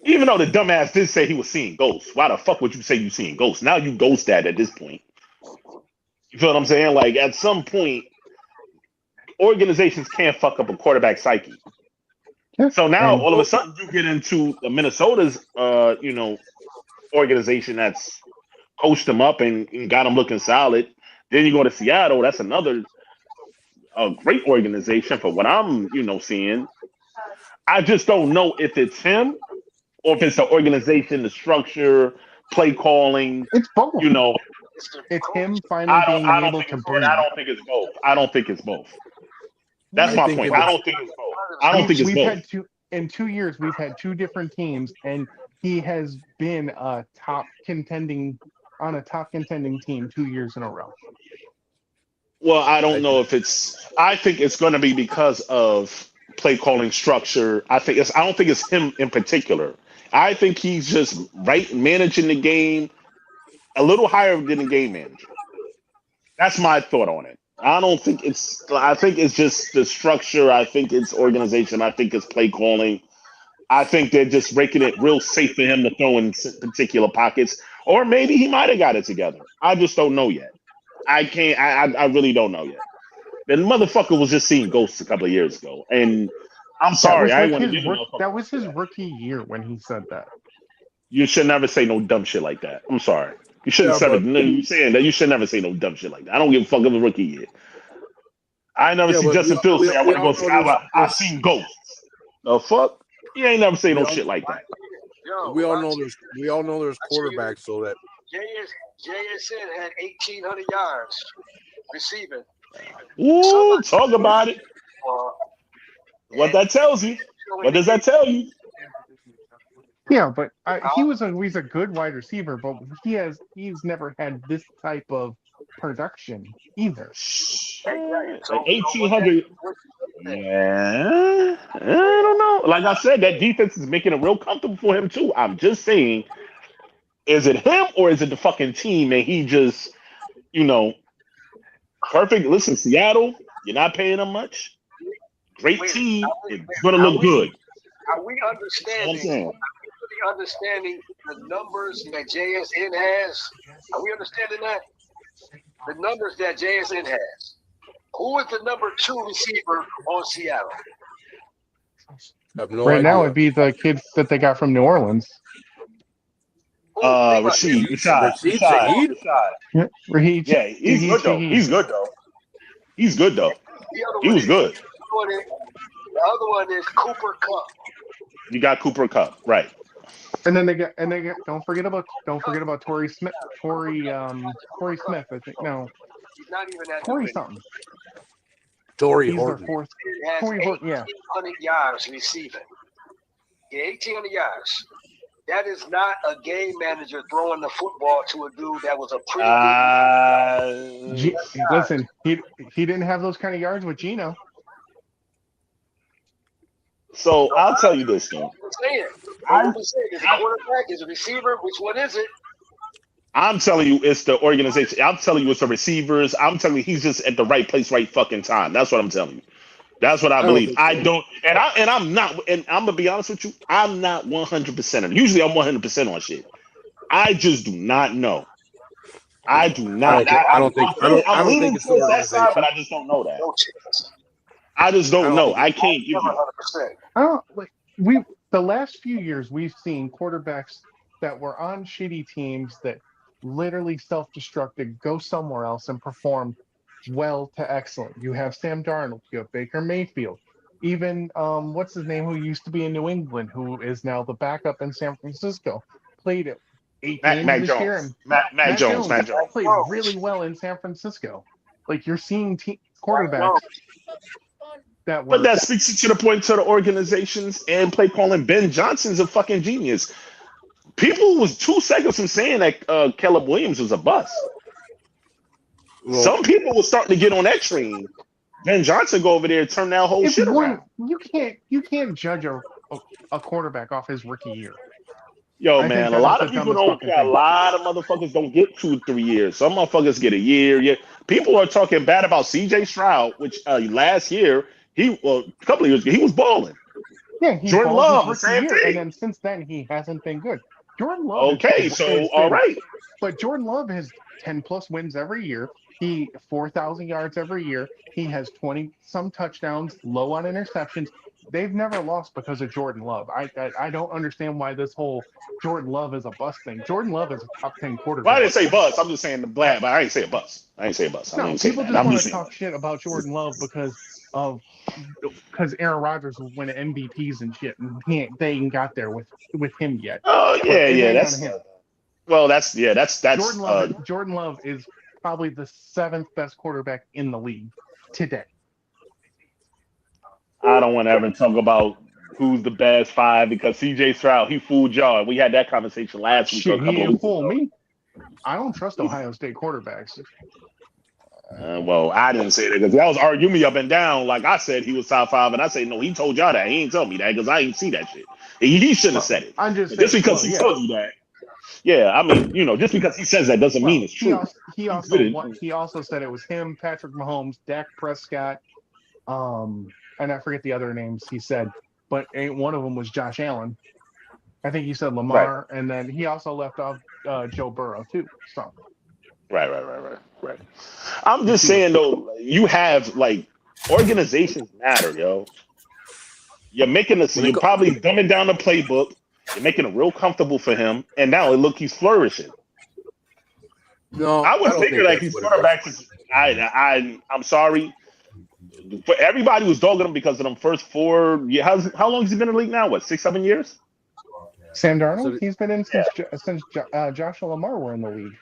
Even though the dumbass did say he was seeing ghosts, why the fuck would you say you seeing ghosts? Now you ghost that at this point. You feel what I'm saying? At some point, organizations can't fuck up a quarterback psyche. Yeah. So now all of a sudden you get into the Minnesota's organization that's coached them up and got them looking solid. Then you go to Seattle, that's another great organization for what I'm seeing. I just don't know if it's him or if it's the organization, the structure, play calling. It's both. It's him finally being able to breathe. I don't think it's both. I don't think it's both. That's my point. I don't think it's both. I don't think it's both. In 2 years, we've had 2 different teams, and he has been a top contending team 2 years in a row. Well, I don't know if I think it's going to be because of play calling structure. I don't think it's him in particular. I think he's just managing the game a little higher than the game manager. That's my thought on it. I think it's just the structure. I think it's organization. I think it's play calling. I think they're just making it real safe for him to throw in particular pockets. Or maybe he might have got it together. I just don't know yet. I really don't know yet. The motherfucker was just seeing ghosts a couple of years ago. And I'm sorry. I ain't want to his give you no that was his rookie year when he said that. You should never say no dumb shit like that. I'm sorry. You shouldn't Yeah, say but you saying that. You should never say no dumb shit like that. I don't give a fuck of a rookie year. I never yeah, see but Justin Fields say I we want to all go see. know I've seen ghosts. The fuck? You ain't never say we no all shit like that. Yo, we all know there's quarterbacks so that JSN had 1,800 yards receiving. Ooh, talk about it. What And that tells you? What does that tell you? Yeah, but he's a good wide receiver, but he's never had this type of production either. So 1,800. Yeah, I don't know. Like I said, that defense is making it real comfortable for him too. I'm just saying, is it him or is it the fucking team? And he just, perfect. Listen, Seattle, you're not paying them much. Great team. It's gonna look good. Are we understanding the numbers that JSN has? Are we understanding that? The numbers that JSN has. Who is the number 2 receiver on Seattle? I have no Right idea. now, it'd be the kids that they got from New Orleans. Rashid. Yeah, Raheem. Yeah, he's good though. He's good though. He's good though. He was good. The other one is Cooper Kupp. You got Cooper Kupp, right? And then they got don't forget about Torrey Smith. Torrey Smith, I think. No, He's not even that Torrey good. something. Torrey He's their Horton. fourth. He has Torrey Horton, yeah. 1,800 yards receiving. Yeah, 1,800 yards. That is not a game manager throwing the football to a dude that was a pretty Listen, he didn't have those kind of yards with Geno. So I'll tell you this though. I'm saying, is it a quarterback? Is it a receiver? Which one is it? I'm telling you, it's the organization. I'm telling you, it's the receivers. I'm telling you, he's just at the right place, right fucking time. That's what I'm telling you. That's what I believe. I'm gonna be honest with you. I'm not 100%. Usually, I'm 100% on shit. I just do not know. I do not. I don't think it's the that side, but I just don't know that. I just don't know. I can't give you. The last few years we've seen quarterbacks that were on shitty teams that literally self-destructed, go somewhere else and perform well to excellent. You have Sam Darnold, you have Baker Mayfield, even what's his name, who used to be in New England, who is now the backup in San Francisco, played it 8 games this year, and Matt Jones played really well in San Francisco. Like, you're seeing quarterbacks that were. But that speaks to the point to the organizations and play calling. Ben Johnson's a fucking genius. People was 2 seconds from saying that Caleb Williams was a bust. Well, some people were starting to get on that train. Ben Johnson go over there and turn that whole shit around. You can't judge a quarterback off his rookie year. Yo, man, a lot of people don't. A lot of motherfuckers don't get 2-3 years. Some motherfuckers get a year. Yeah, people are talking bad about C.J. Stroud, which last year a couple of years ago he was balling. Yeah, he Jordan Love, same year, thing. and then since then he hasn't been good. Jordan Love. Okay, so all right. But Jordan Love has 10+ wins every year. He 4,000 yards every year. He has 20-some touchdowns, low on interceptions. They've never lost because of Jordan Love. I don't understand why this whole Jordan Love is a bust thing. Jordan Love is a top 10 quarterback. Well, I didn't say bust. I'm just saying the black, but I ain't say a bust. No, people just want to talk shit about Jordan Love because Aaron Rodgers was winning MVPs and shit, and they ain't got there with him yet. Oh yeah, that's Jordan Love is probably the 7th best quarterback in the league today. I don't want to ever talk about who's the best 5 because C.J. Stroud, he fooled y'all. We had that conversation last week. Shit, he didn't fool me. I don't trust Ohio State quarterbacks. Well, I didn't say that because that was arguing me up and down. Like I said, he was top 5, and I say no. He told y'all that. He ain't tell me that because I ain't see that shit. He shouldn't have said it. I'm just because he told you that. Yeah, I mean, just because he says that doesn't mean it's true. He also said it was him, Patrick Mahomes, Dak Prescott, and I forget the other names he said, but one of them was Josh Allen. I think he said Lamar, right. And then he also left off Joe Burrow too. So. Right. I'm just saying though, you have organizations matter, yo. You're making this. When it You're go- probably dumbing down the playbook. You're making it real comfortable for him, and now it look he's flourishing. No, I would don't figure think like that's he's what it is. quarterback. I'm sorry, but everybody was dogging him because of them first 4 years. How long has he been in the league now? What, 6, 7 years? Sam So Darnold, he's been in since Josh and Lamar were in the league.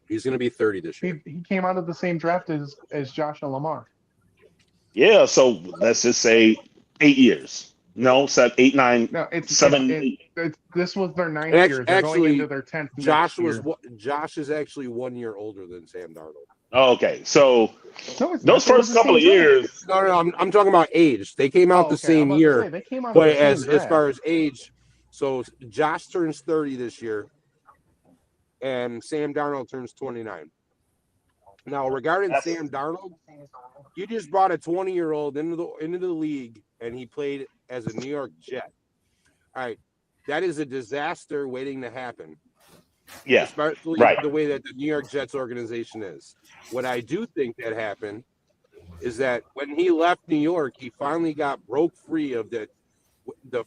he's going to be 30 this year. He came out of the same draft as Josh and Lamar. Yeah, so let's just say 8 years. No, 7, 8, 9, No, it's 7, it, 8. this was their 9th Act- year. They're going actually, into their 10th. Josh is actually 1 year older than Sam Darnold. Oh, okay, so No, it's those not. They were first the couple of same draft. years, No, I'm talking about age. They came out Oh, the okay. I'm same about to year, say, they came out but of the as same draft. far as age, so Josh turns 30 this year, and Sam Darnold turns 29. Now, regarding That's- Sam Darnold, you just brought a 20-year-old into the league, and he played as a New York Jet. All right, that is a disaster waiting to happen. yeah, Especially right. the way that the New York Jets organization is. What I do think that happened is that when he left New York, he finally broke free of the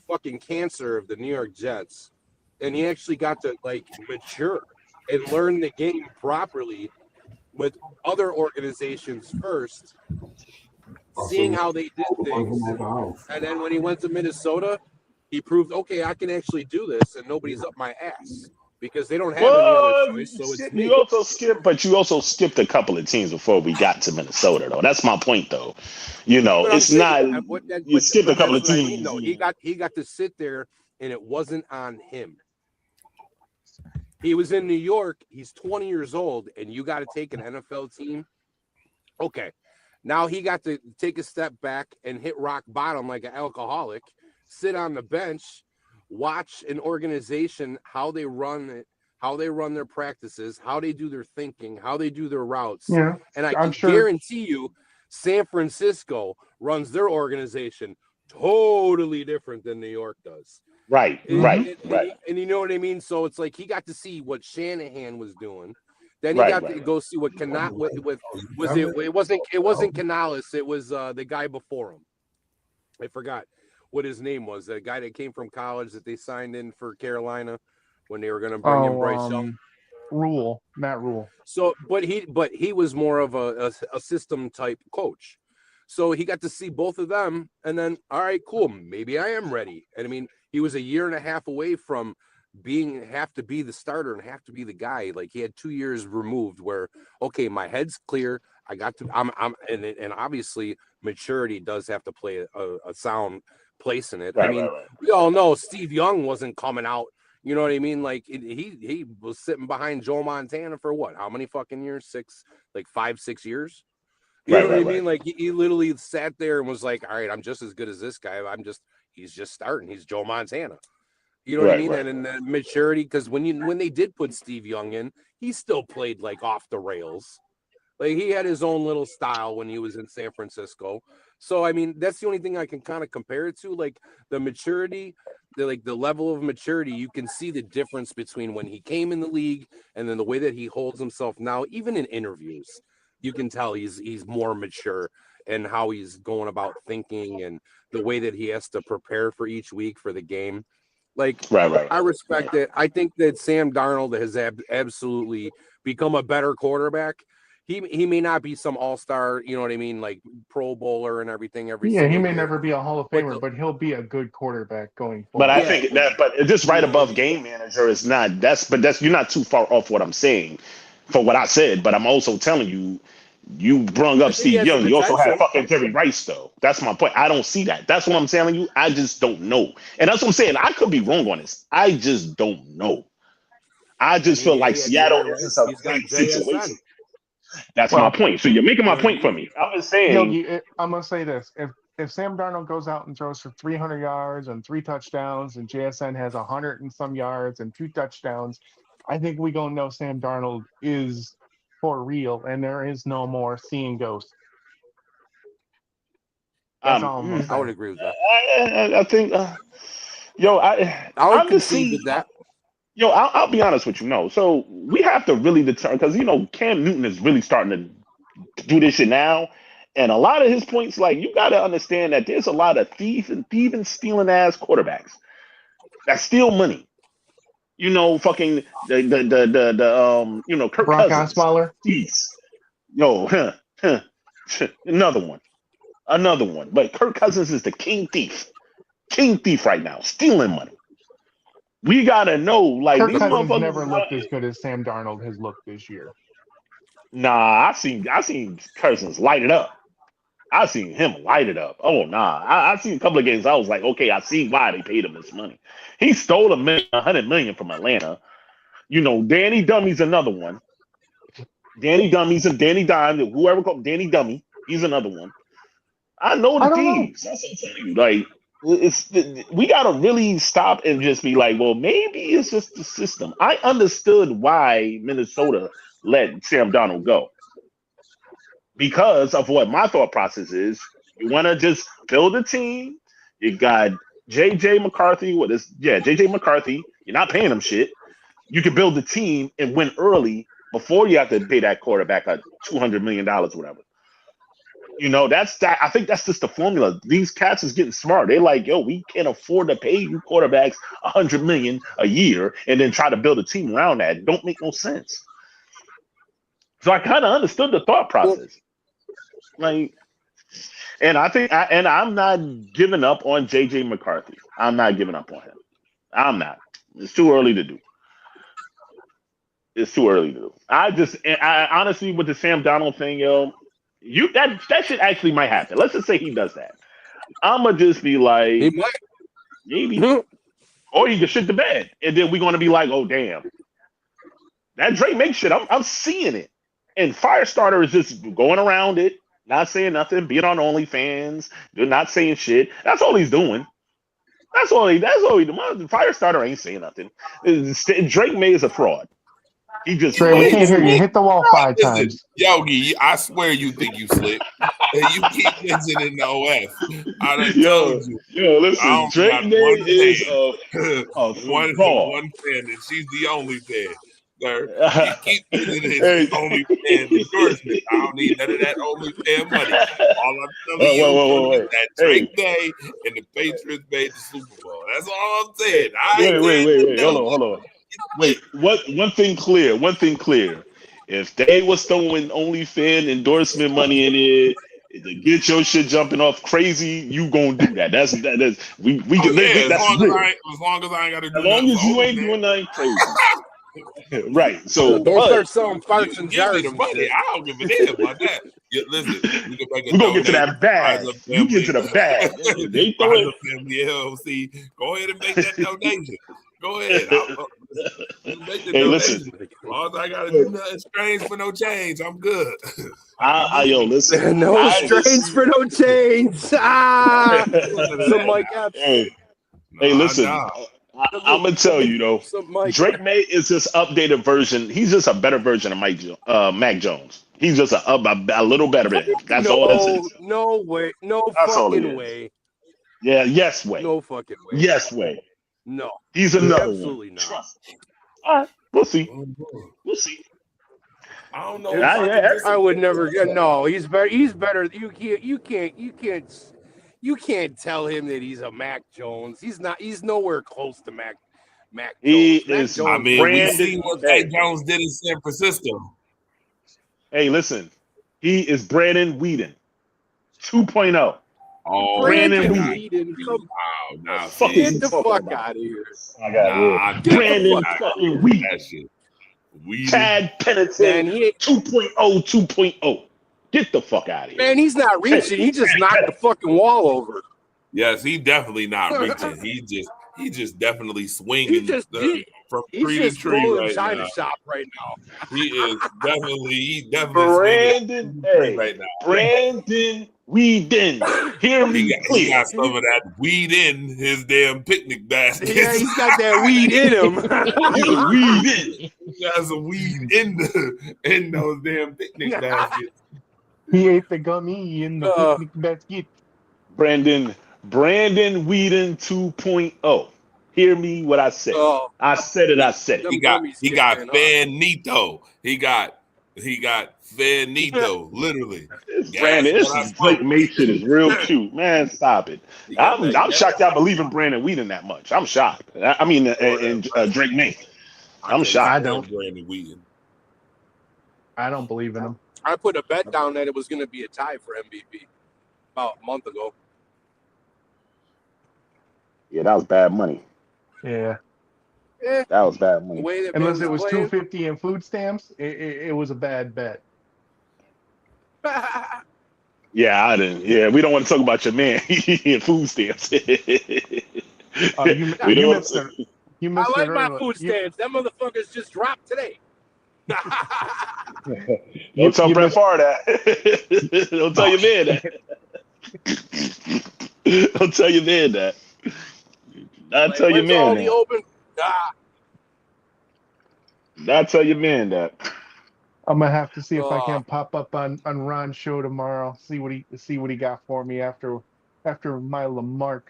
fucking cancer of the New York Jets, and he actually got to like mature and learn the game properly with other organizations first, seeing how they did things. And then when he went to Minnesota, he proved, okay, I can actually do this, and nobody's up my ass because they don't have any Well, other choice. So it's me. you also skipped a couple of teams before we got to Minnesota, though. That's my point, though. You know, But I'm it's saying, not. but You skipped a couple of that's what I mean, teams. though. He got to sit there, and it wasn't on him. He was in New York. He's 20 years old, and you got to take an NFL team. Okay, now he got to take a step back and hit rock bottom like an alcoholic, sit on the bench, watch an organization, how they run it, how they run their practices, how they do their thinking, how they do their routes. Yeah, And I I'm can sure. guarantee you, San Francisco runs their organization totally different than New York does. Right, And- right, and- right. And you know what I mean? So it's like he got to see what Shanahan was doing. Then he Right, got right, to right. go see what it wasn't Canales, it was the guy before him. I forgot what his name was. The guy that came from college that they signed in for Carolina when they were going to bring in Bryce Young. Matt Rule. So, but he was more of a system type coach. So he got to see both of them, and then all right, cool, maybe I am ready. And I mean, he was a year and a half away from have to be the starter and have to be the guy. Like he had 2 years removed where, okay, my head's clear. I got to, and obviously maturity does have to play a sound place in it. Right, I mean, right. we all know Steve Young wasn't coming out. You know what I mean? Like he was sitting behind Joe Montana for what? How many fucking years? 5, 6 years. You know what I mean? Like he literally sat there and was like, all right, I'm just as good as this guy. He's just starting. He's Joe Montana. You know what I mean? Right. And then maturity, because when they did put Steve Young in, he still played like off the rails. Like he had his own little style when he was in San Francisco. So I mean, that's the only thing I can kind of compare it to. Like the maturity, the level of maturity, you can see the difference between when he came in the league and then the way that he holds himself now, even in interviews. You can tell he's more mature and how he's going about thinking and the way that he has to prepare for each week for the game. Like, Right. I respect it. I think that Sam Darnold has absolutely become a better quarterback. He may not be some all-star, you know what I mean, like Pro Bowler and everything. He single may year. never be a Hall of Famer, but he'll be a good quarterback going forward. But I think but just right above game manager is not. That's you're not too far off what I'm saying for what I said. But I'm also telling you. You brung up Steve Young. You also had fucking Jerry Rice, though. That's my point. I don't see that. That's what I'm telling you. I just don't know. And that's what I'm saying. I could be wrong on this. I just don't know. I just feel like Seattle is just a great situation. That's my point. So you're making my point for me. I'm just saying. Yogi, I'm going to say this. If Sam Darnold goes out and throws for 300 yards and 3 touchdowns and JSN has 100 and some yards and 2 touchdowns, I think we going to know Sam Darnold is for real, and there is no more seeing ghosts. That's all I'm gonna say. I would agree with that. I think, I would concede with that. I'll be honest with you. No, so we have to really determine because Cam Newton is really starting to do this shit now, And a lot of his points, like you got to understand that there's a lot of thieving, stealing ass quarterbacks that steal money. You know, fucking Kirk Brock Cousins. Osweiler. Thieves. Yo, another one. But Kirk Cousins is the king thief right now, stealing money. We gotta know, like Kirk these Cousins motherfuckers. never looked as good as Sam Darnold has looked this year. Nah, I seen Cousins light it up. I seen him light it up. Oh nah, I seen a couple of games. I was like, okay, I see why they paid him this money. He stole $100 million from Atlanta. You know, Danny Dummy's another one. Danny Dummy's and Danny Dime, whoever called Danny Dummy, he's another one. I know the thieves. That's what I'm telling you. Like, we gotta really stop and just be like, well, maybe it's just the system. I understood why Minnesota let Sam Darnold go because of what my thought process is. You want to just build a team. You got JJ McCarthy. JJ McCarthy. You're not paying him shit. You can build a team and win early before you have to pay that quarterback $200 million, whatever. You know, that's that. I think that's just the formula. These cats is getting smart. They're like, yo, we can't afford to pay you quarterbacks $100 million a year and then try to build a team around that. It don't make no sense. So I kind of understood the thought process. Like, and I think, I'm not giving up on JJ McCarthy. I'm not giving up on him. I'm not. It's too early to do. I honestly, with the Sam Darnold thing, yo, that shit actually might happen. Let's just say he does that. I'ma just be like, He might. maybe, or he can shit the bed, and then we're gonna be like, oh damn, that Drake May shit. I'm seeing it, and Firestarter is just going around it, not saying nothing, being on OnlyFans, not saying shit. That's all he's doing. That's all he. Firestarter ain't saying nothing. Drake May is a fraud. He just Trey, we can't hear you. Hit the wall 5 times. Yogi, I swear you think you slick. And you keep mentioning the OF. I done told you. Yo, listen, Drake May is a one fraud. fan, and she's the only fan. Sir, you keep mentioning only fan endorsement. I don't need none of that only fan money. All I'm telling you is that Drake May and the Patriots made the Super Bowl. That's all I'm saying. Wait. Hold on. Wait, one thing clear. If they was throwing OnlyFans endorsement money in it to get your shit jumping off crazy, you gonna do that. That's we can that's as long as I ain't gotta do as long as you ain't doing nothing crazy. Right. So don't start selling farts and jars. The money. I don't give a damn about that. Listen, we're gonna get to that bag. You get to the bag. They throw it. Family LLC. Go ahead and make that donation. Go ahead. Make the listen. As long as I gotta do nothing strange for no change, I'm good. Yo, listen. No strange for no change. So Mike Epps. Hey, listen. I'm gonna tell you though. Drake May is this updated version. He's just a better version of Mac Jones. He's just a little better than him. That's all this is. No way. No fucking way. Yeah. Yes way. No fucking way. Yes way. No. He's another absolutely one. Not. All right. We'll see. I don't know. I would never. No, he's better. He's better. You can't tell him that he's a Mac Jones. He's not. He's nowhere close to Mac Jones. He Mac is. Jones, I mean, we see what Mac Jones did in San Francisco. Hey, listen. He is Brandon Weeden 2.0. Oh, Brandon Weeden. Wow, get the fuck out of here. Brandon fucking Weeden. Chad Pennington 2.0. Get the fuck out of here. Man, he's not reaching. He just knocked the fucking wall over. Yes, he definitely not reaching. He just definitely swinging from tree to tree right China now. Shop right now. He is definitely Brandon right now. Brandon Weeden. Hear me he got some of that weed in his damn picnic basket. Yeah, he's got that weed in him. He got some weed in those damn picnic baskets. He ate the gummy in the picnic basket. Brandon Weeden 2.0. Hear me what I said. I said it. He got Fan Nito. He got He got Finito, literally. Gas Brandon, this when I is Drake smoke. May shit is real cute, man. Stop it. He got that I'm gas. shocked y'all believe in Brandon Whedon that much. I'm shocked. I mean, and Drake May. I'm can't shocked. I stand don't. Brandon Wheaton. I don't believe in him. I put a bet down that it was going to be a tie for MVP about a month ago. Yeah, that was bad money. Yeah. Eh, That was bad the money. way that Unless man it was playing. $2.50 in food stamps, it was a bad bet. Yeah, I didn't. Yeah, we don't want to talk about your man and food stamps. You We don't want missed to. it. You I missed like it my early. food stamps. Them motherfuckers just dropped today. Don't tell you Brett missed- Favre that. Don't tell your man that. Don't tell your man that. Not Like, tell your when's all man the that. open? Ah, Not tell your man that. I'm gonna have to see if I Oh. can pop up on Ron's show tomorrow. See what he got for me after my Lamarck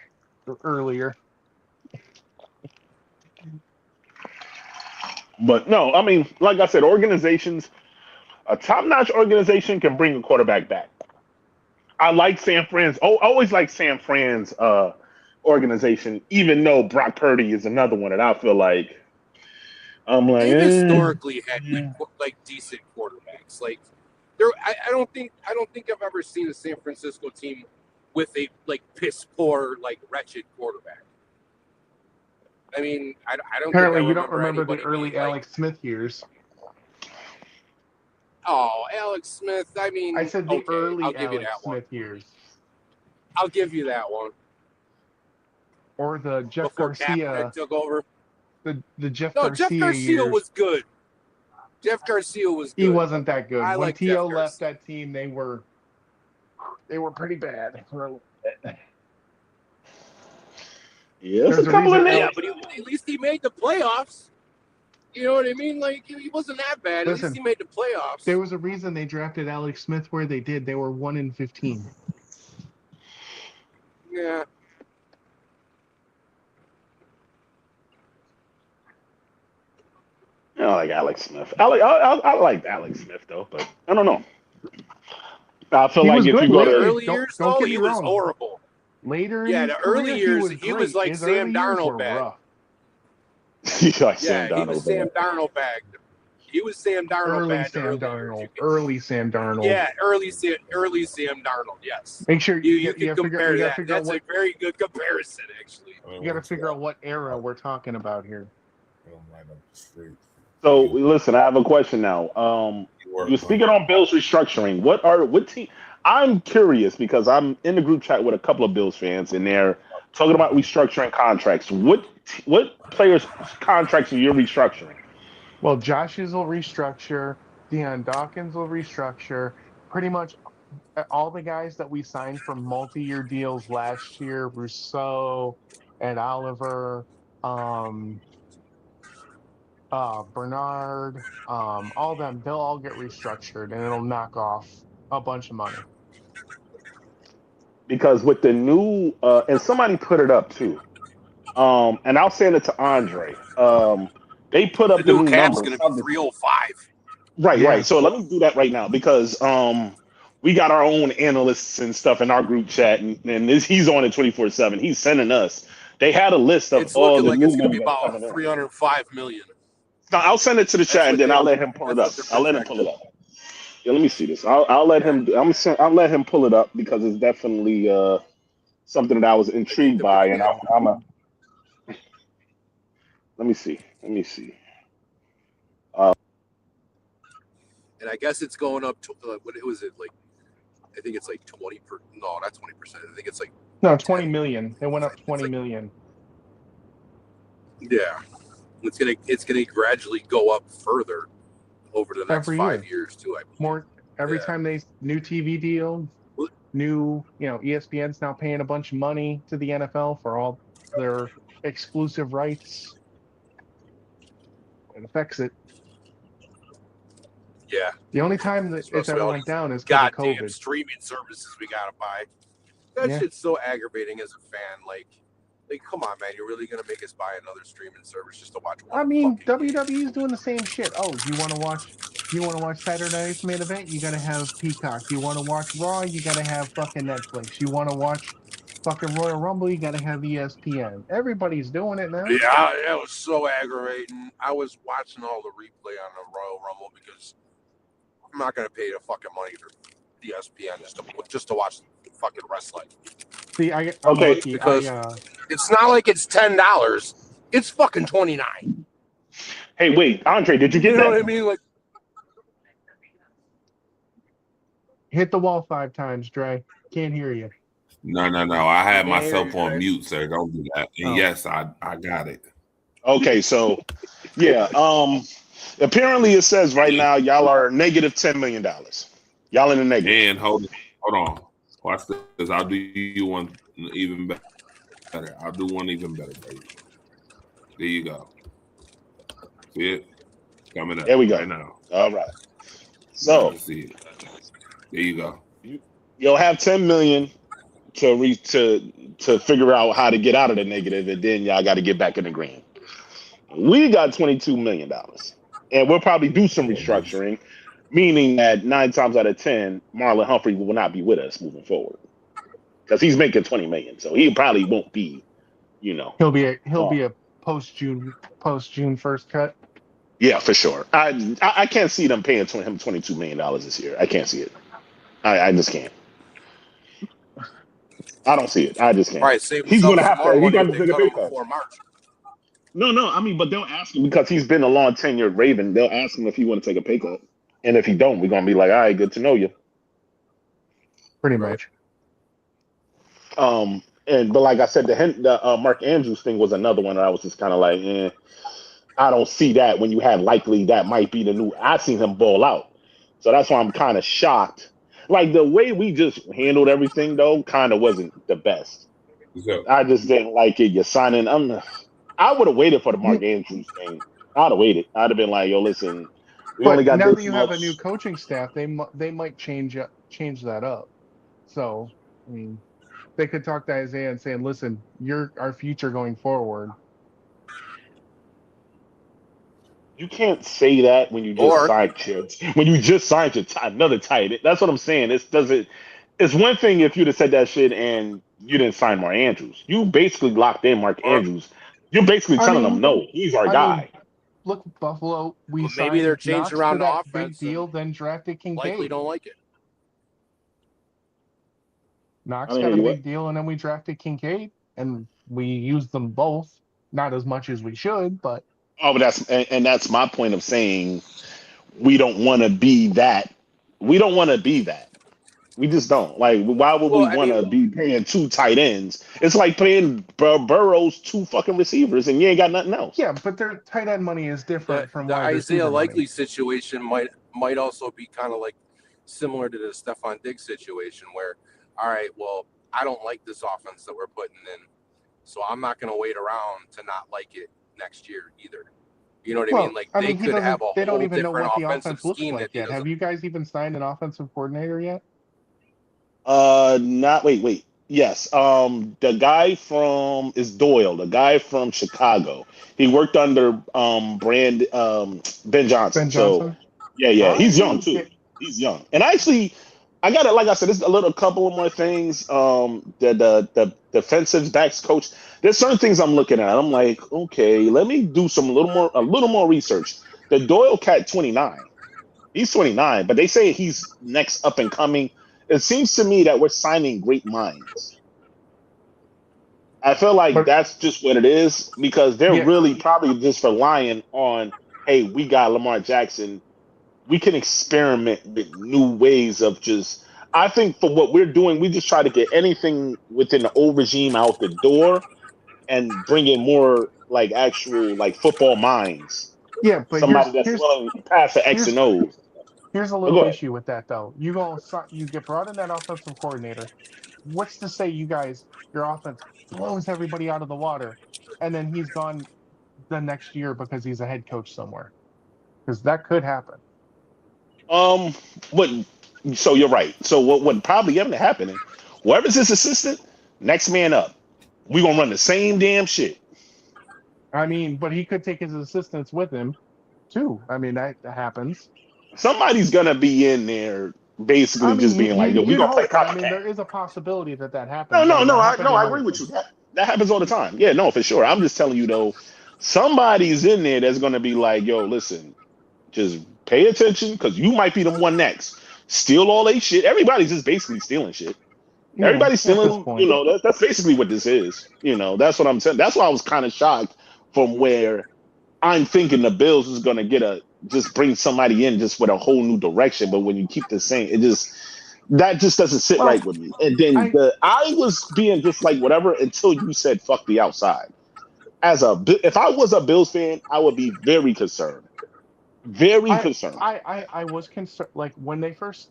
earlier. But no, I mean, like I said, organizations, a top-notch organization can bring a quarterback back. I like San Fran's. Oh, I always like San Fran's organization, even though Brock Purdy is another one that I feel like I'm like. they've historically had good, like decent quarterbacks. Like I don't think I've ever seen a San Francisco team with a like piss poor, like wretched quarterback. I mean, I don't. Apparently, think I you don't remember the anybody early being, like, Alex Smith years. Oh, Alex Smith. I mean, I said the okay, early I'll give you Alex that one. Smith years, I'll give you that one. or the Jeff Before Garcia, Kaepernick took over. the Jeff No, Garcia Jeff Garcia years. was good. Jeff Garcia was good. He wasn't that good. I When like T.O. Jeff left Garcia. that team, they were pretty bad. Yeah, it's There's a a couple of reason- Yeah, names. but at least he made the playoffs. You know what I mean? Like, he wasn't that bad. At Listen, least he made the playoffs. There was a reason they drafted Alex Smith where they did. They were 1-15. Yeah. I like Alex Smith. I like Alex Smith though, but I don't know. I feel He like was if good you go The later. to early Don't- years, don't though, get he me was wrong. horrible. Later in Yeah, his the early career, years, he he was was great. like His Sam early years Darnold were bag. rough. he's like Yeah, Sam he was Darnold. Sam Darnold bagged. He was Sam Darnold Early bagged. Sam Darnold. Early Sam Darnold. Yeah, early Sam Darnold. Yes. Make sure You gotta can compare that. figure out That's a very good comparison, actually. you got to figure out what era we're talking about here. Right up the street. So listen, I have a question now. You're speaking on Bills restructuring. What team? I'm curious because I'm in the group chat with a couple of Bills fans, and they're talking about restructuring contracts. What players' contracts are you restructuring? Well, Josh's will restructure. Deion Dawkins will restructure. Pretty much all the guys that we signed for multi-year deals last year, Rousseau, Ed Oliver, Bernard, all them, they'll all get restructured, and it'll knock off a bunch of money. Because with the new and somebody put it up too, and I'll send it to Andre. They put up The the new new cap's numbers. going to be 305. Right, Yeah. right. So let me do that right now because we got our own analysts and stuff in our group chat, and he's on it 24/7. He's sending us. They had a list of It's all looking the like new it's going to money be that's about coming in. 305 million. No, I'll send it to the chat and then I'll let him pull it up. that's what I'll let him pull it up. Yeah, let me see this. I'll let him. I'll let him pull it up because it's definitely something that I was intrigued by, and I'm a. Let me see. And I guess it's going up to, what was it, like, I think it's like 20 no, not 20%. I think it's like, No, 20 million. It went up 20 million. yeah. It's gonna gradually go up further over the next Every 5 year. years too. More every Yeah. time new TV deal, new, ESPN's now paying a bunch of money to the NFL for all their exclusive rights. It affects it. Yeah. The only time that it's Especially ever all went these down is because of Goddamn COVID. streaming services we gotta buy. That Yeah. shit's so aggravating as a fan. Like, come on, man, you're really gonna make us buy another streaming service just to watch one? I mean, fucking game? WWE's doing the same shit. Oh, you want to watch You want to watch Saturday Night's Main Event? You got to have Peacock. You want to watch Raw? You got to have fucking Netflix. You want to watch fucking Royal Rumble? You got to have ESPN. Everybody's doing it now. Yeah, that was so aggravating. I was watching all the replay on the Royal Rumble because I'm not gonna pay the fucking money for ESPN just to watch the fucking wrestling. See, I'm Okay, lucky. because it's not like it's $10. It's fucking $29. Hey, wait, Andre, did you get You know that? what I mean? Like, hit the wall 5 times, Dre. Can't hear you. No. I had Yeah, myself you're on right. mute, sir. Don't do that. And Oh. yes, I got it. Okay, so yeah, apparently it says right now y'all are negative $10 million. Y'all in the negative. And hold on. Watch this. I'll do you one even better. I'll do one even better for you. There you go. See it? Coming up. There we go. Right now. All right. So You see it. There you go. you'll have 10 million to figure out how to get out of the negative, and then y'all got to get back in the green. We got $22 million, and we'll probably do some restructuring, meaning that 9 times out of 10, Marlon Humphrey will not be with us moving forward because he's making 20 million, so he probably won't be, He'll be a post June 1st cut. Yeah, for sure. I can't see them paying him $22 million this year. I can't see it. I just can't. I don't see it. I just can't. all right, save He's themselves gonna have some more to. He's money got to if they take a cut pay him cut. before March. No. I mean, but they'll ask him because he's been a long tenured Raven. They'll ask him if he want to take a pay cut, and if he don't, we're gonna be like, all right, good to know you. Pretty Right. much. But like I said, the Mark Andrews thing was another one that I was just kind of like, I don't see that when you had likely that might be the new. I seen him ball out, so that's why I'm kind of shocked. Like the way we just handled everything though, kind of wasn't the best. So, I just didn't like it. You're signing. I would have waited for the Mark Andrews thing. I'd have waited. I'd have been like, yo, listen, we only But got now this that you have a much. new coaching staff, they might change that up. So, I mean, they could talk to Isaiah and say, "Listen, you're our future going forward." You can't say that when you just Or signed kids. When you just signed another tight end. That's what I'm saying. It's one thing if you'd have said that shit and you didn't sign Mark Andrews. You basically locked in Mark Andrews. You're basically I telling mean- them, no, he's our I guy. Look, Buffalo. We Well, signed maybe they're changing Knox around to the that big offense deal, and then drafted likely Kincaid. don't like it. Knox I mean, got a you big deal, and then we drafted Kincaid, and we used them both. Not as much as we should, but Oh, but that's my point of saying we don't want to be that. We don't want to be that. We just don't. Like, why would Well, we I want to mean- be paying 2 tight ends? It's like paying Burrows 2 fucking receivers, and you ain't got nothing else. yeah, but their tight end money is different from The wide Isaiah receiver Likely money. situation might also be kind of like similar to the Stephon Diggs situation, where, all right, well, I don't like this offense that we're putting in, so I'm not going to wait around to not like it next year either. You know what I mean? Like they could have a they don't whole even know different what the offensive offense looks scheme like that he yet. Have doesn't. you guys even signed an offensive coordinator yet? Not wait. Yes. The guy is Doyle, the guy from Chicago. He worked under Ben Johnson. Ben Johnson? So yeah. He's young too. Yeah. He's young. And actually I got it, like I said, there's a couple of more things. The defensive backs coach. There's certain things I'm looking at. I'm like, okay, let me do a little more research. The Doyle cat 29. He's 29, but they say he's next up and coming. It seems to me that we're signing great minds. I feel like that's just what it is because they're really probably just relying on, hey, we got Lamar Jackson. We can experiment with new ways of just. I think for what we're doing, we just try to get anything within the old regime out the door and bring in more like actual like football minds. Yeah, but somebody that's willing to pass the X and O's. Here's a little issue with that though. You get brought in that offensive coordinator. What's to say your offense blows everybody out of the water, and then he's gone the next year because he's a head coach somewhere? Because that could happen. So you're right. So what would probably end up happening? Whoever's his assistant, next man up. We gonna run the same damn shit. I mean, but he could take his assistants with him, too. I mean, that happens. somebody's gonna be in there basically I mean, just being like, yo, we you'd gonna play hope, but I mean, copycat. there is a possibility that No, happens. I no, mean, no, that happened no, in I agree with you. Memphis. That happens all the time. Yeah, no, for sure. I'm just telling you though, somebody's in there that's gonna be like, yo, listen, just pay attention because you might be the one next. Steal all they shit. Everybody's just basically stealing shit. Yeah, Everybody's at this stealing, point. that's basically what this is. That's what I'm saying. That's why I was kind of shocked from where I'm thinking the Bills is gonna just bring somebody in just with a whole new direction. But when you keep the same, that just doesn't sit Well, right with me. And then I I was being just like whatever until you said fuck the outside. If I was a Bills fan, I would be very concerned. Very concerned. I was concerned. Like when they first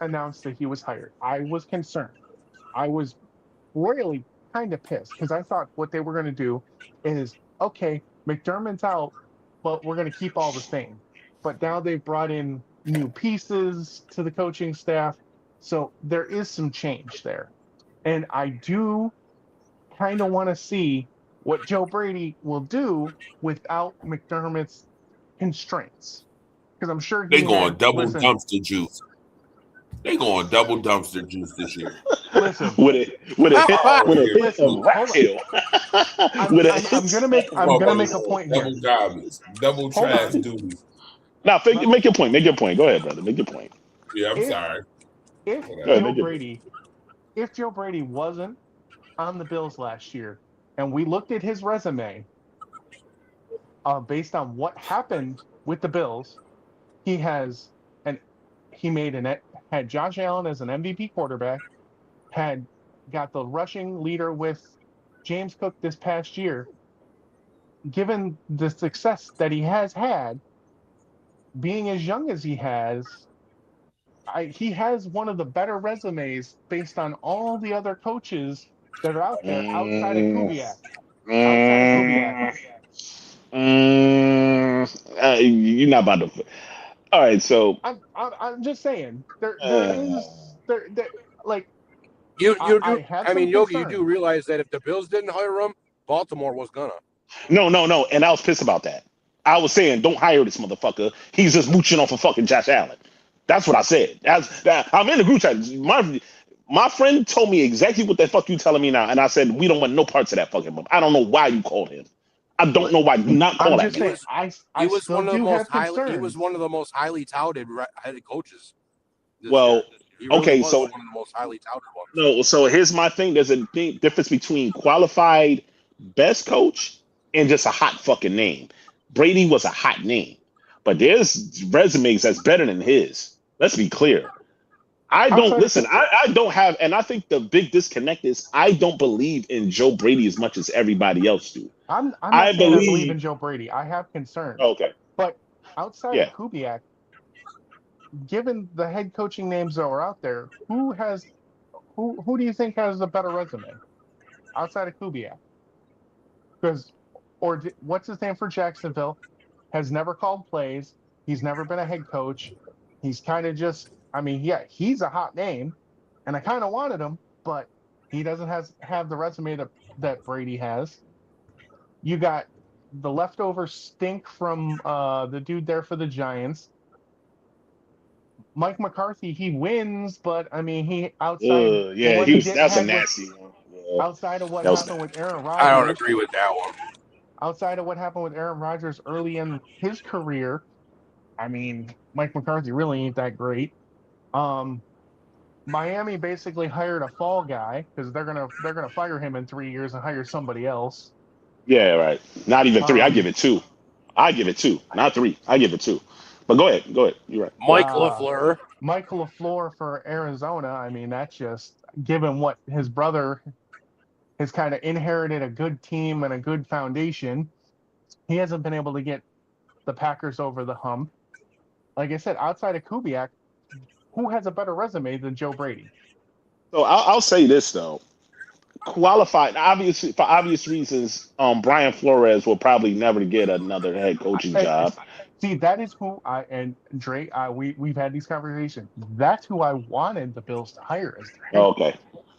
announced that he was hired, I was concerned. I was royally kind of pissed because I thought what they were going to do is okay, McDermott's out, but we're going to keep all the same. But now they've brought in new pieces to the coaching staff, so there is some change there, and I do kind of want to see what Joe Brady will do without McDermott's constraints, because I'm sure They he going had. double Listen, dumpster juice. They going double dumpster juice this year. listen. with a hit Listen, of Rat hold on. Hill. With a I'm gonna make a Motherfuckers point here. double garbage, double Hold trash on. dudes. Now, make your point. Make your point. Go ahead, brother. Make your point. Yeah, I'm If- sorry. If Go ahead. Joe Brady wasn't on the Bills last year, and we looked at his resume, based on what happened with the Bills, he had Josh Allen as an MVP quarterback, had got the rushing leader with James Cook this past year. Given the success that he has had, being as young as he has, he has one of the better resumes based on all the other coaches that are out there outside of Kubiak. You're not about to. All right, so I'm just saying there like You do. I have I some mean, Yogi, you concern. do realize that if the Bills didn't hire him, Baltimore was gonna. no, and I was pissed about that. I was saying, don't hire this motherfucker. He's just mooching off of fucking Josh Allen. That's what I said. I'm in the group chat. My friend told me exactly what the fuck you telling me now, and I said we don't want no parts of that fucking move. I don't know why you called him. I don't know why. Do not call I'm that just man. saying He was still one of the do most have highly. He concerns. was one of the most highly touted head coaches. this Well, year. He really okay, was so one of the most highly touted ones. no, so here's my thing. There's a difference between qualified best coach and just a hot fucking name. Brady was a hot name, but there's resumes that's better than his. Let's be clear. I don't listen. I don't have, and I think the big disconnect is I don't believe in Joe Brady as much as everybody else do. I'm not I saying I believe believe- in Joe Brady. I have concerns. Okay. But outside Yeah. of Kubiak, given the head coaching names that are out there, who do you think has a better resume outside of Kubiak? What's his name for Jacksonville? Has never called plays. He's never been a head coach. He's kind of just. I mean, yeah, he's a hot name, and I kind of wanted him, but he doesn't have the resume that Brady has. You got the leftover stink from the dude there for the Giants. Mike McCarthy, he wins, but I mean, he outside. Yeah, what he did that's a have with- nasty one. Yeah. Outside of what That was happened with Aaron Rodgers, I don't agree with that one. outside of what happened with Aaron Rodgers early in his career, I mean, Mike McCarthy really ain't that great. Miami basically hired a fall guy because they're gonna fire him in 3 years and hire somebody else. Yeah, right. Not even 3. I Um, give it 2. Not 3. I give it 2. But go ahead. You're right. Mike LaFleur. Michael LaFleur for Arizona. I mean, that's just given what his brother has kind of inherited a good team and a good foundation. He hasn't been able to get the Packers over the hump. Like I said, outside of Kubiak, who has a better resume than Joe Brady? So I'll say this though. Qualified, obviously for obvious reasons, Brian Flores will probably never get another head coaching job. See, that is who we've had these conversations. That's who I wanted the Bills to hire as their head. Okay,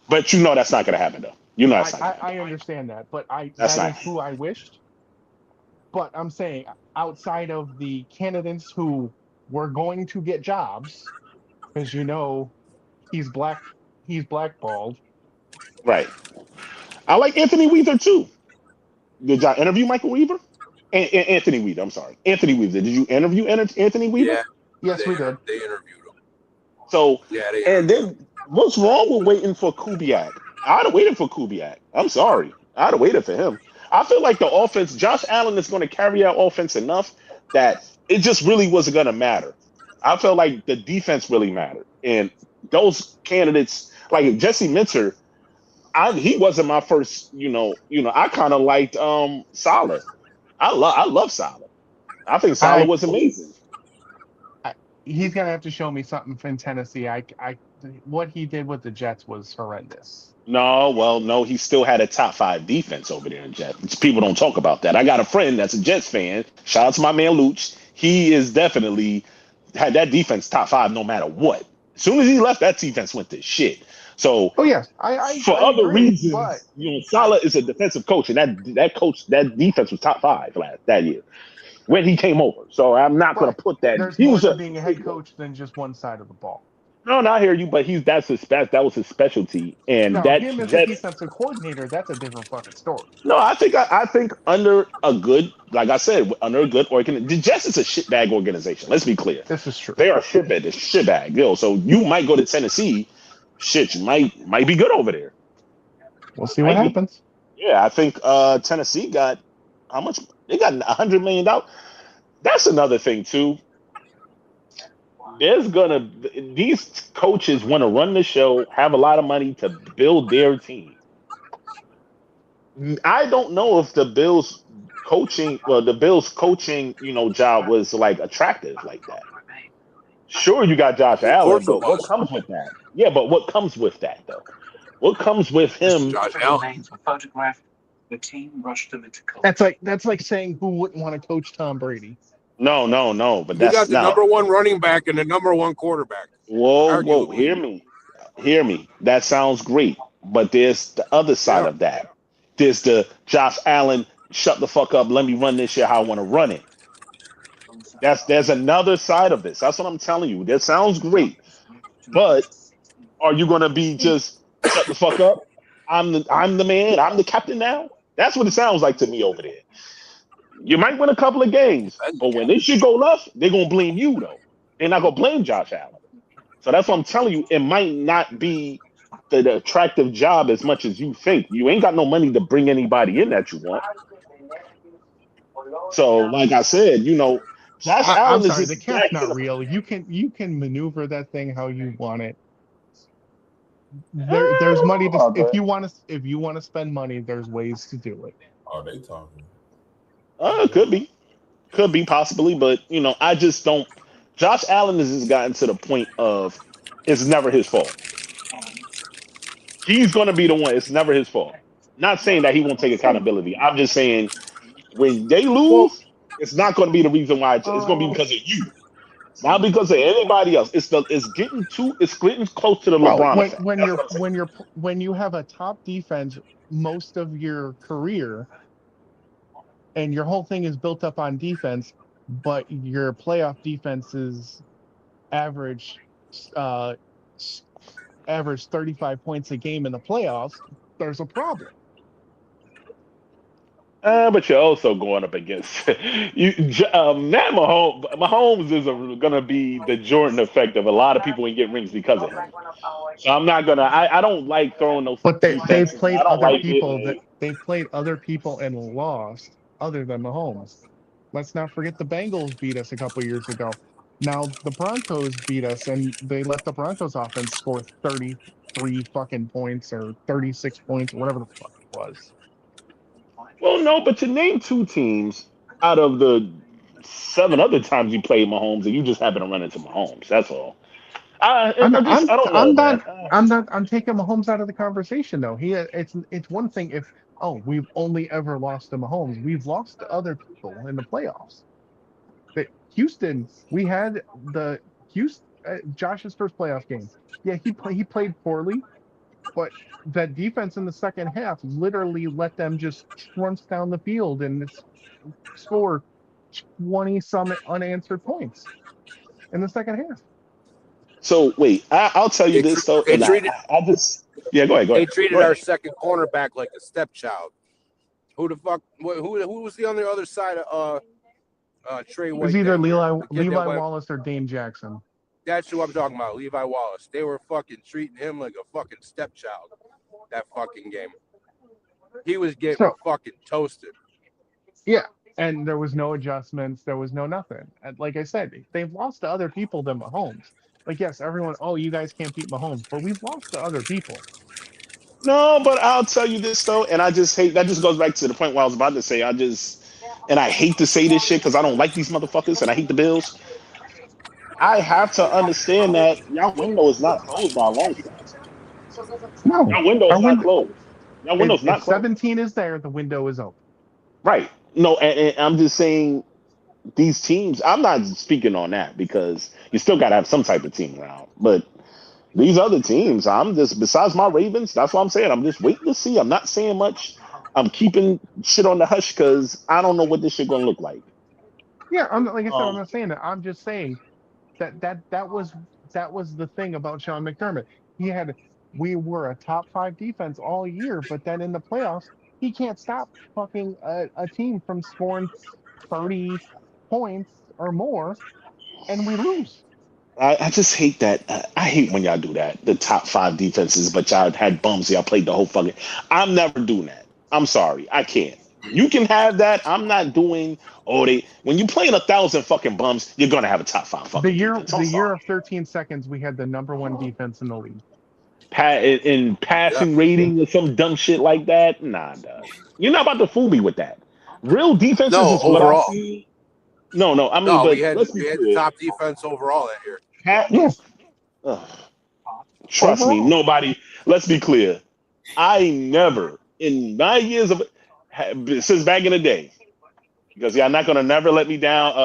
but that's not going to happen though. That's not. I understand that, but That's that not- is who I wished. But I'm saying outside of the candidates who we're going to get jobs because he's blackballed. Right. I like Anthony Weaver too. Did y'all interview Michael Weaver? Anthony Weaver. I'm sorry, Anthony Weaver. Did you interview Anthony Weaver? Yeah, Yes, we did. they interviewed him. So, Yeah, they and interviewed him. then what's wrong with waiting for Kubiak? I'd have waited for Kubiak. I'm sorry. I'd have waited for him. I feel like the offense, Josh Allen is going to carry out offense enough that it just really wasn't going to matter. I felt like the defense really mattered. And those candidates, like Jesse Minter, he wasn't my first, I kind of liked Saleh. I love Saleh. I think Saleh was amazing. He's gonna have to show me something from Tennessee. What he did with the Jets was horrendous. No, he still had a top 5 defense over there in Jets. People don't talk about that. I got a friend that's a Jets fan. Shout out to my man Luch. He is definitely had that defense top 5 no matter what. As soon as he left, that defense went to shit. So, yes, for other agree, reasons, but Saleh is a defensive coach, and that defense was top 5 that year when he came over. So I'm not going to put that. There's more to being a head coach than just one side of the ball. No, I hear you, but that was his specialty, and now, him as a defensive coordinator, that's a different fucking story. No, I think under a good, like I said, under a good organization, the Jets is a shitbag organization. Let's be clear. This is true. They are a shitbag. So you might go to Tennessee, shit, you might be good over there. We'll see what happens. Yeah, I think Tennessee got how much? They got $100 million. That's another thing too. These coaches want to run the show, have a lot of money to build their team. I don't know if the Bills coaching, job was like attractive like that. Sure, you got Josh Allen, but what comes with that? Yeah, but what comes with that though? What comes with him? Josh Allen. The team rushed him into coach. That's like saying who wouldn't want to coach Tom Brady. No, but You got the number 1 running back and the number 1 quarterback. Whoa, hear me. That sounds great, but there's the other side of that. There's the Josh Allen, shut the fuck up, let me run this shit how I want to run it. There's another side of this. That's what I'm telling you. That sounds great, but are you gonna be just shut the fuck up? I'm the man. I'm the captain now. That's what it sounds like to me over there. You might win a couple of games, but when this shit go left, they're gonna blame you though. They're not gonna blame Josh Allen. So that's what I'm telling you. It might not be the attractive job as much as you think. You ain't got no money to bring anybody in that you want. So, like I said, Josh Allen I'm sorry, the cap's not real. You can maneuver that thing how you want it. There's money to if you want to spend money, there's ways to do it. Are they talking? Could be possibly, but I just don't. Josh Allen has just gotten to the point of it's never his fault. He's going to be the one. It's never his fault. Not saying that he won't take accountability. I'm just saying when they lose, it's not going to be the reason why. It's going to be because of you, not because of anybody else. It's getting close to the LeBron effect. When you have a top defense most of your career, and your whole thing is built up on defense, but your playoff defense is average 35 points a game in the playoffs, there's a problem. But you're also going up against Matt Mahomes. Mahomes is going to be the Jordan effect of a lot of people and get rings because of him. So I'm not gonna. I don't like throwing those. But they've played other people they've played other people and lost other than Mahomes. Let's not forget the Bengals beat us a couple years ago. Now the Broncos beat us, and they let the Broncos offense score 33 fucking points or 36 points or whatever the fuck it was. Well, no, but to name 2 teams out of the 7 other times you played Mahomes, and you just happen to run into Mahomes. That's all. I'm taking Mahomes out of the conversation though. It's one thing if we've only ever lost to Mahomes. We've lost to other people in the playoffs. But Houston, we had Josh's first playoff game. Yeah, he played poorly, but that defense in the second half literally let them just trunce down the field and score 20 some unanswered points. in the second half. So wait, I'll tell you this though, They and treated I just yeah, go ahead, go they ahead. treated Go our ahead. second cornerback like a stepchild. Who the fuck? Who was on the other side of Trey It was White? either that year? Levi The kid that went. Wallace or Dame Jackson. That's who I'm talking about, Levi Wallace. They were fucking treating him like a fucking stepchild. That fucking game. He was getting So fucking toasted. yeah, and there was no adjustments. There was no nothing. And like I said, they've lost to other people than Mahomes. Like yes, everyone. Oh, you guys can't beat Mahomes, but we've lost to other people. No, but I'll tell you this though, and I just hate that just goes back to the point where I was about to say and I hate to say this shit because I don't like these motherfuckers and I hate the Bills. I have to understand that your window is not closed by a long shot. No, Your window our is not window. closed. Your window's If not closed. 17 is there, the window is open. Right. No, and I'm just saying these teams, I'm not speaking on that because you still got to have some type of team around. But these other teams, I'm just, besides my Ravens, that's what I'm saying. I'm just waiting to see. I'm not saying much. I'm keeping shit on the hush because I don't know what this shit going to look like. Yeah, like I said, I'm Um, not saying that. I'm just saying that was the thing about Sean McDermott. We were a top 5 defense all year, but then in the playoffs, he can't stop fucking a team from scoring 30 points or more, and we lose. I just hate that. I hate when y'all do that. The top 5 defenses, but y'all had bums. Y'all played the whole fucking. I'm never doing that. I'm sorry. I can't. You can have that. I'm not doing. When you playing 1,000 fucking bums, you're gonna have a top 5 fucking defense. I'm The year sorry. of 13 seconds, we had the number 1 defense in the league. In passing rating or some dumb shit like that. Nah, dog. You're not about to fool me with that. Real defenses No, is what I overall. see. No. I mean, No, but we had let's be the clear. top defense overall that year. Yes, Ugh. Trust me, overall. nobody. Let's be clear. I never, in 9 years of since back in the day, because y'all not gonna never let me down.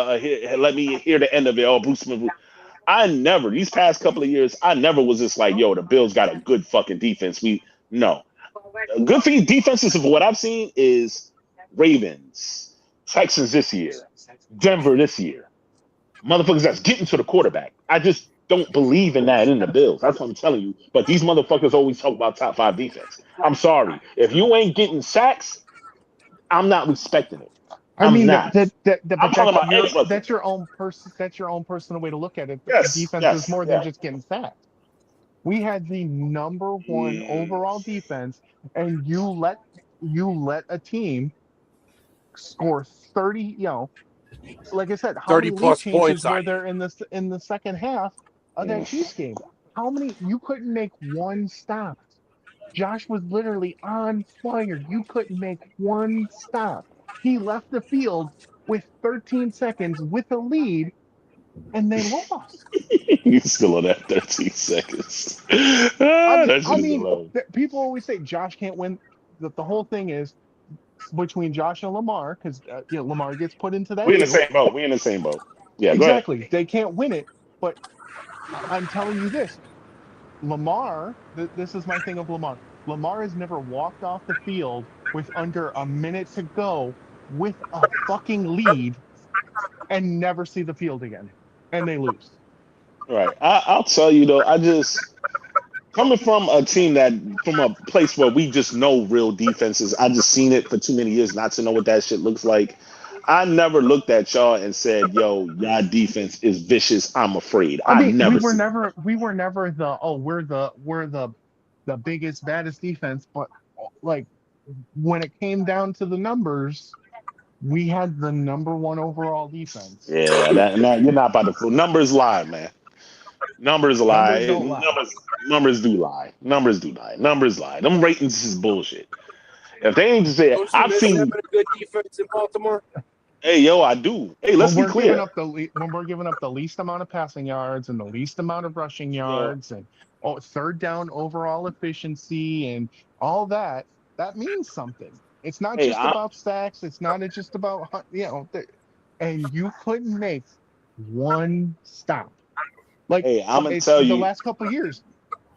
Let me hear the end of it. Oh, Bruce Smith. I never. These past couple of years, I never was just like, yo, the Bills got a good fucking defense. No. Good for you defenses of what I've seen is Ravens, Texans this year, Denver this year. Motherfuckers that's getting to the quarterback. I just don't believe in that in the Bills. That's what I'm telling you. But these motherfuckers always talk about top 5 defense. I'm sorry. If you ain't getting sacks, I'm not respecting it. I I'm mean not. but I'm talking about edge rushers. that's your own personal way to look at it. Yes, Defense yes, is more than yes. just getting sacked. We had the number 1 overall defense, and you let a team score 30. Like I said, how 30 many lead plus changes points were on you. there in the second half of that Chiefs game? How many? You couldn't make one stop. Josh was literally on fire. You couldn't make one stop. He left the field with 13 seconds with a lead, and they lost. You still on that 13 seconds. That shit is low. People always say Josh can't win. The whole thing is between Josh and Lamar, because Lamar gets put into that We in the deal. same boat. We in the same boat. Yeah, go ahead. Exactly. They can't win it, but I'm telling you this. Lamar, this is my thing of Lamar. Lamar has never walked off the field with under a minute to go with a fucking lead and never see the field again. And they lose. Right. I'll tell you though, I just coming from a team from a place where we just know real defenses, I just seen it for too many years not to know what that shit looks like. I never looked at y'all and said, yo, y'all defense is vicious. I'm afraid. I mean, never we were never we're the biggest, baddest defense, but like when it came down to the numbers, we had the number 1 overall defense. Yeah, you're not about to fool. Numbers lie, man. Numbers lie. Numbers don't lie. Numbers do lie. Numbers do lie. Numbers lie. Them ratings is bullshit. If they ain't just say, Don't you I've miss seen. having a good defense in Baltimore? Hey, yo, I do. Hey, let's be clear. When we're giving up the least amount of passing yards and the least amount of rushing yards and third down overall efficiency and all that means something. It's not just about sacks. It's not just about and you couldn't make one stop. Like, hey, I'm gonna tell you, the last couple of years.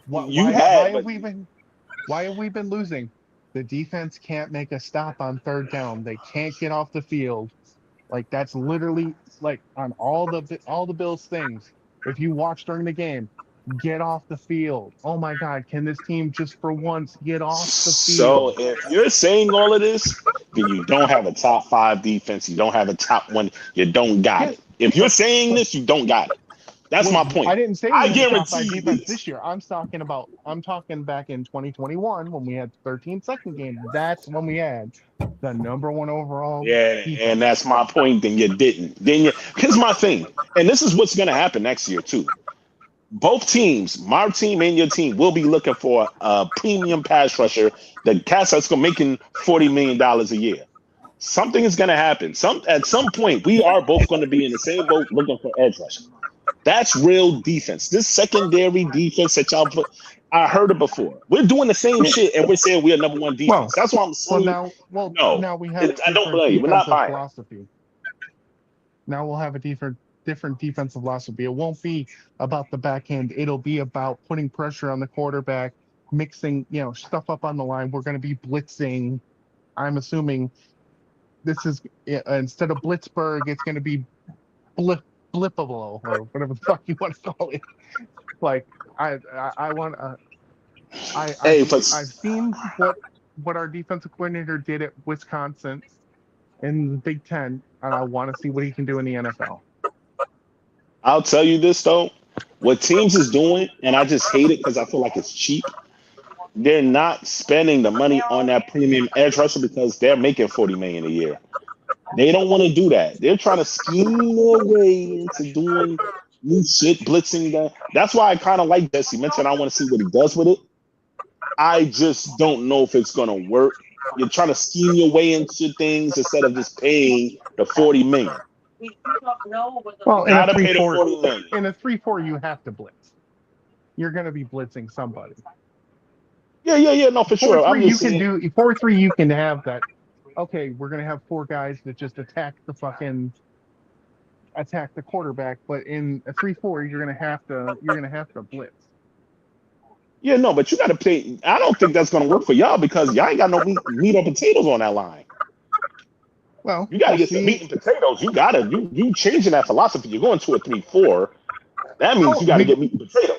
Why have we been losing? The defense can't make a stop on third down. They can't get off the field. Like that's literally like on all the Bills things. if you watch during the game, get off the field. Oh my God, can this team just for once get off the So field? if you're saying all of this, then you don't have a top 5 defense. You don't have a top 1. You don't got Yeah, it. If you're saying this, you don't got it. That's my point. I didn't say I we had a top 5 guarantee defense this. this year. I'm talking back in 2021 when we had 13 second game. That's when we had the number 1 overall Yeah, defense. and that's my point. Then you didn't. Here's my thing, and this is what's gonna happen next year too. Both teams, my team and your team, will be looking for a premium pass rusher. The cats that's gonna making $40 million a year. Something is gonna happen. At some point, we are both gonna be in the same boat looking for edge rusher. That's real defense. This secondary defense that y'all put, I heard it before. We're doing the same shit, and we're saying we're number 1 defense. That's why I'm saying. Now we have I don't different believe you. We're not defensive buying. philosophy. Now we'll have a different defensive philosophy. It won't be about the back end. It'll be about putting pressure on the quarterback, mixing, stuff up on the line. We're going to be blitzing. I'm assuming this is instead of Blitzburg, it's going to be blippable or whatever the fuck you want to call it. Like I've seen what our defensive coordinator did at Wisconsin in the Big Ten, and I want to see what he can do in the NFL. I'll tell you this though, what teams is doing, and I just hate it because I feel like it's cheap. They're not spending the money on that premium edge rusher because they're making $40 million a year. They don't want to do that. They're trying to scheme their way into doing new shit, blitzing that. That's why I kind of like Jesse mentioned. I want to see what he does with it. I just don't know if it's gonna work. You're trying to scheme your way into things instead of just paying the $40 million. Well, in Gotta a pay the $40 million. in a 3-4, you have to blitz. You're going to be blitzing somebody. Yeah, no, for sure. 4-3, you can do 4-3. You can have that. Okay, we're going to have 4 guys that just attack the quarterback, but in a 3-4, you're going to have to blitz. Yeah, no, but you got to pay. I don't think that's going to work for y'all because y'all ain't got no meat or potatoes on that line. Well, you got to get some meat and potatoes. You changing that philosophy. You're going to a 3-4. That means you got to get meat and potatoes.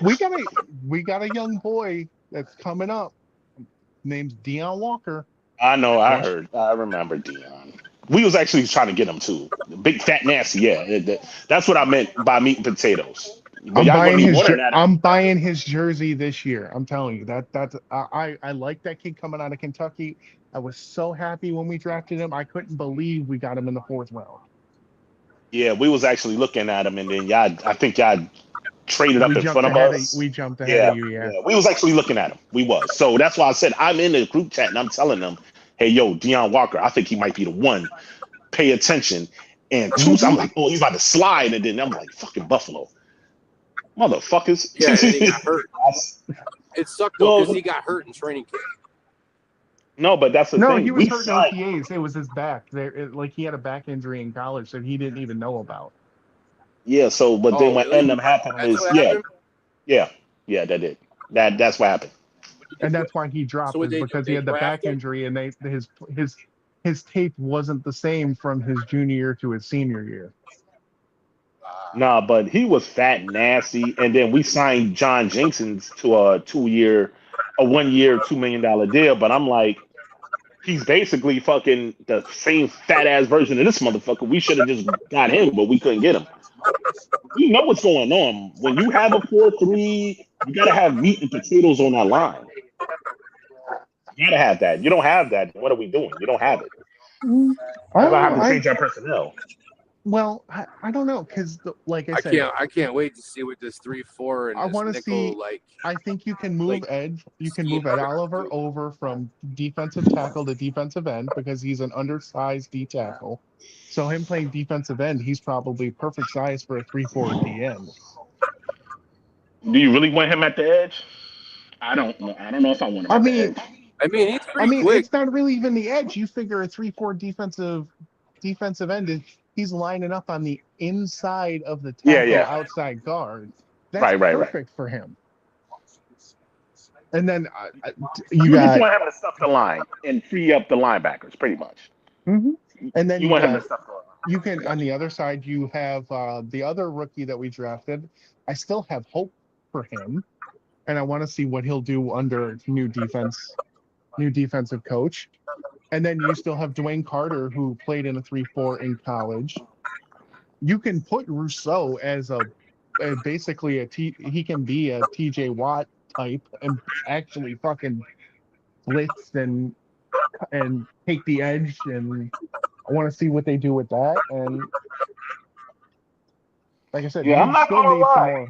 We got a young boy that's coming up. Name's Deion Walker. I know. I heard. I remember Deion. We was actually trying to get him too. Big fat nasty. Yeah, that's what I meant by meat and potatoes. But I'm buying his jersey this year. I'm telling you I like that kid coming out of Kentucky. I was so happy when we drafted him. I couldn't believe we got him in the 4th round. Yeah, we was actually looking at him, and then I think y'all traded up in front of us. We jumped ahead of you. Yeah, we was actually looking at him. We was. So that's why I said I'm in the group chat and I'm telling them, hey, yo, Deion Walker, I think he might be the one. Pay attention. And I'm like, oh, he's about to slide, and then I'm like, fucking Buffalo. Motherfuckers. Yeah, and he got hurt. It sucked though because he got hurt in training camp. No, but that's the thing. No, he was hurt in OTAs. It was his back. He had a back injury in college that he didn't even know about. Yeah. So, but then what ended up happening is, that did. That's what happened. And that's why he dropped because he had the back injury, and his tape wasn't the same from his junior year to his senior year. Nah, but he was fat and nasty, and then we signed John Jenkins to a 1-year, $2 million deal. But I'm like, he's basically fucking the same fat ass version of this motherfucker. We should have just got him, but we couldn't get him. You know what's going on when you have a 4-3. You gotta have meat and potatoes on that line. You gotta have that. You don't have that. What are we doing? You don't have it. I have to change our personnel. Well, I don't know because, like I said, I can't wait to see what this 3-4 and I want to see. I think you can move Edge. You can move Ed Oliver over from defensive tackle to defensive end because he's an undersized D tackle. So him playing defensive end, he's probably perfect size for a 3-4 at the end. Do you really want him at the edge? I don't know. I don't know if I want him at the edge. He's pretty quick. It's not really even the edge. You figure a 3-4 defensive end, he's lining up on the inside of the tackle outside guard. That's perfect for him. And then you just want him to stuff the line and free up the linebackers, pretty much. Mm-hmm. And then you want him to stuff the line. You can, on the other side, you have the other rookie that we drafted. I still have hope for him, and I want to see what he'll do under new defensive coach. And then you still have Dwayne Carter, who played in a 3-4 in college. You can put Rousseau as basically he can be a TJ Watt type and actually fucking blitz and take the edge, and I want to see what they do with that. And like I said, Yeah, I'm we not still gonna need some lie. more.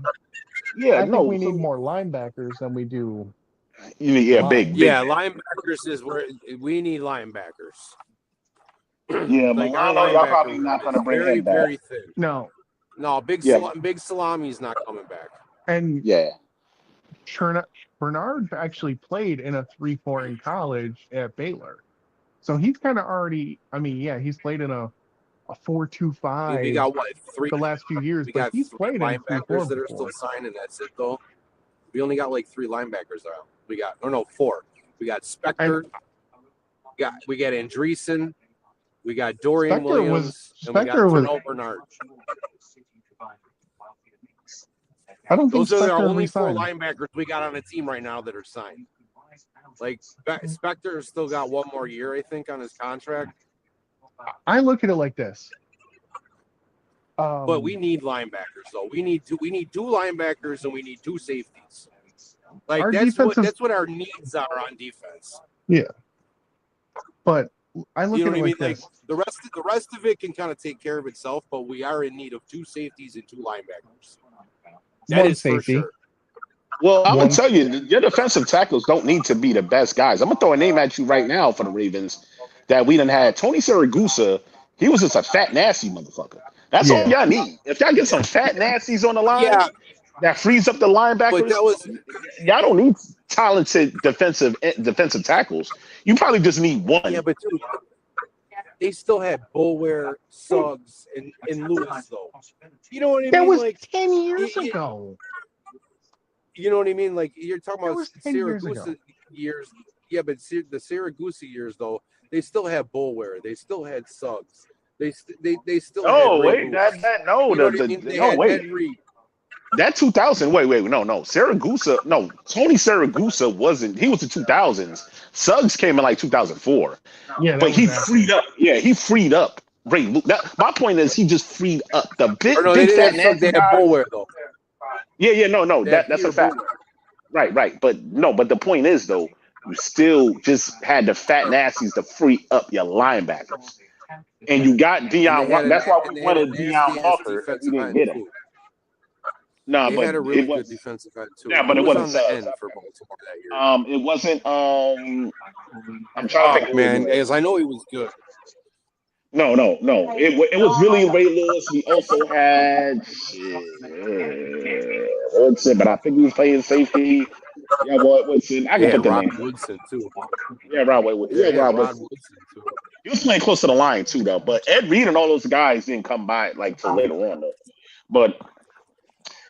Yeah, I no. think we need more linebackers than we do. Yeah, line. big. Yeah, linebackers is where we need linebackers. Yeah, Like our Milano, y'all probably linebacker not room gonna is bring very, him back. very thin. No, No, big Yeah. Salami's not coming back. and Yeah. Bernard actually played in a 3-4 in college at Baylor, so he's kind of already. I mean, yeah, he's played in a 4-2-5 We got what, three? the last few years, We but got he's three played in a linebackers 3-4 that are before. still signed, and that's it though. We only got like 3 linebackers out. We got four. We got Spector. We got Andreessen. We got Dorian Williams, and we got Terrell Bernard. I don't think Those are the Spector only 4 resigned. linebackers we got on the team right now that are signed. Like Spector still got 1 more year, I think, on his contract. I look at it like this. But we need linebackers, though. We need 2 linebackers and we need 2 safeties. Like Our that's what our needs are on defense. Yeah, but I look You know at what it I mean? like this. Like the rest of it can kind of take care of itself, but we are in need of 2 safeties and 2 linebackers. That One is safety. for sure. Well, I'm One- gonna tell you, your defensive tackles don't need to be the best guys. I'm gonna throw a name at you right now for the Ravens that we done had. Tony Siragusa, he was just a fat, nasty motherfucker. That's all y'all need. If y'all get some fat nasties on the line, Yeah, that frees up the linebackers. but that was Y'all don't need talented defensive tackles. You probably just need one. but dude, they still had Bulware, Suggs, and Lewis though. You know what I mean? That was like 10 years y- y- ago. you know what I mean? Like you're talking That about was 10 years ago. Siragusa years. Yeah, but the Siragusa years though, they still had Bulware. They still had Suggs. They still. Oh had Ray wait, Lewis. that no, You know what I mean? They had wait. Ed Reed. That 2000, wait, no. Siragusa, no, Tony Siragusa wasn't, he was the 2000s. Suggs came in like 2004. Yeah, But he freed up. Yeah, he freed up Ray Lewis. My point is he just freed up the big, Or no, they big didn't fat have Suggs. They nasty had guy. Bulware though. Yeah, no, They had that's a Peter fact. Bulware. Right. But the point is though, you still just had the fat nasties to free up your linebackers. And you got Deion Walker. That's why we wanted Deion Walker and we didn't get him. No, They but had a really it was, good defensive end too. yeah, but Who it was wasn't on the Suggs. end for Baltimore that year. It wasn't I'm trying to think. Oh man, as I know he was good. No. It was really Ray Lewis. We also had Woodson, but I think he was playing safety. Yeah, Roy Woodson. I can Yeah, put the Rod name. Woodson too. Yeah, Rod Woodson. Yeah, Rod Rod Woodson. Woodson too. He was playing close to the line too, though. But Ed Reed and all those guys didn't come by like till later on, though. But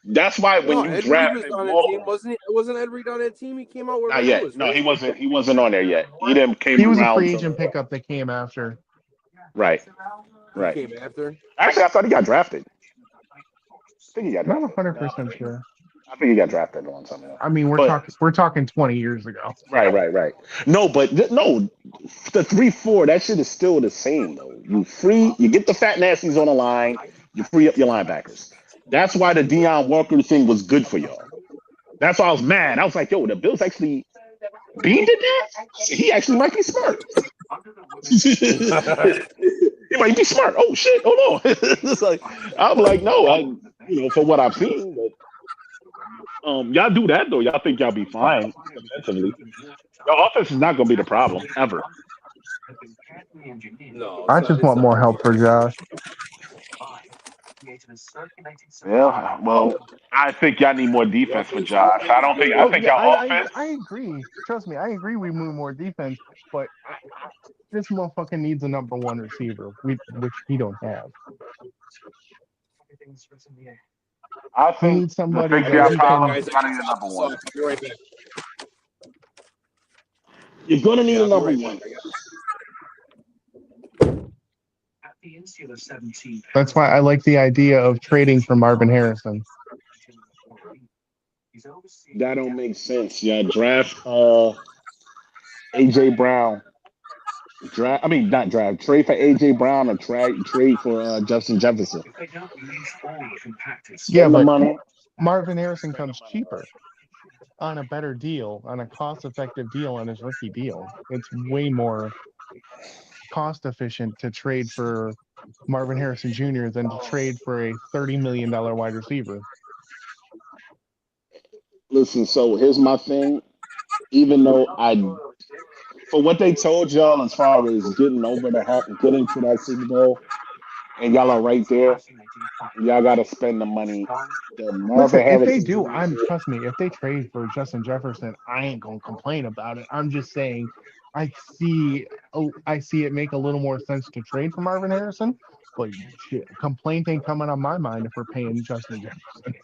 that's why when No, you Ed Reed draft was on that team, wasn't he? Wasn't Ed Reed on that team? He came out with not Ray yet. Lewis, No, right? he wasn't. He wasn't on there yet. He didn't came He was a around. free till- agent pickup that came after. Right. He Right. came after. Actually, I thought he got drafted. I think he got Not drafted. 100% sure. I think he got drafted a long time ago. I mean, we're talking 20 years ago. Right. No, but no, the 3-4, that shit is still the same though. You get the fat nasties on the line, you free up your linebackers. That's why the Deion Walker thing was good for y'all. That's why I was mad. I was like, yo, the Bills actually Bean did that? He actually might be smart. He might be smart. Oh shit, hold on. It's like I'm like, no, for what I've seen, but y'all do that though. Y'all think y'all be fine defensively. Your offense is not gonna be the problem ever. No, I just want more help for Josh. Yeah, well, I think y'all need more defense for Josh. I think y'all offense. I agree. Trust me, I agree. We need more defense, but this motherfucker needs a number 1 receiver, which he don't have. I He think needs somebody the fix that y'all he problem can. is y'all need a number 1. Be right back. You're gonna need a I'll number be 1. right back. That's why I like the idea of trading for Marvin Harrison. That don't make sense. Yeah, draft AJ Brown. Draft. I mean, not draft. Trade for AJ Brown or trade for Justin Jefferson. Yeah, Spend the but money. Marvin Harrison comes cheaper on a better deal, on a cost-effective deal on his rookie deal. It's way more cost efficient to trade for Marvin Harrison Jr. than to trade for a $30 million wide receiver. Listen, so here's my thing. Even though for what they told y'all as far as getting over the hump, getting to that Super Bowl, and y'all are right there, y'all got to spend the money. The Marvin Listen, if they Harrison do, Jr. trust me, if they trade for Justin Jefferson, I ain't gonna complain about it. I'm just saying, I see it make a little more sense to trade for Marvin Harrison, but shit, complaint ain't coming on my mind if we're paying Justin Jefferson.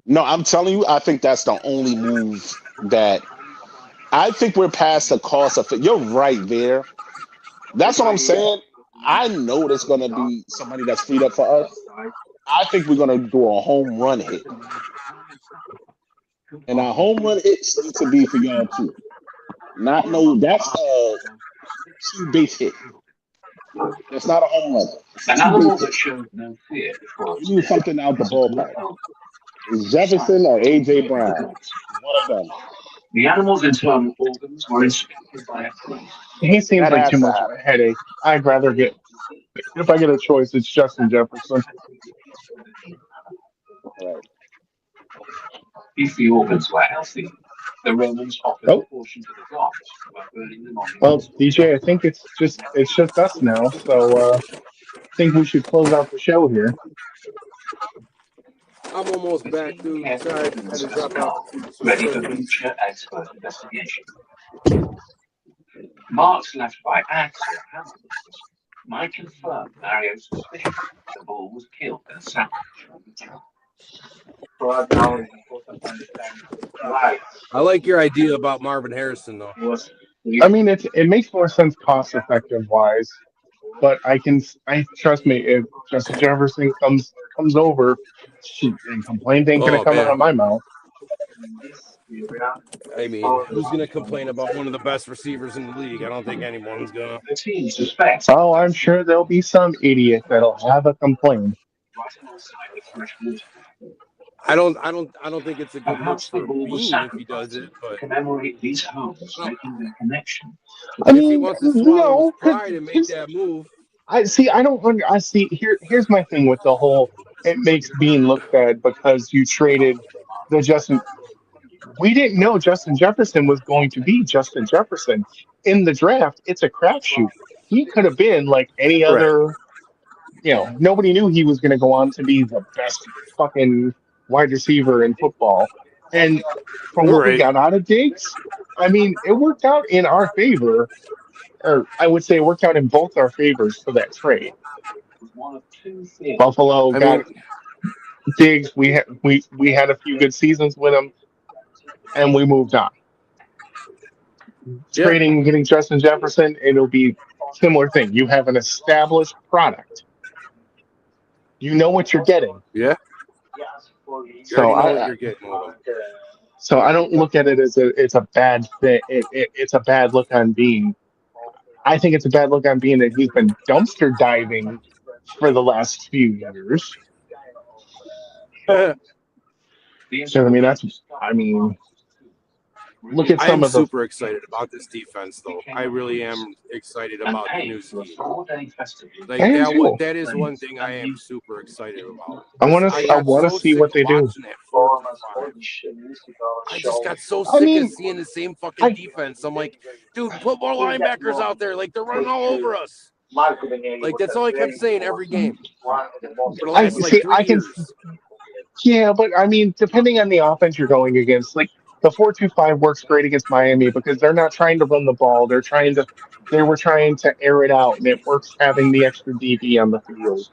No, I'm telling you, I think that's the only move that I think we're past the cost of it. You're right there. That's what I'm saying. I know there's going to be somebody that's freed up for us. I think we're going to do a home run hit. And our home run hits need to be for y'all too. Not no, that's a two base hit. That's not a home run. It's a two base hit. You need something out the ballpark. It's Jefferson or AJ Brown. One of them. The animal's internal organs were inspected by a priest. He seems That like has too to much of happen. a headache. I'd rather if I get a choice, it's Justin Jefferson. Right. If the organs were healthy, the Romans offered a portion to the gods by burning them on the Well, altar. DJ, I think it's just us now, so I think we should close out the show here. I'm almost back, dude. Sorry, I had to drop out to do some Ready for surgery. future expert investigation. Marks left by axe or hammer might confirm Mario's suspicion that the bull was killed in a sandwich. I like your idea about Marvin Harrison, though. I mean, it makes more sense cost effective wise, but I trust me, if Justin Jefferson comes over, and complaint ain't gonna Oh, come out man. of my mouth. I mean, who's going to complain about one of the best receivers in the league? I don't think anyone's going to. The team suspects. Oh, I'm sure there'll be some idiot that'll have a complaint. Right alongside the fresh water. I don't think it's a good look Perhaps the for bull was Bean if he does sacrificed it, to but commemorate these homes making their connection. I if he mean, wants to swallow no, his pride and make that move, I see. Here's my thing with the whole. It makes Bean look bad because you traded the Justin. We didn't know Justin Jefferson was going to be Justin Jefferson in the draft. It's a crapshoot. He could have been like any Right. other. Nobody knew he was going to go on to be the best fucking wide receiver in football. And from what we Right. got out of Diggs, I mean, it worked out in our favor, or I would say it worked out in both our favors for that trade. Buffalo got Diggs. We had a few good seasons with him, and we moved on. Yeah. Trading, getting Justin Jefferson, it'll be similar thing. You have an established product. You know what you're getting. Yeah. You already know what you're getting with him. So I don't look at it as it's a bad thing. It's a bad look on Bean. I think it's a bad look on Bean that he's been dumpster diving for the last few years. So look at some I'm of the. super excited about this defense, though. I really am excited about the new scheme. Like that is one thing I am super excited about. I want to see what they do. I just got so sick of seeing the same fucking defense. I'm like, dude, put more linebackers out there. Like they're running all over us. Like that's all I kept saying every game. For the last, 3 years. Yeah, but I mean, depending on the offense you're going against, like the 4-2-5 works great against Miami because they're not trying to run the ball. They were trying to air it out, and it works having the extra DB on the field.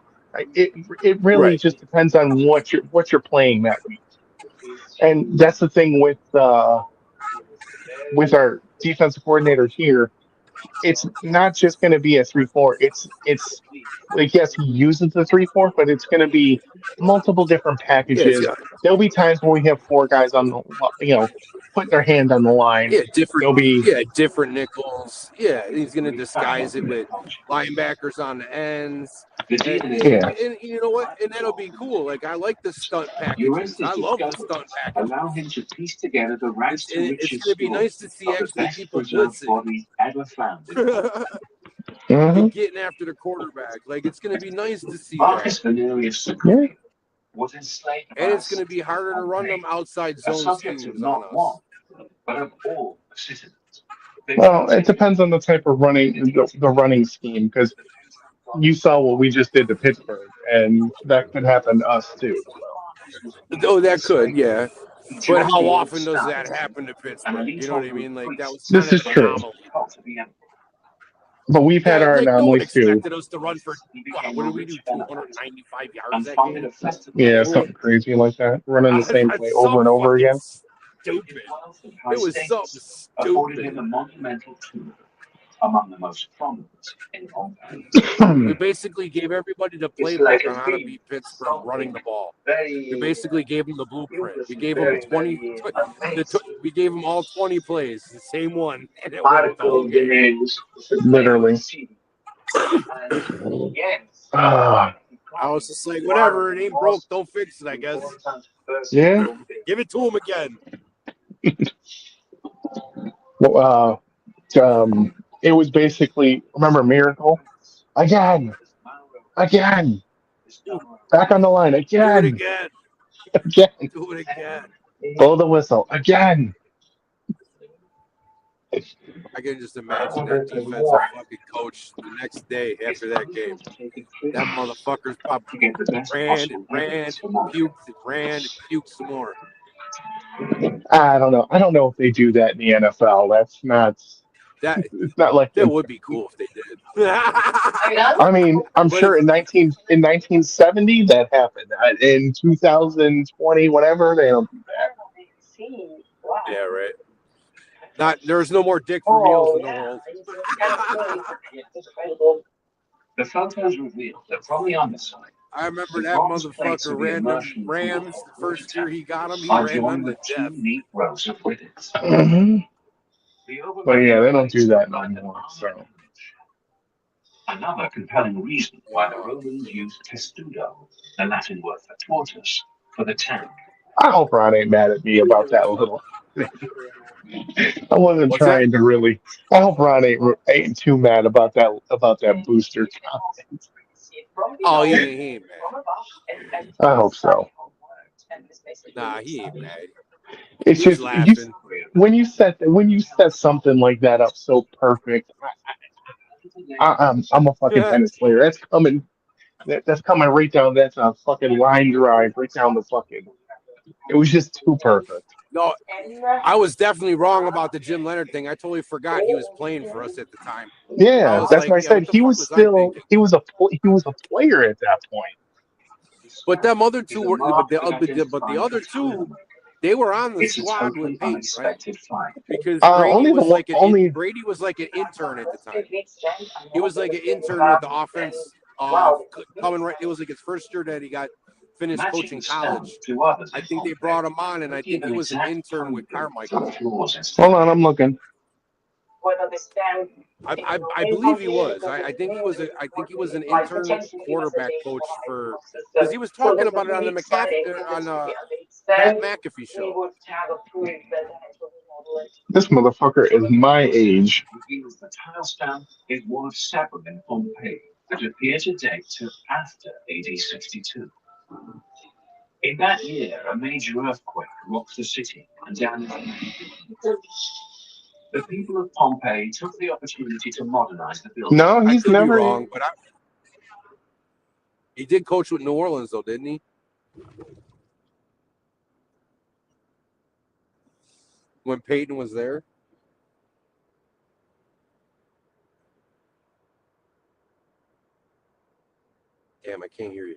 It really just depends on what you're playing that week, and that's the thing with our defensive coordinator here. it's not just going to be a 3-4. It's like yes, he uses the 3-4, but it's going to be multiple different Yeah, it's packages. got There'll be times when we have four guys on the putting their hand on the line. There'll be different nickels. Yeah, he's gonna disguise it with linebackers on the ends. And you know what? And that'll be cool. Like I like the stunt packages. I love the stunt packages. Allow him to piece together the rags to It's riches gonna be story nice to see of the actually best people preserved blitzing bodies ever found. and getting after the quarterback. Like it's gonna be nice to see Marcus that. Venerius Yeah. was enslaved by And a it's gonna be harder to run them outside a zone subject of schemes on not us. one, but of all the citizens. Well, it depends on the type of the running scheme, because you saw what we just did to Pittsburgh, and that could happen to us too. Oh, that could, yeah. But how often does that happen to Pittsburgh? You know what I mean? Like that was kind This of is an true, anomaly. but we've had our Like no one anomalies too. expected us to run for what did we do? 295 yards that game? Yeah, something crazy like that, running the same play over and over again. Stupid. It was something afforded him stupid. a monumental tomb among the most prominent in Pompeii. We basically gave everybody the playbook on how to beat Pittsburgh running the ball. We basically gave them the blueprint. We gave them 20. We gave them all 20 plays, the same one, and it worked the whole game. Literally. I was just like, whatever, it ain't broke, don't fix it, I guess. Yeah. Give it to him again. Well, it was basically, remember Miracle? Again. Back on the line again. Do it again. Again. Do it again. Blow the whistle again. I can just imagine that defensive fucking coach the next day after that game. That motherfucker's probably ran and puked some more. I don't know. I don't know if they do that in the NFL. That's not. It's not like that would be cool if they did. I mean, I'm sure in 1970 that happened. In 2020, whatever, they don't do that. Yeah, right. There's no more Dick Vermeils in the world. The photos reveal that from the underside, I remember that motherfucker ran the Rams the first year he got them. He ran them to death. Neat rows of rivets. But yeah, they don't do that anymore. So another compelling reason why the Romans used testudo, the Latin word for tortoise, for the tank. I hope Ron ain't mad at me about that little. I wasn't trying to really. I hope Ron ain't too mad about that booster comment. Oh, he ain't mad. I hope so. Nah, he ain't mad. It's just laughing. When you set something like that up so perfect, I'm a fucking tennis player. That's coming. That's coming right down. That's a fucking line drive right down the fucking. It was just too perfect. No, I was definitely wrong about the Jim Leonard thing. I totally forgot he was playing for us at the time. Yeah, that's what I said. He was a player at that point. But them other two were, but the other two, they were on the squad with Peyton, right? Because Brady was like an intern at the time. He was like an intern with the offense. Coming right, it was like his first year that he got finished coaching college. I think they brought him on, and I think he was an intern with Carmichael. Hold on, I'm looking. I believe he was. I think he was. I think he was an intern quarterback coach for, because he was talking about it on the Pat McAfee show. This motherfucker is my age. The tile stamp is one of several in Pompeii that appear to date to after AD 62. In that year, a major earthquake rocked the city and damaged the people of Pompeii took the opportunity to modernize the building. No, he's never wrong, but he did coach with New Orleans, though, didn't he? When Peyton was there. Damn, I can't hear you.